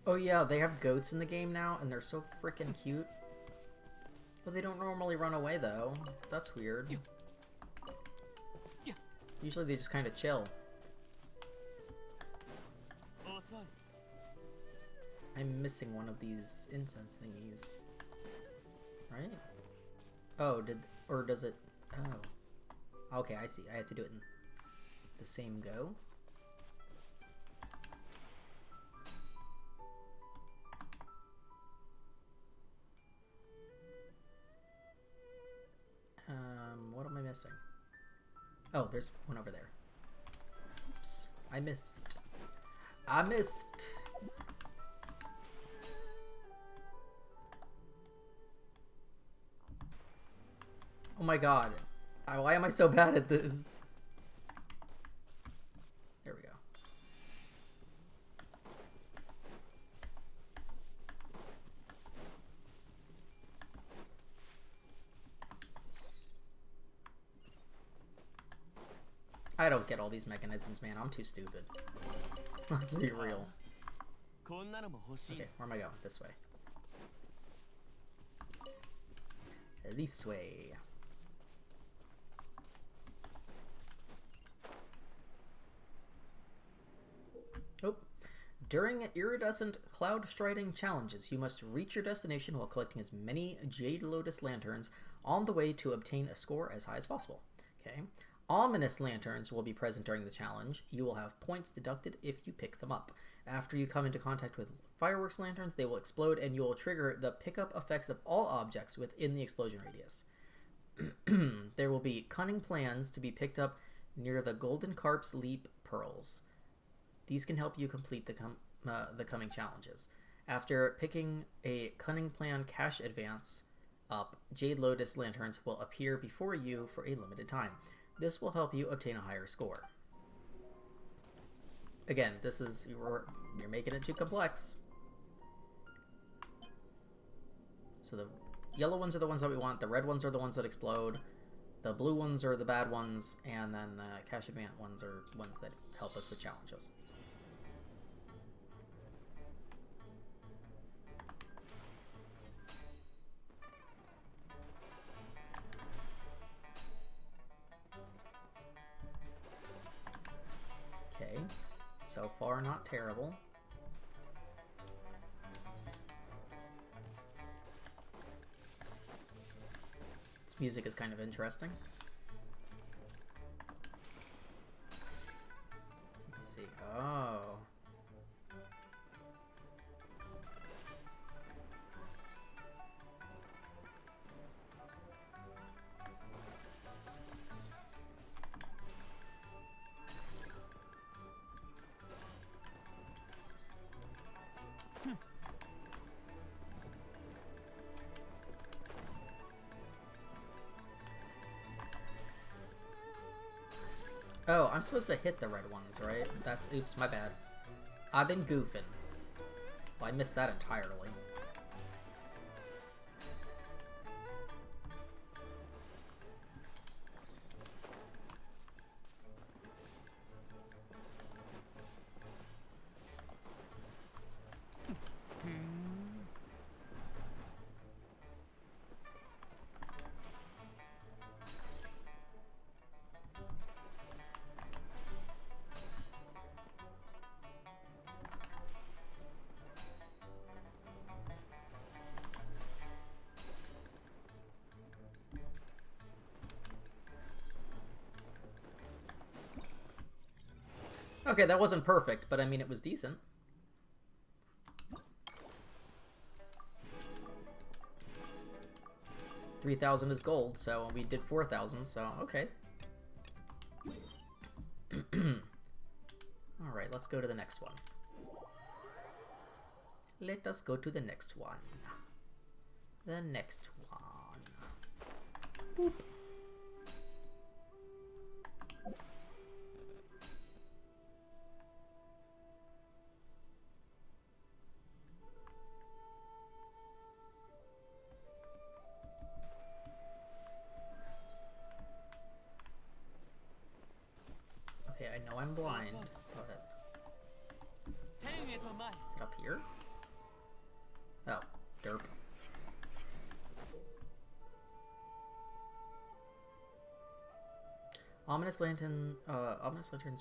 [SPEAKER 1] Oh yeah, they have goats in the game now, and they're so freaking cute. But they don't normally run away, though. That's weird. Usually they just kind of chill. I'm missing one of these incense thingies. Right? Oh, or does it... Oh. Okay, I see. I have to do it in the same go. What am I missing? Oh, there's one over there. Oops. I missed. I missed. Oh my god. Why am I so bad at this? There we go. I don't get all these mechanisms, man. I'm too stupid. Let's be real. Okay, where am I going? This way. This way. Oh. During iridescent cloud striding challenges, you must reach your destination while collecting as many Jade Lotus lanterns on the way to obtain a score as high as possible. Okay. Ominous lanterns will be present during the challenge. You will have points deducted if you pick them up. After you come into contact with fireworks lanterns, they will explode and you will trigger the pickup effects of all objects within the explosion radius. There will be cunning plans to be picked up near the Golden Carp's Leap Pearls. These can help you complete the coming challenges. After picking a cunning plan cash advance up, Jade Lotus lanterns will appear before you for a limited time. This will help you obtain a higher score. Again, this is you're making it too complex. So the yellow ones are the ones that we want, the red ones are the ones that explode, the blue ones are the bad ones, and then the cash advance ones are ones that help us with challenges. So far, not terrible. This music is kind of interesting. Let's see. Oh. Oh, I'm supposed to hit the red ones, right? That's... Oops, my bad. I've been goofing. Well, I missed that entirely. Okay, that wasn't perfect, but I mean, it was decent. $3,000 is gold, so we did 4,000, so okay. Alright, let's go to the next one. Let us go to the next one. The next one. Boop. Okay, I know I'm blind, but... Is it up here? Oh, derp. Ominous lanterns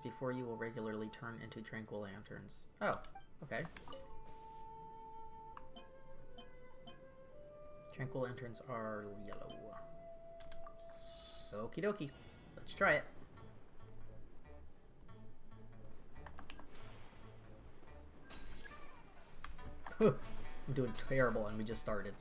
[SPEAKER 1] before you will regularly turn into tranquil lanterns. Oh, okay. Tranquil lanterns are yellow. Okie dokie. Let's try it. I'm doing terrible and we just started.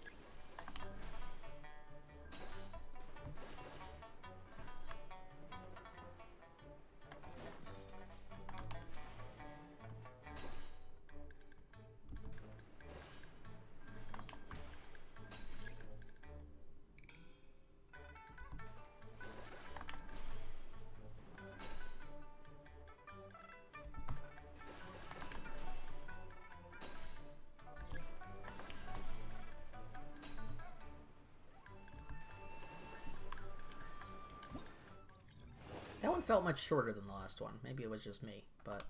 [SPEAKER 1] That one felt much shorter than the last one. Maybe it was just me, but...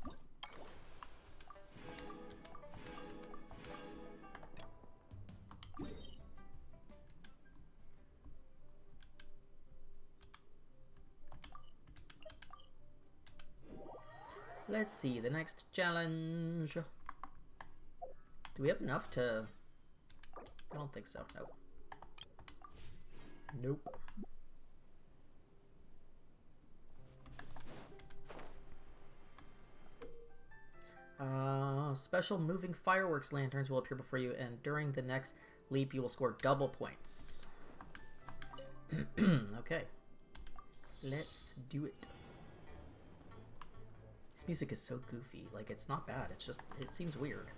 [SPEAKER 1] Let's see, the next challenge. Do we have enough to... I don't think so. Nope. Nope. Special moving fireworks lanterns will appear before you, and during the next leap you will score double points. Okay. Let's do it. This music is so goofy. Like, it's not bad. It's just, it seems weird.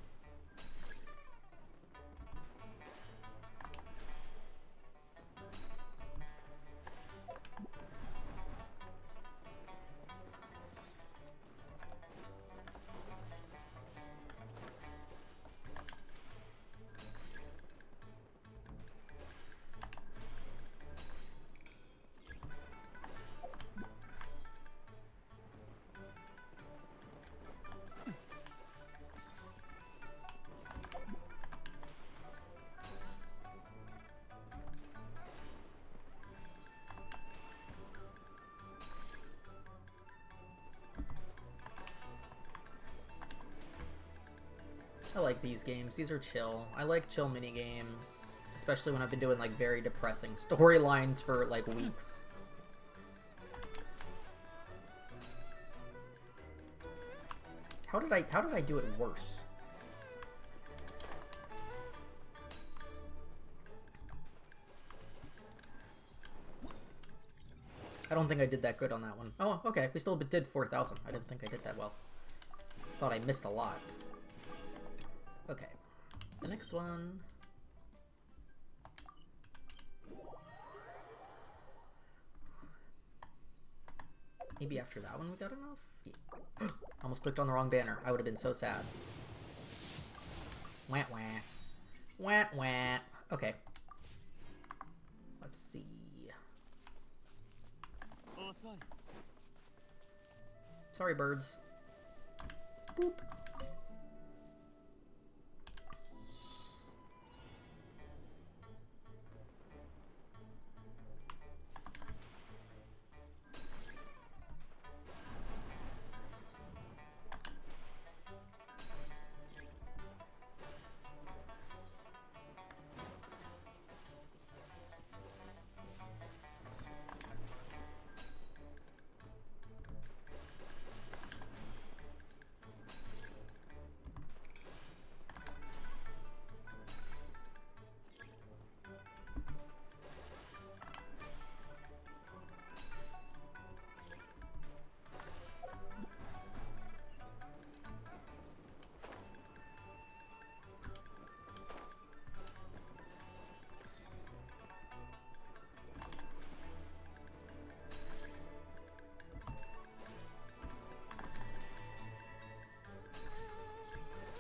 [SPEAKER 1] I like these games. These are chill. I like chill mini games, especially when I've been doing like very depressing storylines for like weeks. How did I do it worse? I don't think I did that good on that one. Oh, okay. We still did 4,000. I didn't think I did that well. Thought I missed a lot. Okay. The next one. Maybe after that one we got enough? Yeah. Almost clicked on the wrong banner. I would have been so sad. Wah wah. Wah wah. Okay. Let's see. Sorry, birds. Boop.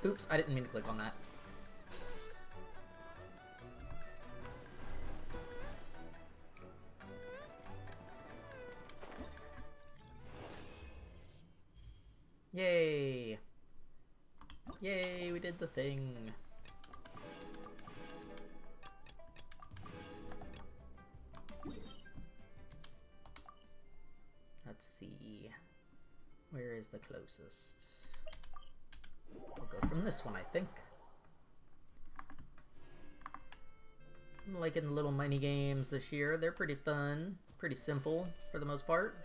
[SPEAKER 1] Oops, I didn't mean to click on that. Yay! Yay, we did the thing. Let's see. Where is the closest? We'll go from this one, I think. I'm liking the little mini games this year. They're pretty fun, pretty simple for the most part.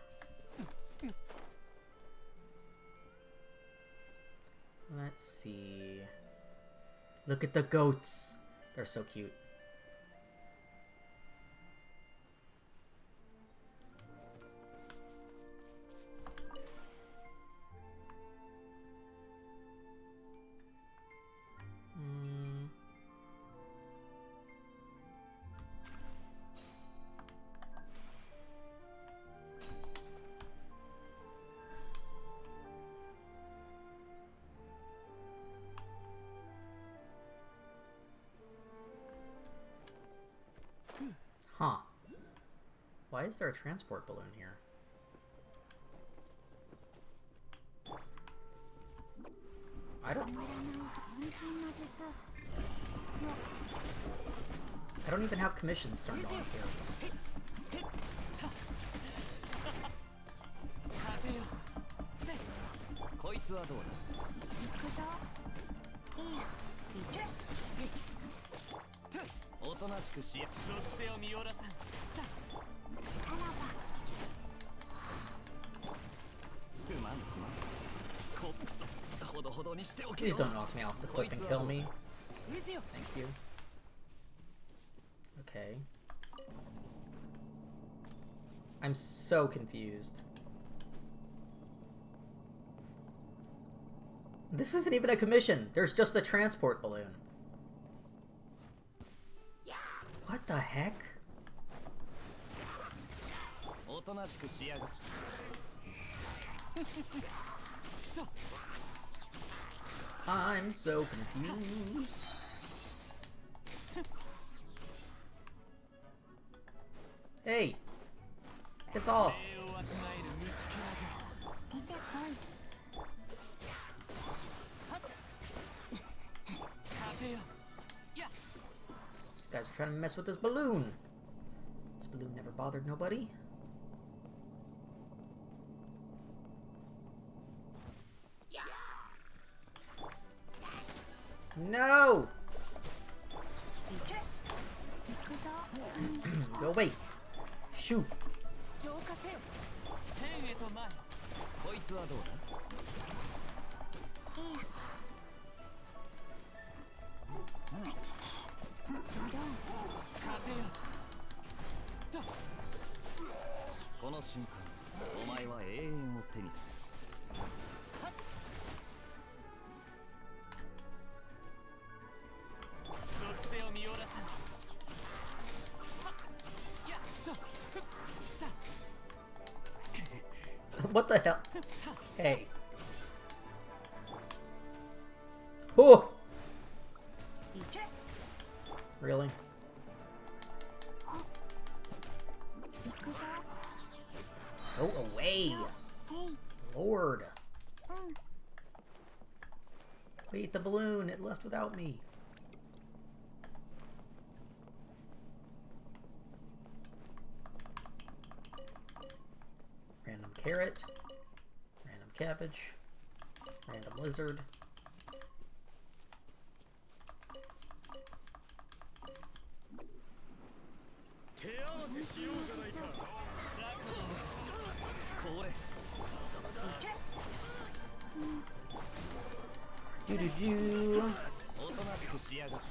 [SPEAKER 1] Let's see. Look at the goats. They're so cute. Huh. Why is there a transport balloon here? I don't even have commissions turned on here. Please don't knock me off the cliff and kill me. Thank you. Okay. I'm so confused. This isn't even a commission. There's just a transport balloon. What the heck? I'm so confused. Hey! Piss off! These guys are trying to mess with this balloon. This balloon never bothered nobody. No! Go away. Shoot.
[SPEAKER 6] 浄化せよ天へと前こいつはどうだ風よとこの瞬間お前は永遠を手にする属性を見よらせ
[SPEAKER 1] What the hell? Hey. Oh! Really? Go away! Lord! Wait, the balloon! It left without me. Random carrot. Random cabbage. Random lizard. Do do do.
[SPEAKER 6] おとなしくしやがる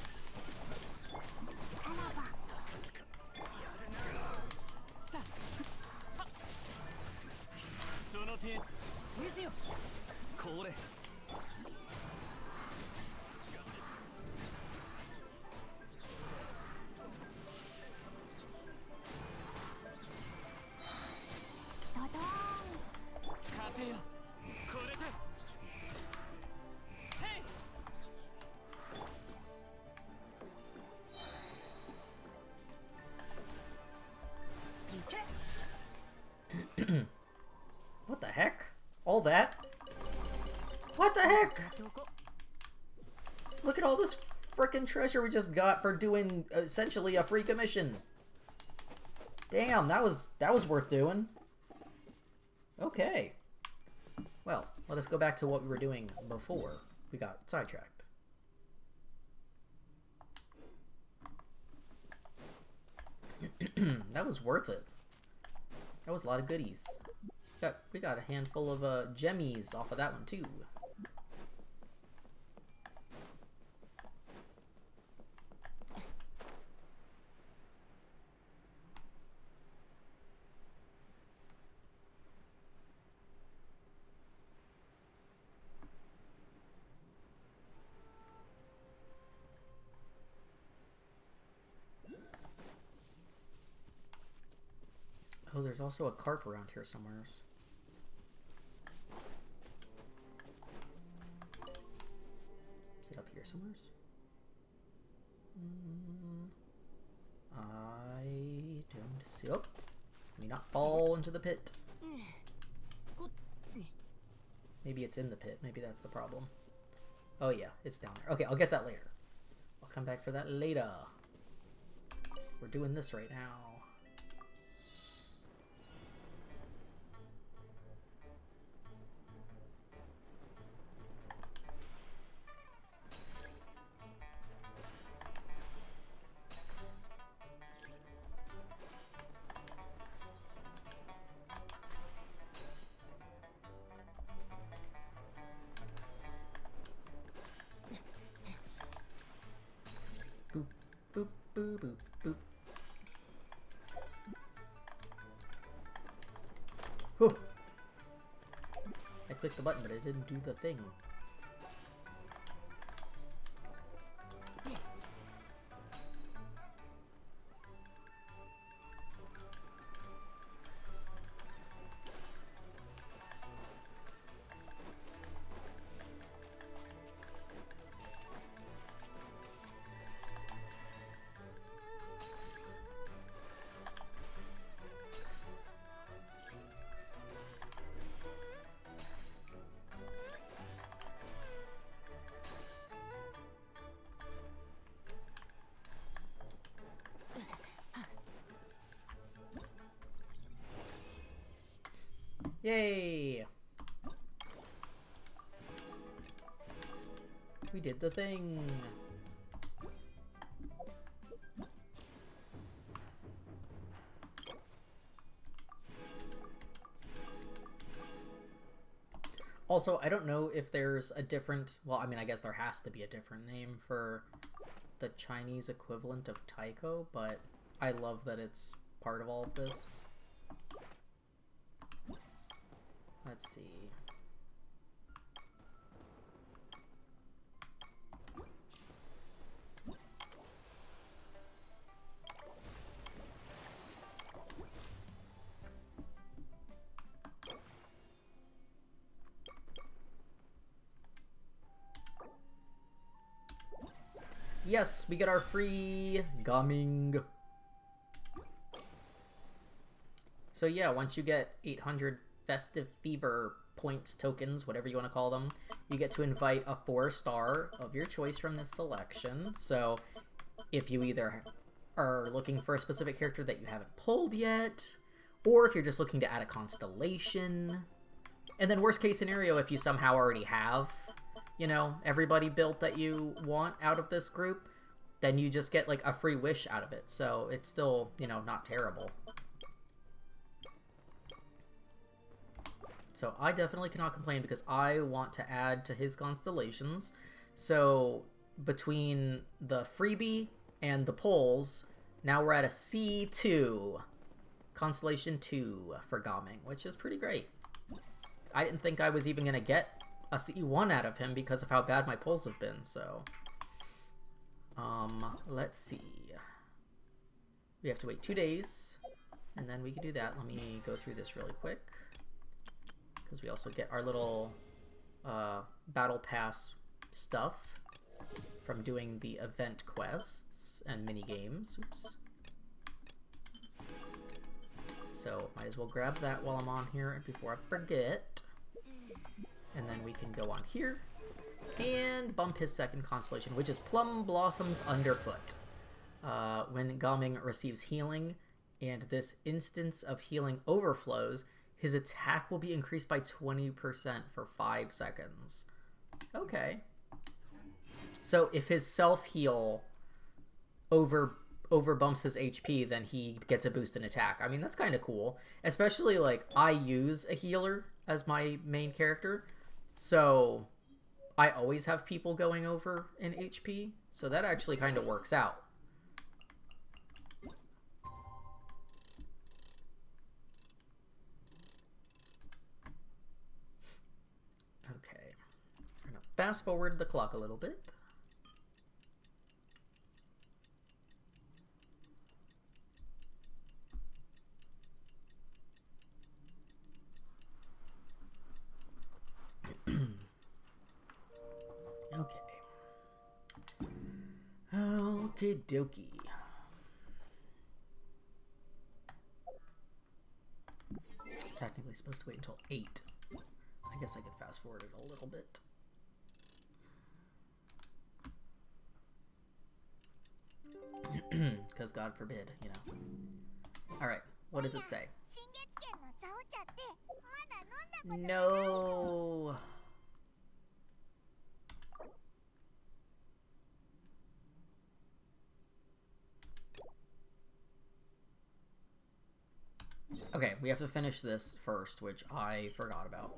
[SPEAKER 6] その手見せよこれ風よこれで
[SPEAKER 1] What the heck? All that? What the heck? Look at all this frickin' treasure we just got for doing essentially a free commission. Damn, that was worth doing. Okay. Well, let us go back to what we were doing before we got sidetracked. That was worth it. That was a lot of goodies. We got a handful of gemmies off of that one too. Oh, there's also a carp around here somewhere. Is it up here somewhere? I don't see. Oh, let me not fall into the pit. Maybe it's in the pit. Maybe that's the problem. Oh yeah, it's down there. Okay, I'll get that later. I'll come back for that later. We're doing this right now. Boop, boop, boop, boop, boop. Whew. I clicked the button, but it didn't do the thing. Yay! We did the thing. Also, I don't know if there's a different... Well, I mean, I guess there has to be a different name for the Chinese equivalent of taiko, but I love that it's part of all of this. Let's see. Yes, we get our free gaming. So yeah, once you get 800 Festive Fever points, tokens, whatever you want to call them, you get to invite a 4-star of your choice from this selection. So if you either are looking for a specific character that you haven't pulled yet, or if you're just looking to add a constellation, and then worst case scenario, if you somehow already have, you know, everybody built that you want out of this group, then you just get like a free wish out of it. So it's still, you know, not terrible. So I definitely cannot complain because I want to add to his constellations. So between the freebie and the polls, now we're at a C2. Constellation 2 for Gaming, which is pretty great. I didn't think I was even going to get a C1 out of him because of how bad my polls have been, so... let's see. We have to wait 2 days, and then we can do that. Let me go through this really quick. Because we also get our little battle pass stuff from doing the event quests and mini games. Oops. So might as well grab that while I'm on here before I forget. And then we can go on here and bump his second constellation, which is Plum Blossoms Underfoot. When Gaming receives healing and this instance of healing overflows, his attack will be increased by 20% for 5 seconds. Okay. So if his self-heal overbumps his HP, then he gets a boost in attack. I mean, that's kind of cool. Especially, like, I use a healer as my main character. So I always have people going over in HP. So that actually kind of works out. Okay. I'm gonna fast forward the clock a little bit. Okay. Okie dokie. Technically supposed to wait until 8. I guess I could fast forward it a little bit. Because God forbid, you know. Alright, what does it say? No. Okay, we have to finish this first, which I forgot about.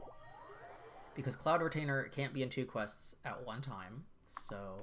[SPEAKER 1] Because Cloud Retainer can't be in 2 quests at one time, so...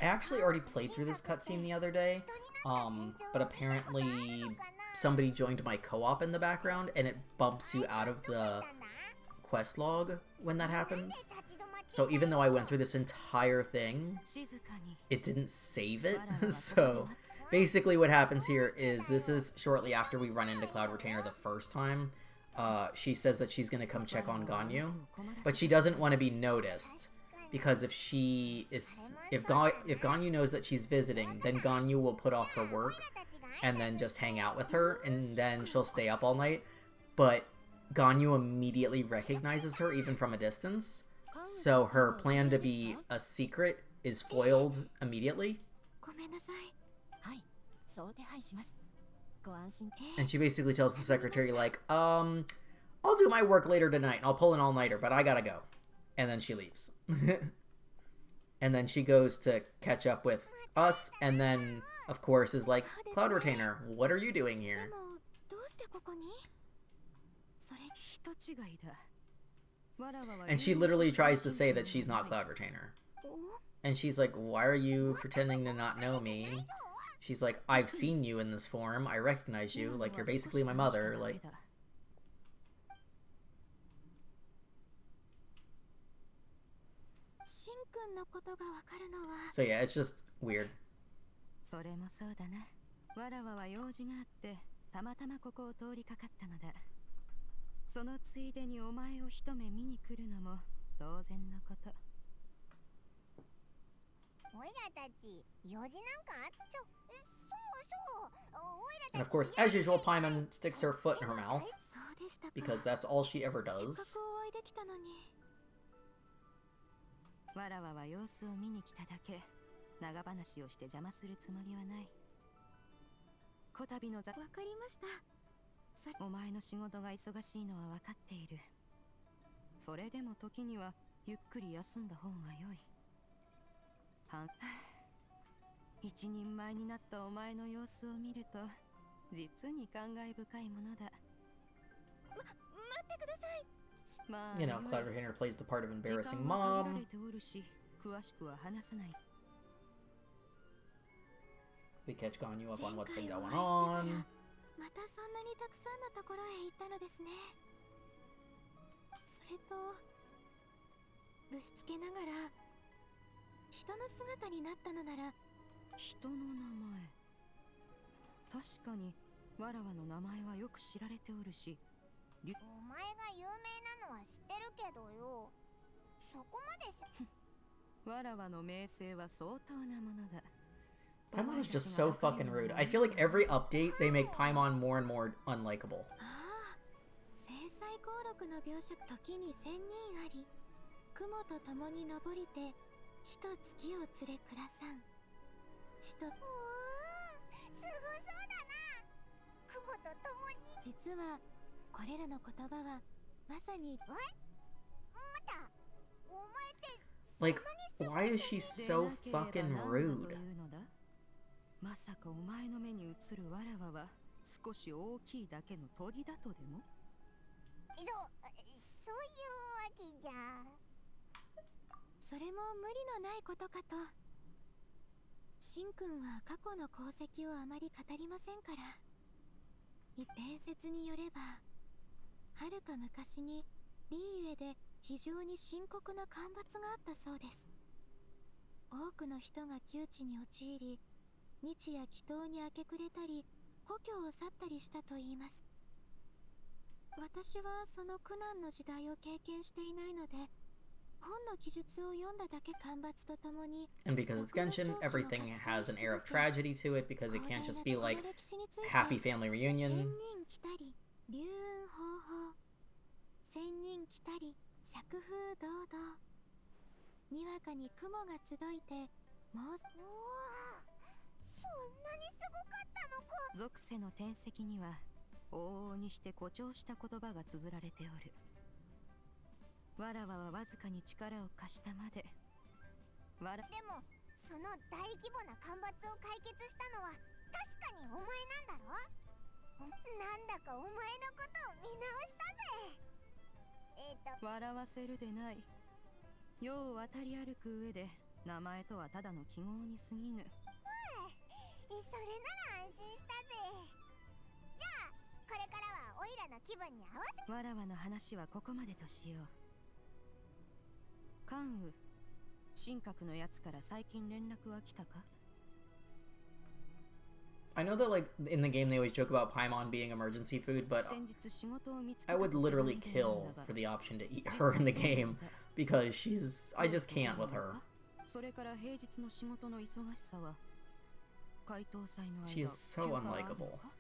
[SPEAKER 1] I actually already played through this cutscene the other day, but apparently somebody joined my co-op in the background, and it bumps you out of the quest log when that happens. So even though I went through this entire thing, it didn't save it, so basically what happens here is this is shortly after we run into Cloud Retainer the first time. She says that she's gonna come check on Ganyu, but she doesn't want to be noticed because if Ganyu knows that she's visiting, then Ganyu will put off her work and then just hang out with her, and then she'll stay up all night. But Ganyu immediately recognizes her even from a distance, so her plan to be a secret is foiled immediately. And she basically tells the secretary, like, I'll do my work later tonight, and I'll pull an all-nighter, but I gotta go. And then she leaves. And then she goes to catch up with us, and then, of course, is like, Cloud Retainer, what are you doing here? And she literally tries to say that she's not Cloud Retainer. And she's like, why are you pretending to not know me? She's like, I've seen you in this form. I recognize you. Like, you're basically my mother. Like... So yeah, it's just weird. And of course, as usual, Paimon sticks her foot in her mouth, because that's all she ever does. You know, Cloud Retainer plays the part of embarrassing mom. We catch Ganyu up on what's been going on. Paimon is just so fucking rude. I feel like every update, they make Paimon more and more unlikable. Like, why is she so fucking rude? And because it's Genshin, everything has an air of tragedy to it, because it can't just be like happy family reunion. I know that like in the game they always joke about Paimon being emergency food, but
[SPEAKER 4] 先日仕事を見つけ
[SPEAKER 1] I
[SPEAKER 4] た
[SPEAKER 1] would
[SPEAKER 4] と手紙
[SPEAKER 1] literally
[SPEAKER 4] で
[SPEAKER 1] kill
[SPEAKER 4] 読んだが
[SPEAKER 1] for the option to eat her in the game because I just can't with her.
[SPEAKER 4] それから平日の仕事の忙しさは解凍祭の間
[SPEAKER 1] She is so
[SPEAKER 4] 休暇はあるの
[SPEAKER 1] unlikable.
[SPEAKER 4] か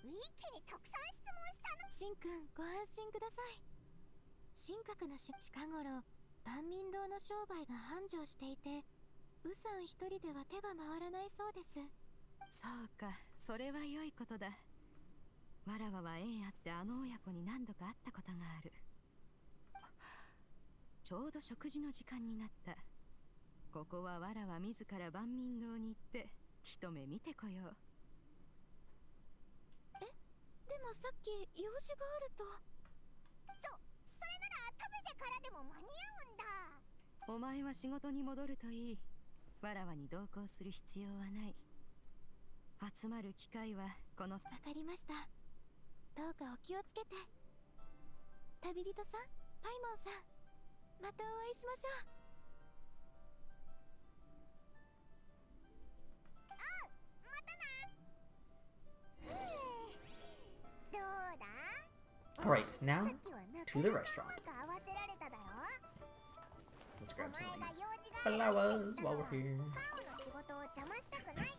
[SPEAKER 3] 一気にたくさん質問したの。しんくん、ご安心ください。神格の近頃、万民堂の商売が繁盛していて、ウさん一人では手が回らないそうです。そうか、それは良いことだ。わらわは縁あってあの親子に何度か会ったことがある。ちょうど食事の時間になった。ここはわらわ自ら万民堂に行って一目見てこよう。でもさっき用事があると。それなら食べてからでも間に合うんだ。お前は仕事に戻るといい。わらわに同行する必要はない。集まる機会はこの。わかりました。どうかお気をつけて。旅人さん、パイモンさん、またお会いしましょう。
[SPEAKER 1] Alright, now to the restaurant. Let's grab some of these flowers while we're here.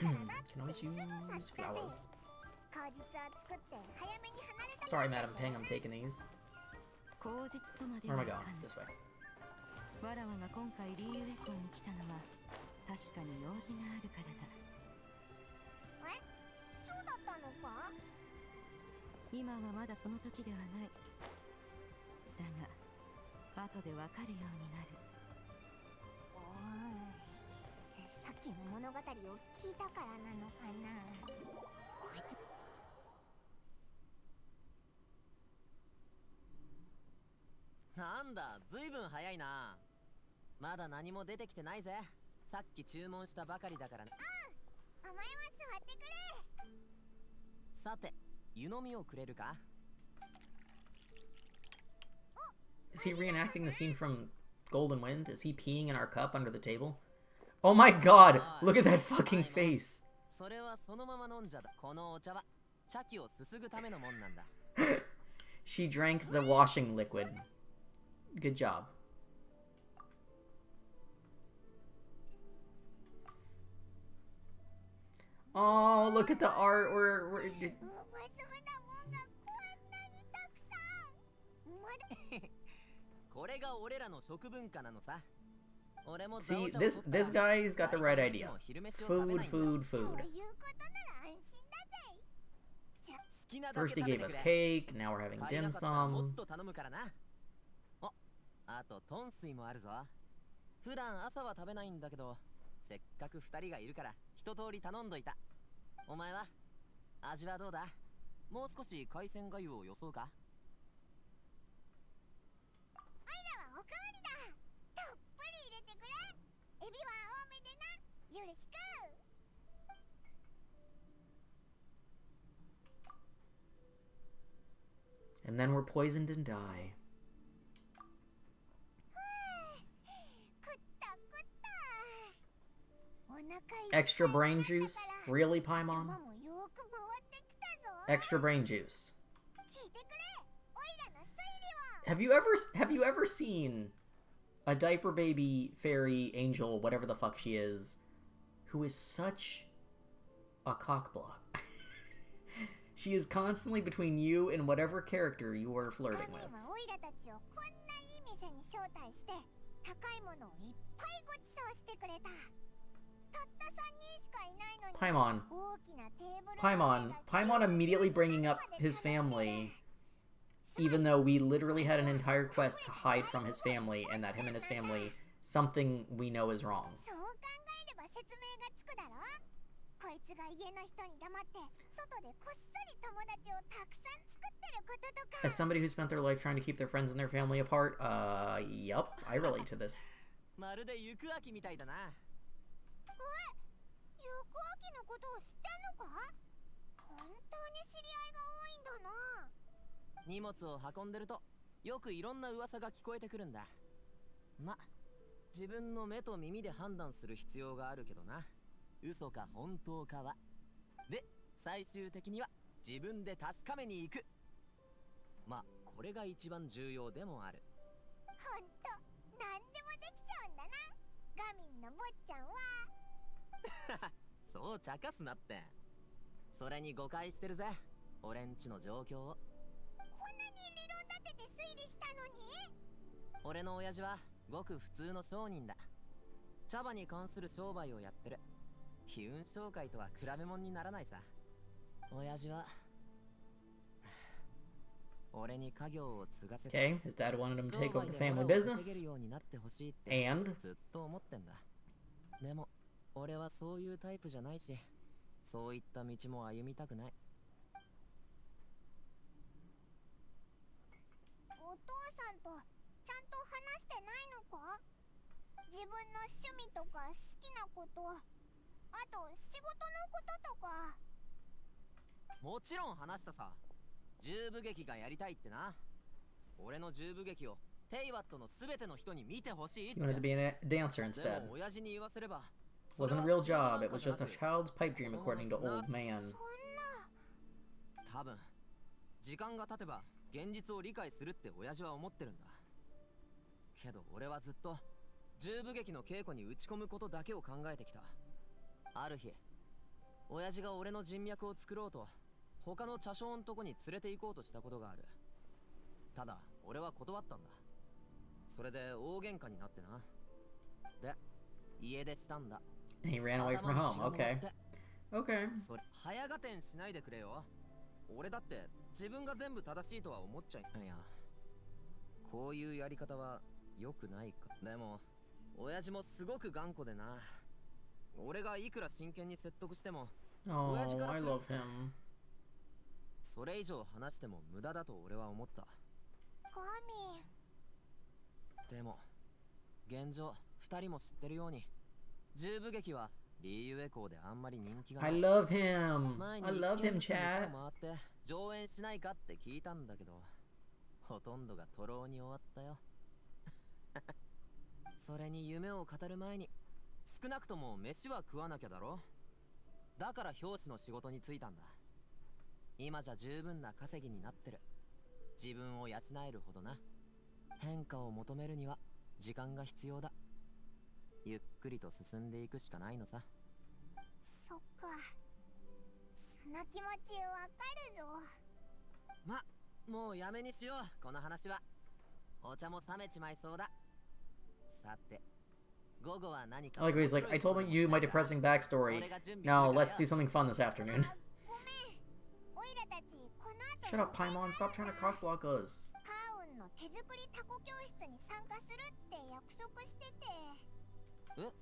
[SPEAKER 1] Can always use flowers. Sorry, Madam Ping, I'm taking these. Where am I going? This way.
[SPEAKER 4] わらわが今回リーウェコンに来たのは確かに用事があるからだ。え、そうだったのか？今はまだその時ではない。だが後でわかるようになる。おい、さっきの物語を聞いたからなのかな。こいつ。
[SPEAKER 7] なんだ、ずいぶん早いな。まだ何も出てきてないぜ。さっき注文したばかりだからね。
[SPEAKER 3] お前は座ってくれ。
[SPEAKER 7] さて、湯飲みをくれるか？
[SPEAKER 1] Is he reenacting the scene from Golden Wind? Is he peeing in our cup under the table? Oh my god! Look at that fucking face!
[SPEAKER 7] それはそのまま飲んじゃだ。このお茶は茶器をすすぐためのもんなんだ。
[SPEAKER 1] She drank the washing liquid. Good job. Oh, look at the art. We're
[SPEAKER 7] これが俺らの食文化なのさ。俺も
[SPEAKER 1] See, this guy's got the right idea. Food, food, food. First he gave us cake, now we're having dim sum.
[SPEAKER 7] あとトンスイもあるぞ。普段朝は食べないんだけど、せっかく二人がいるから一通り頼んどいた。お前は味はどうだ？もう少し海鮮粥をよそうか？
[SPEAKER 3] おいらはおかわりだ。たっぷり入れてくれ。エビは多めでな。よろしく。
[SPEAKER 1] And then we're poisoned and die. Extra brain juice? Really, Paimon? Extra brain juice. Have you ever seen a diaper baby fairy angel, whatever the fuck she is, who is such a cockblock? She is constantly between you and whatever character you are flirting with. Paimon immediately bringing up his family, even though we literally had an entire quest to hide from his family, and that him and his family, something we know is wrong. As somebody who spent their life trying to keep their friends and their family apart, yup, I relate to this.
[SPEAKER 7] まるで行く秋みたいだな。
[SPEAKER 3] ゆくあきのことを知ってんのか？本当に知り合いが多いんだな。
[SPEAKER 7] 荷物を運んでるとよくいろんな噂が聞こえてくるんだ。ま、自分の目と耳で判断する必要があるけどな。嘘か本当かは。で、最終的には自分で確かめに行く。まあ、これが一番重要でもある。
[SPEAKER 3] ほんと、なんでもできちゃうんだな、ガミンの坊ちゃんは。
[SPEAKER 7] そう茶化すなって。それに誤解してるぜ、俺んちの状況を。
[SPEAKER 3] こんなに理論立てて推理したのに。
[SPEAKER 7] 俺の親父はごく普通の商人だ。茶葉に関する商売をやってる。悲運商会とは比べ物にならないさ。親父は俺に家業を継がせて、
[SPEAKER 1] Okay, his dad wanted him to take over the
[SPEAKER 7] 商売で
[SPEAKER 1] family
[SPEAKER 7] 物を
[SPEAKER 1] business.
[SPEAKER 7] 稼げるようになってほしいって
[SPEAKER 1] And
[SPEAKER 7] ずっと思ってんだ。でも俺はそういうタイプじゃないし、そういった道も歩みたくない。
[SPEAKER 3] お父さんとちゃんと話してないのか？自分の趣味とか好きなこと、あと仕事のこととか。
[SPEAKER 7] もちろん話したさ。十部劇がやりたいってな。俺の十部劇をテイワットのすべての人に見てほしいって。
[SPEAKER 1] he wanted to be a dancer
[SPEAKER 7] で
[SPEAKER 1] instead.
[SPEAKER 7] も親父に言わせれば
[SPEAKER 1] Wasn't a real job, it was just a child's pipe dream, according to old man.
[SPEAKER 7] 多分時間が経てば現実を理解するって親父は思ってるんだ。けど俺はずっと十部劇の稽古に打ち込むことだけを考えてきた。ある日親父が俺の人脈を作ろうと他の茶商のとこに連れて行こうとしたことがある。ただ俺は断ったんだ。それで大喧嘩になってな。で家出したんだ。
[SPEAKER 1] And he ran away from home. Okay. Okay.
[SPEAKER 7] それ早合点しないでくれよ。俺だって自分が全部正しいとは思っちゃいや、こういうやり方は良くないか。でも親父もすごく頑固でな。俺がいくら真剣に説得しても
[SPEAKER 1] Oh,
[SPEAKER 7] 親父から
[SPEAKER 1] I
[SPEAKER 7] する
[SPEAKER 1] love him.
[SPEAKER 7] それ以上話しても無駄だと俺は思った。
[SPEAKER 3] ガミン。
[SPEAKER 7] でも現状二人も知ってるように十部劇はリーユエ校であんまり人気がな
[SPEAKER 1] I
[SPEAKER 7] い。
[SPEAKER 1] love him.
[SPEAKER 7] 前
[SPEAKER 1] I
[SPEAKER 7] に
[SPEAKER 1] love
[SPEAKER 7] 一軒
[SPEAKER 1] him,
[SPEAKER 7] ずつ店
[SPEAKER 1] chat.
[SPEAKER 7] を回って上演しないかって聞いたんだけど、ほとんどが徒労に終わったよ。それに夢を語る前に少なくとも飯は食わなきゃだろ。だから表紙の仕事に就いたんだ。今じゃ十分な稼ぎになってる。自分を養えるほどな。変化を求めるには時間が必要だ。ゆっくりと進んでいくしかないのさ。
[SPEAKER 3] そっか、その気持ちわかるぞ。
[SPEAKER 7] ま、もうやめにしよう、この話は。お茶も冷めちまいそうだ。さて、午後は何か。
[SPEAKER 1] I like what he's like, I told you my depressing backstory. Now let's do something fun this afternoon.
[SPEAKER 3] ごめん、オイラたちこの後
[SPEAKER 1] Shut up, Paimon. Stop trying to cockblock us.
[SPEAKER 3] カーウンの手作りタコ教室に参加するって約束してて。
[SPEAKER 7] え？
[SPEAKER 3] あれ、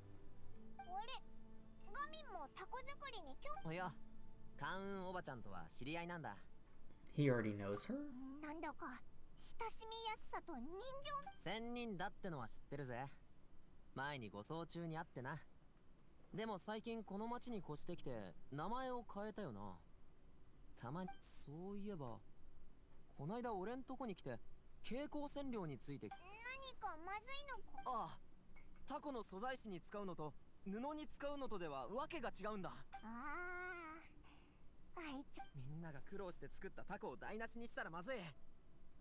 [SPEAKER 3] ガミンもタコ作りに興
[SPEAKER 7] いや、カウンおばちゃんとは知り合いなんだ。
[SPEAKER 1] He already knows her?
[SPEAKER 3] 味、なんだか親しみやすさと人情。
[SPEAKER 7] 仙人だってのは知ってるぜ。前に護送中に会ってな。でも最近この町に越してきて名前を変えたよな。たまに。そういえばこないだ俺んとこに来て蛍光染料について。
[SPEAKER 3] 何かまずいのか。
[SPEAKER 7] ああ、タコの素材紙に使うのと布に使うのとではわけが違うんだ。
[SPEAKER 3] ああいつ。
[SPEAKER 7] みんなが苦労して作ったタコを台無しにしたらまずい。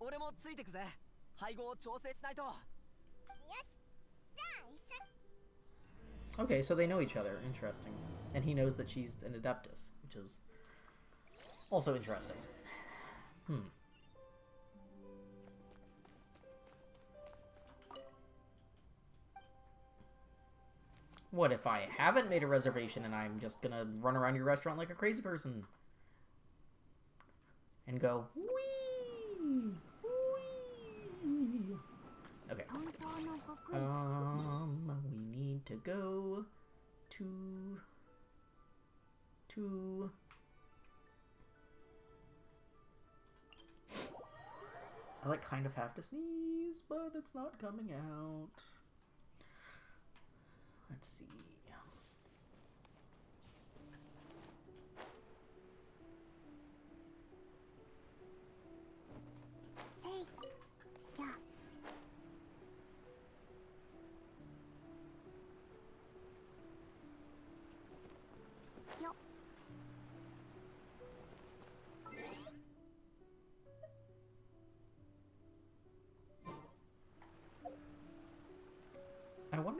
[SPEAKER 7] 俺もついてくぜ。配合を調整しないと。
[SPEAKER 3] よし、じゃあ一緒に。
[SPEAKER 1] Okay, so they know each other. Interesting. And he knows that she's an Adeptus, which is also interesting. What if I haven't made a reservation and I'm just gonna run around your restaurant like a crazy person? And go, wee! Wee! Okay. We need to go to I like kind of have to sneeze, but it's not coming out. Let's see.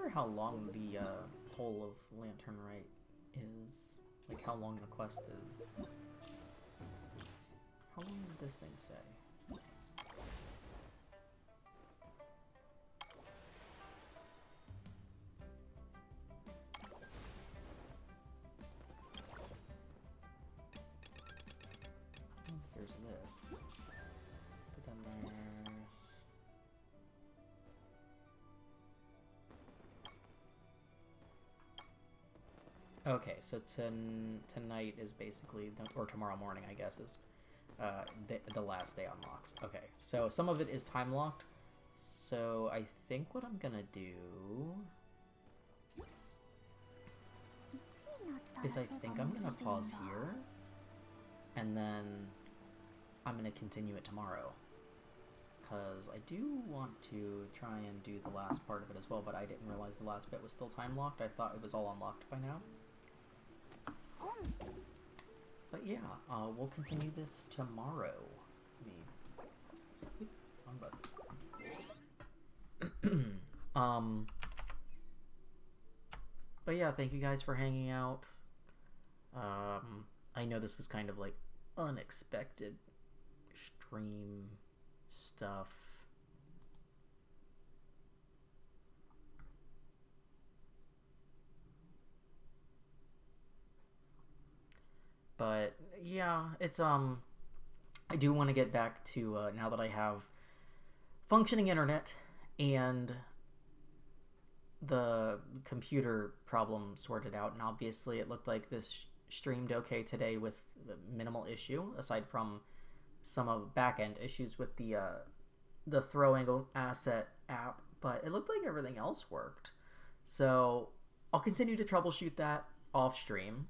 [SPEAKER 1] wonder how long the whole of Lantern Rite is. Like, how long the quest is. How long did this thing say? There's this. But then there's... Okay, so tonight is basically, or tomorrow morning, I guess, is the last day unlocks. Okay, so some of it is time locked. So I think what I'm gonna do is I think I'm gonna pause here, and then I'm gonna continue it tomorrow. Because I do want to try and do the last part of it as well, but I didn't realize the last bit was still time locked. I thought it was all unlocked by now. But yeah, we'll continue this tomorrow. Let me pause this. Oop, wrong button. But yeah, thank you guys for hanging out. I know this was kind of like unexpected stream stuff. But yeah, it's I do want to get back to now that I have functioning internet and the computer problem sorted out, and obviously it looked like this streamed okay today with minimal issue aside from some of back-end issues with the throw angle asset app, but it looked like everything else worked. So I'll continue to troubleshoot that off stream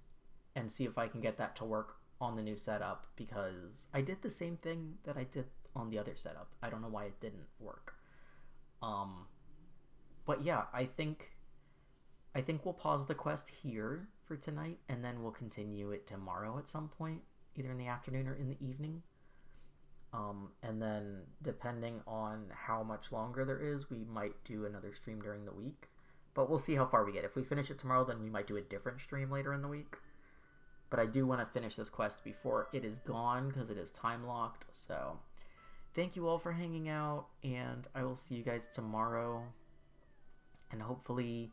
[SPEAKER 1] and see if I can get that to work on the new setup, because I did the same thing that I did on the other setup. I don't know why it didn't work. But yeah, I think we'll pause the quest here for tonight, and then we'll continue it tomorrow at some point, either in the afternoon or in the evening. And then depending on how much longer there is, we might do another stream during the week. But we'll see how far we get. If we finish it tomorrow, then we might do a different stream later in the week. But I do want to finish this quest before it is gone, because it is time locked. So thank you all for hanging out, and I will see you guys tomorrow. And hopefully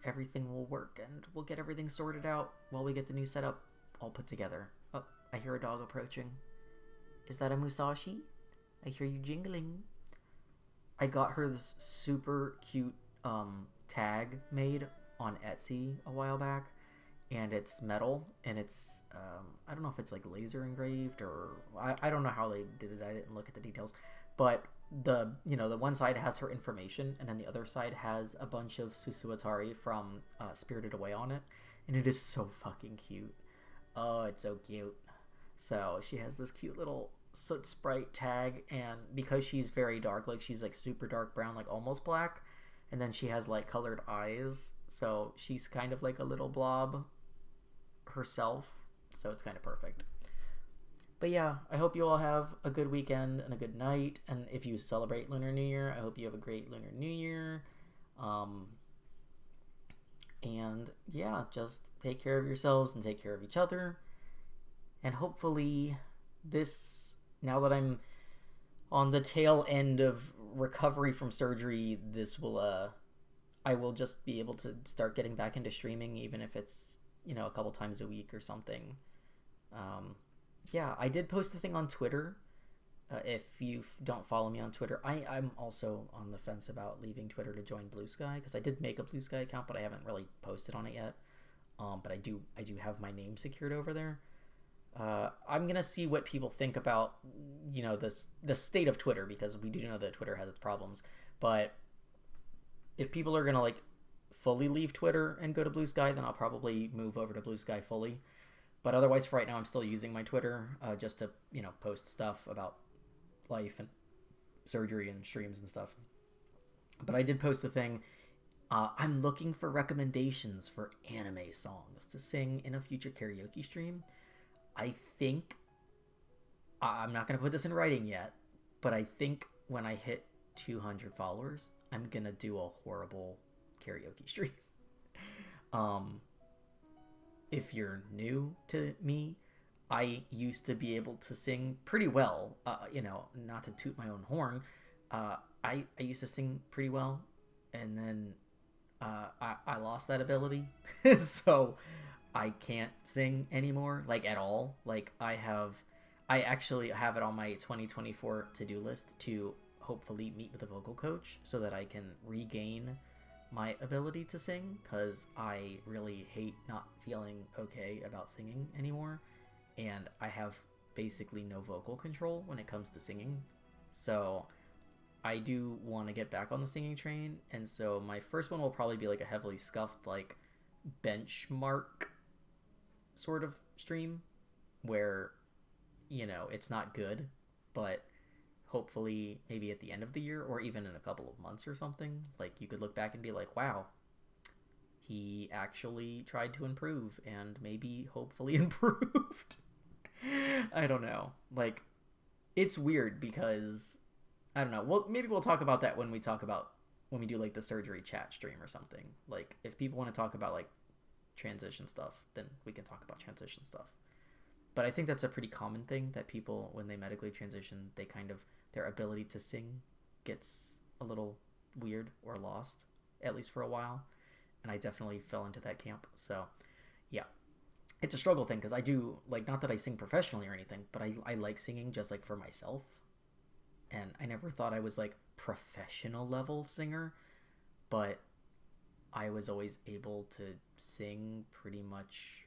[SPEAKER 1] everything will work, and we'll get everything sorted out while we get the new setup all put together. Oh, I hear a dog approaching. Is that a Musashi? I hear you jingling. I got her this super cute tag made on Etsy a while back, and it's metal, and it's I don't know if it's like laser engraved, or I don't know how they did it. I didn't look at the details, but the one side has her information, and then the other side has a bunch of Susuatari from Spirited Away on it, and it is so fucking cute. Oh, it's so cute. So she has this cute little soot sprite tag, and because she's very dark, like she's like super dark brown, like almost black, and then she has like colored eyes, so she's kind of like a little blob herself, so it's kind of perfect. But yeah, I hope you all have a good weekend and a good night, and if you celebrate Lunar New Year, I hope you have a great Lunar New Year. And yeah, just take care of yourselves and take care of each other, and hopefully this, now that I'm on the tail end of recovery from surgery, this will I will just be able to start getting back into streaming, even if it's a couple times a week or something. Yeah, I did post a thing on Twitter. If you don't follow me on Twitter, I'm also on the fence about leaving Twitter to join Blue Sky, because I did make a Blue Sky account, but I haven't really posted on it yet. But I do have my name secured over there. I'm gonna see what people think about the state of Twitter, because we do know that Twitter has its problems. But if people are gonna like fully leave Twitter and go to Blue Sky, then I'll probably move over to Blue Sky fully. But otherwise, for right now, I'm still using my Twitter just to post stuff about life and surgery and streams and stuff. But I did post a thing. I'm looking for recommendations for anime songs to sing in a future karaoke stream. I think I'm not going to put this in writing yet, but I think when I hit 200 followers, I'm gonna do a horrible karaoke stream. If you're new to me, I used to be able to sing pretty well. Not to toot my own horn, I used to sing pretty well, and then I lost that ability, so I can't sing anymore, like at all. Like I actually have it on my 2024 to-do list to hopefully meet with a vocal coach so that I can regain my ability to sing, because I really hate not feeling okay about singing anymore, and I have basically no vocal control when it comes to singing. So I do want to get back on the singing train, and so my first one will probably be like a heavily scuffed, like, benchmark sort of stream where, it's not good, but hopefully maybe at the end of the year or even in a couple of months or something, like, you could look back and be like, wow, he actually tried to improve and maybe hopefully improved. I don't know. Like, it's weird because I don't know. Well, maybe we'll talk about that when we do like the surgery chat stream or something. Like, if people want to talk about like transition stuff, then we can talk about transition stuff. But I think that's a pretty common thing that people, when they medically transition, they kind of, their ability to sing gets a little weird or lost, at least for a while. And I definitely fell into that camp. So yeah, it's a struggle thing, because I do, like, not that I sing professionally or anything, but I like singing just like for myself. And I never thought I was like professional level singer, but I was always able to sing pretty much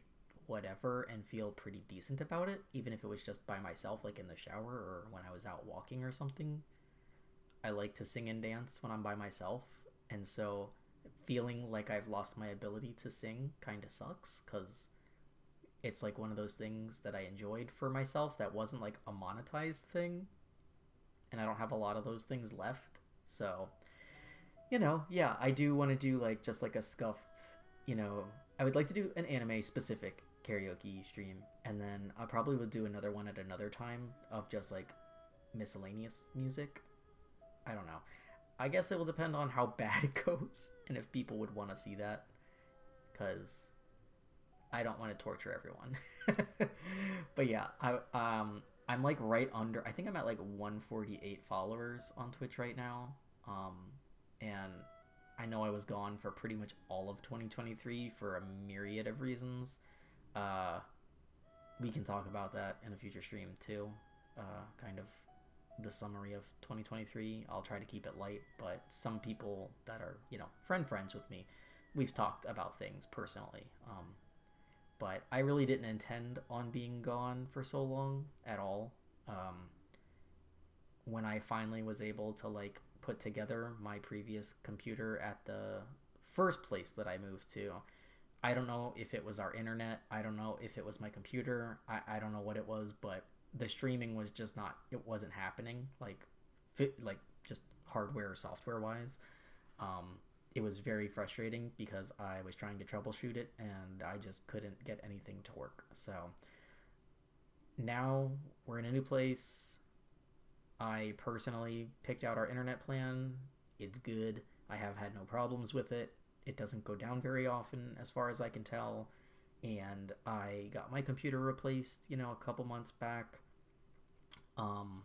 [SPEAKER 1] whatever and feel pretty decent about it, even if it was just by myself, like in the shower or when I was out walking or something. I like to sing and dance when I'm by myself, and so feeling like I've lost my ability to sing kind of sucks, because it's like one of those things that I enjoyed for myself that wasn't like a monetized thing, and I don't have a lot of those things left. So, yeah, I do want to do like just like a scuffed, I would like to do an anime specific karaoke stream, and then I probably would do another one at another time of just like miscellaneous music. I don't know. I guess it will depend on how bad it goes and if people would want to see that, because I don't want to torture everyone. But yeah, I'm like right under, I think I'm at like 148 followers on Twitch right now. And I know I was gone for pretty much all of 2023 for a myriad of reasons. We can talk about that in a future stream too. Kind of the summary of 2023. I'll try to keep it light, but some people that are, friends with me, we've talked about things personally. But I really didn't intend on being gone for so long at all. When I finally was able to like put together my previous computer at the first place that I moved to, I don't know if it was our internet, I don't know if it was my computer, I don't know what it was, but the streaming was just not, it wasn't happening, like just hardware or software wise. It was very frustrating because I was trying to troubleshoot it and I just couldn't get anything to work. So now we're in a new place. I personally picked out our internet plan. It's good. I have had no problems with it. It doesn't go down very often as far as I can tell. And I got my computer replaced, a couple months back. And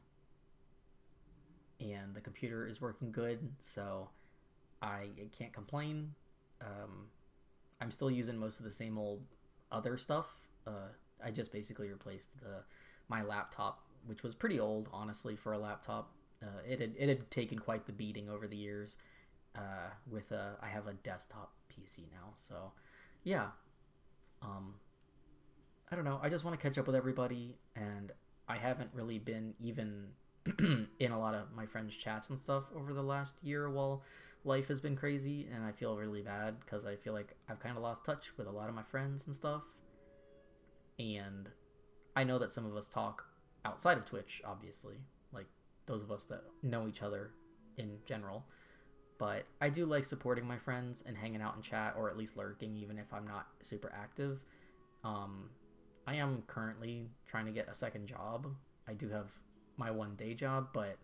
[SPEAKER 1] the computer is working good, so I can't complain. I'm still using most of the same old other stuff. I just basically replaced my laptop, which was pretty old, honestly, for a laptop. It had taken quite the beating over the years. I have a desktop PC now, so yeah. I don't know. I just want to catch up with everybody, and I haven't really been even in a lot of my friends' chats and stuff over the last year while life has been crazy, and I feel really bad because I feel like I've kind of lost touch with a lot of my friends and stuff. And I know that some of us talk outside of Twitch, obviously, like those of us that know each other in general. But I do like supporting my friends and hanging out in chat, or at least lurking, even if I'm not super active. I am currently trying to get a second job. I do have my one day job, but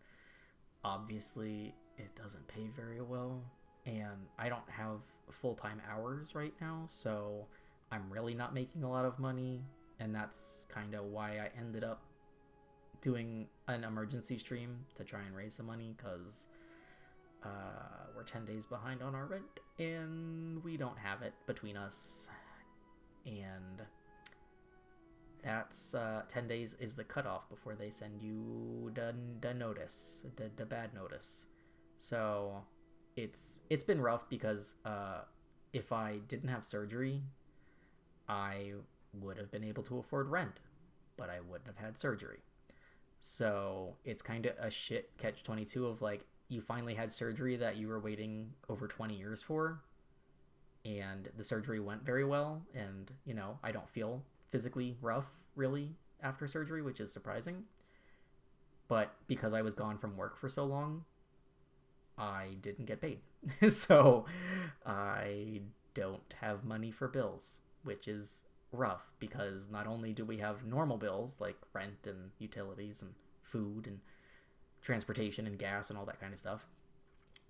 [SPEAKER 1] obviously it doesn't pay very well, and I don't have full-time hours right now, so I'm really not making a lot of money, and that's kind of why I ended up doing an emergency stream to try and raise some money, because we're 10 days behind on our rent, and we don't have it between us, and that's 10 days is the cutoff before they send you the notice, the bad notice. So it's been rough because if I didn't have surgery, I would have been able to afford rent, but I wouldn't have had surgery. So it's kind of a shit catch-22 of like, you finally had surgery that you were waiting over 20 years for, and the surgery went very well, and, you know, I don't feel physically rough, really, after surgery, which is surprising. But because I was gone from work for so long, I didn't get paid. So I don't have money for bills, which is rough, because not only do we have normal bills like rent and utilities and food and transportation and gas and all that kind of stuff,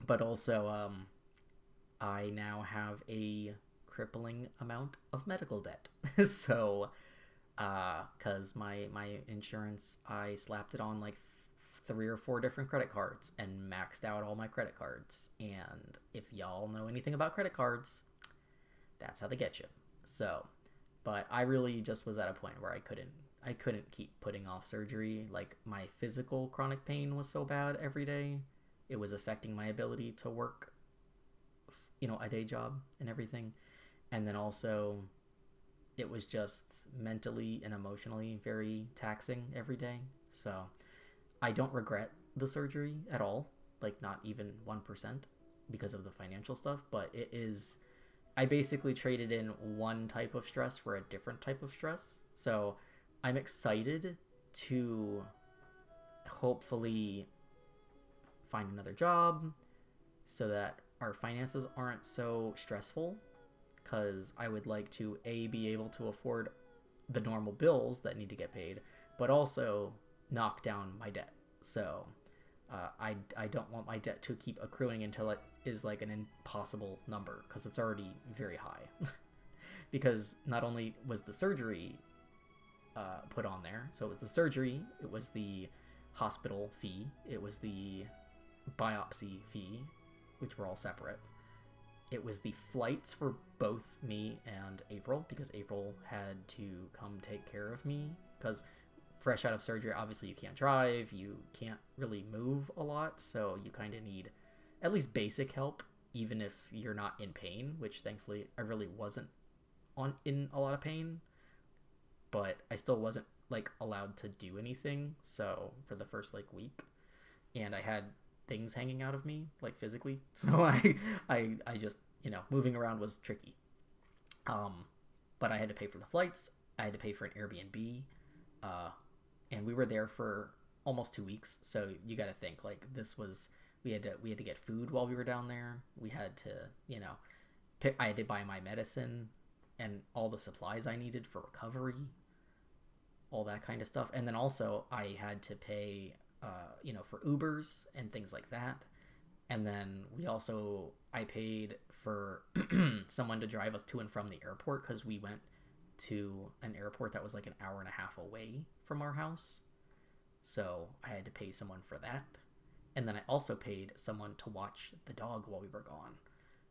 [SPEAKER 1] but also I now have a crippling amount of medical debt. So because my insurance, I slapped it on like 3 or 4 different credit cards and maxed out all my credit cards, and if y'all know anything about credit cards, that's how they get you. So, but I really just was at a point where I couldn't keep putting off surgery. Like, my physical chronic pain was so bad every day, it was affecting my ability to work, you know, a day job and everything. And then also, it was just mentally and emotionally very taxing every day. So I don't regret the surgery at all, like not even 1%, because of the financial stuff, but it is, I basically traded in one type of stress for a different type of stress. So I'm excited to hopefully find another job so that our finances aren't so stressful, because I would like to be able to afford the normal bills that need to get paid, but also knock down my debt. So I don't want my debt to keep accruing until it is like an impossible number, because it's already very high. Because not only was the surgery put on there, so it was the surgery, it was the hospital fee, it was the biopsy fee, which were all separate. It was the flights for both me and April, because April had to come take care of me, because fresh out of surgery, obviously you can't drive, you can't really move a lot, so you kind of need at least basic help, even if you're not in pain, which thankfully I really wasn't in a lot of pain, but I still wasn't like allowed to do anything, so for the first like week, and I had things hanging out of me, like physically, so I just, you know, moving around was tricky. But I had to pay for the flights, I had to pay for an Airbnb, and we were there for almost 2 weeks, so you got to think, like, this was, we had to get food while we were down there, we had to, you know, I had to buy my medicine and all the supplies I needed for recovery, all that kind of stuff, and then also I had to pay you know, for Ubers and things like that. And then I paid for someone to drive us to and from the airport, because we went to an airport that was like an hour and a half away from our house. So I had to pay someone for that. And then I also paid someone to watch the dog while we were gone.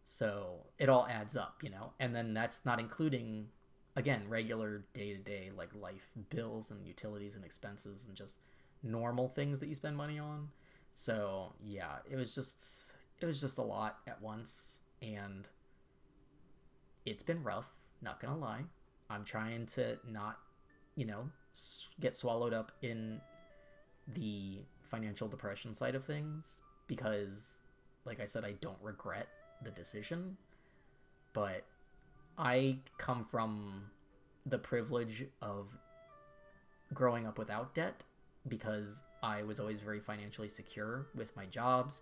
[SPEAKER 1] So it all adds up, you know? And then that's not including, again, regular day-to-day like life bills and utilities and expenses and just normal things that you spend money on. So yeah, it was just a lot at once, and it's been rough, not gonna lie. I'm trying to not, you know, get swallowed up in the financial depression side of things, because like I said, I don't regret the decision, but I come from the privilege of growing up without debt, because I was always very financially secure with my jobs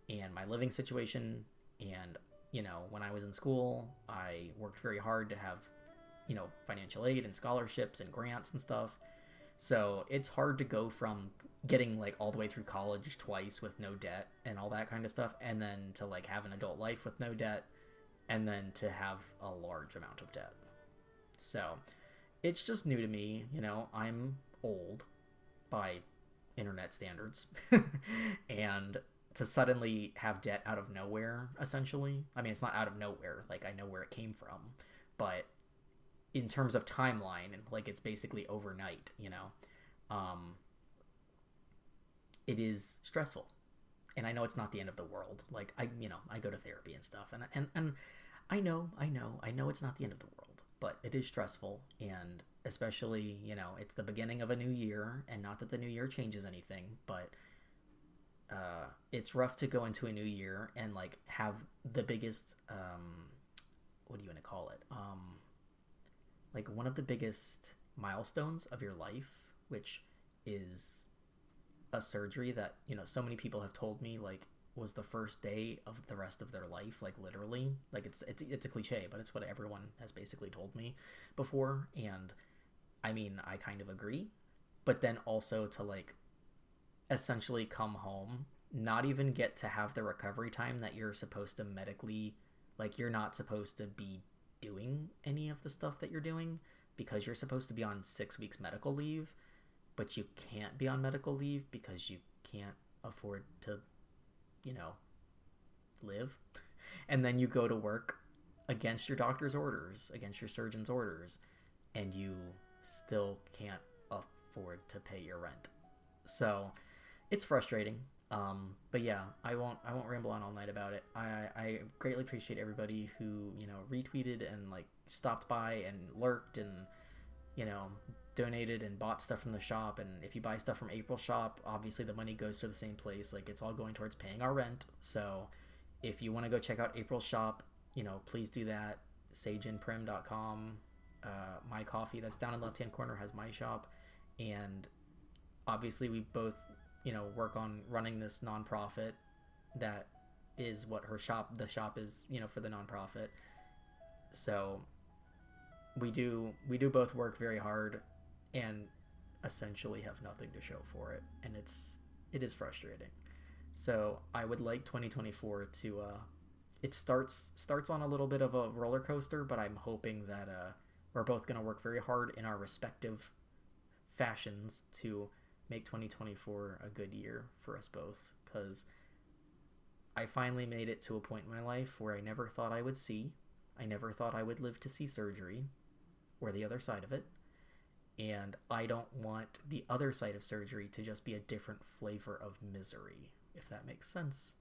[SPEAKER 1] and my living situation. And, you know, when I was in school, I worked very hard to have, you know, financial aid and scholarships and grants and stuff. So it's hard to go from getting like all the way through college twice with no debt and all that kind of stuff, and then to like have an adult life with no debt, and then to have a large amount of debt. So it's just new to me, you know. I'm old by internet standards. And to suddenly have debt out of nowhere, essentially, I mean, it's not out of nowhere, like I know where it came from, but in terms of timeline, and like it's basically overnight, you know. It is stressful, and I know it's not the end of the world. Like I go to therapy and stuff, and I know it's not the end of the world, but it is stressful. And especially, you know, it's the beginning of a new year, and not that the new year changes anything, but it's rough to go into a new year and like have the biggest what do you want to call it, like one of the biggest milestones of your life, which is a surgery that, you know, so many people have told me like was the first day of the rest of their life, like literally. Like it's a cliche, but it's what everyone has basically told me before. And I mean, I kind of agree, but then also to like essentially come home, not even get to have the recovery time that you're supposed to medically, like you're not supposed to be doing any of the stuff that you're doing because you're supposed to be on 6 weeks medical leave, but you can't be on medical leave because you can't afford to, you know, live. And then you go to work against your doctor's orders, against your surgeon's orders, and you still can't afford to pay your rent. So it's frustrating. But yeah, I won't ramble on all night about it. I greatly appreciate everybody who, you know, retweeted and like stopped by and lurked and, you know, donated and bought stuff from the shop. And if you buy stuff from April shop, obviously the money goes to the same place. Like it's all going towards paying our rent. So if you want to go check out April shop, you know, please do that. sageandprim.com. My coffee that's down in the left hand corner has my shop. And obviously we both, you know, work on running this nonprofit. That is what the shop is, you know, for the nonprofit. So we do both work very hard and essentially have nothing to show for it, and it is frustrating. So I would like 2024 to it starts on a little bit of a roller coaster, but I'm hoping that we're both going to work very hard in our respective fashions to make 2024 a good year for us both, because I finally made it to a point in my life where I never thought I would see. I never thought I would live to see surgery or the other side of it. And I don't want the other side of surgery to just be a different flavor of misery, if that makes sense.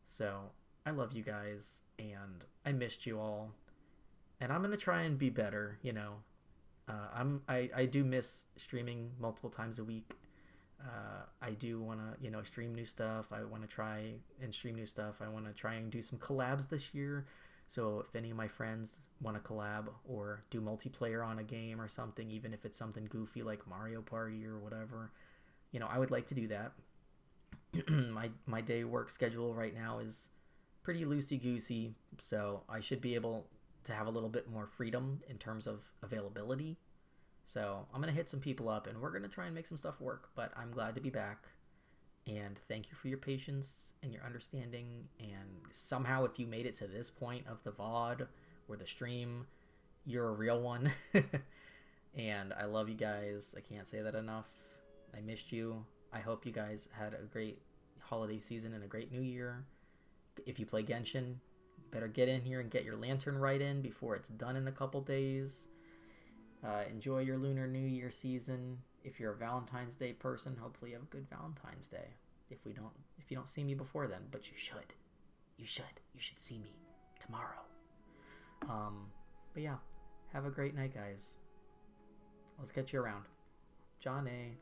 [SPEAKER 1] So I love you guys, and I missed you all, and I'm gonna try and be better. You know, I do miss streaming multiple times a week. I do want to, you know, stream new stuff. I want to try and stream new stuff. I want to try and do some collabs this year. So if any of my friends want to collab or do multiplayer on a game or something, even if it's something goofy like Mario Party or whatever, you know, I would like to do that. My day work schedule right now is pretty loosey-goosey, so I should be able to have a little bit more freedom in terms of availability. So I'm going to hit some people up, and we're going to try and make some stuff work, but I'm glad to be back. And thank you for your patience and your understanding. And somehow, if you made it to this point of the VOD or the stream, you're a real one. And I love you guys. I can't say that enough. I missed you. I hope you guys had a great holiday season and a great new year. If you play Genshin, better get in here and get your lantern right in before it's done in a couple days. Enjoy your Lunar New Year season. If you're a Valentine's Day person, hopefully you have a good Valentine's Day. If you don't see me before then, but you should see me tomorrow. But yeah, have a great night, guys. Let's get you around. Johnny.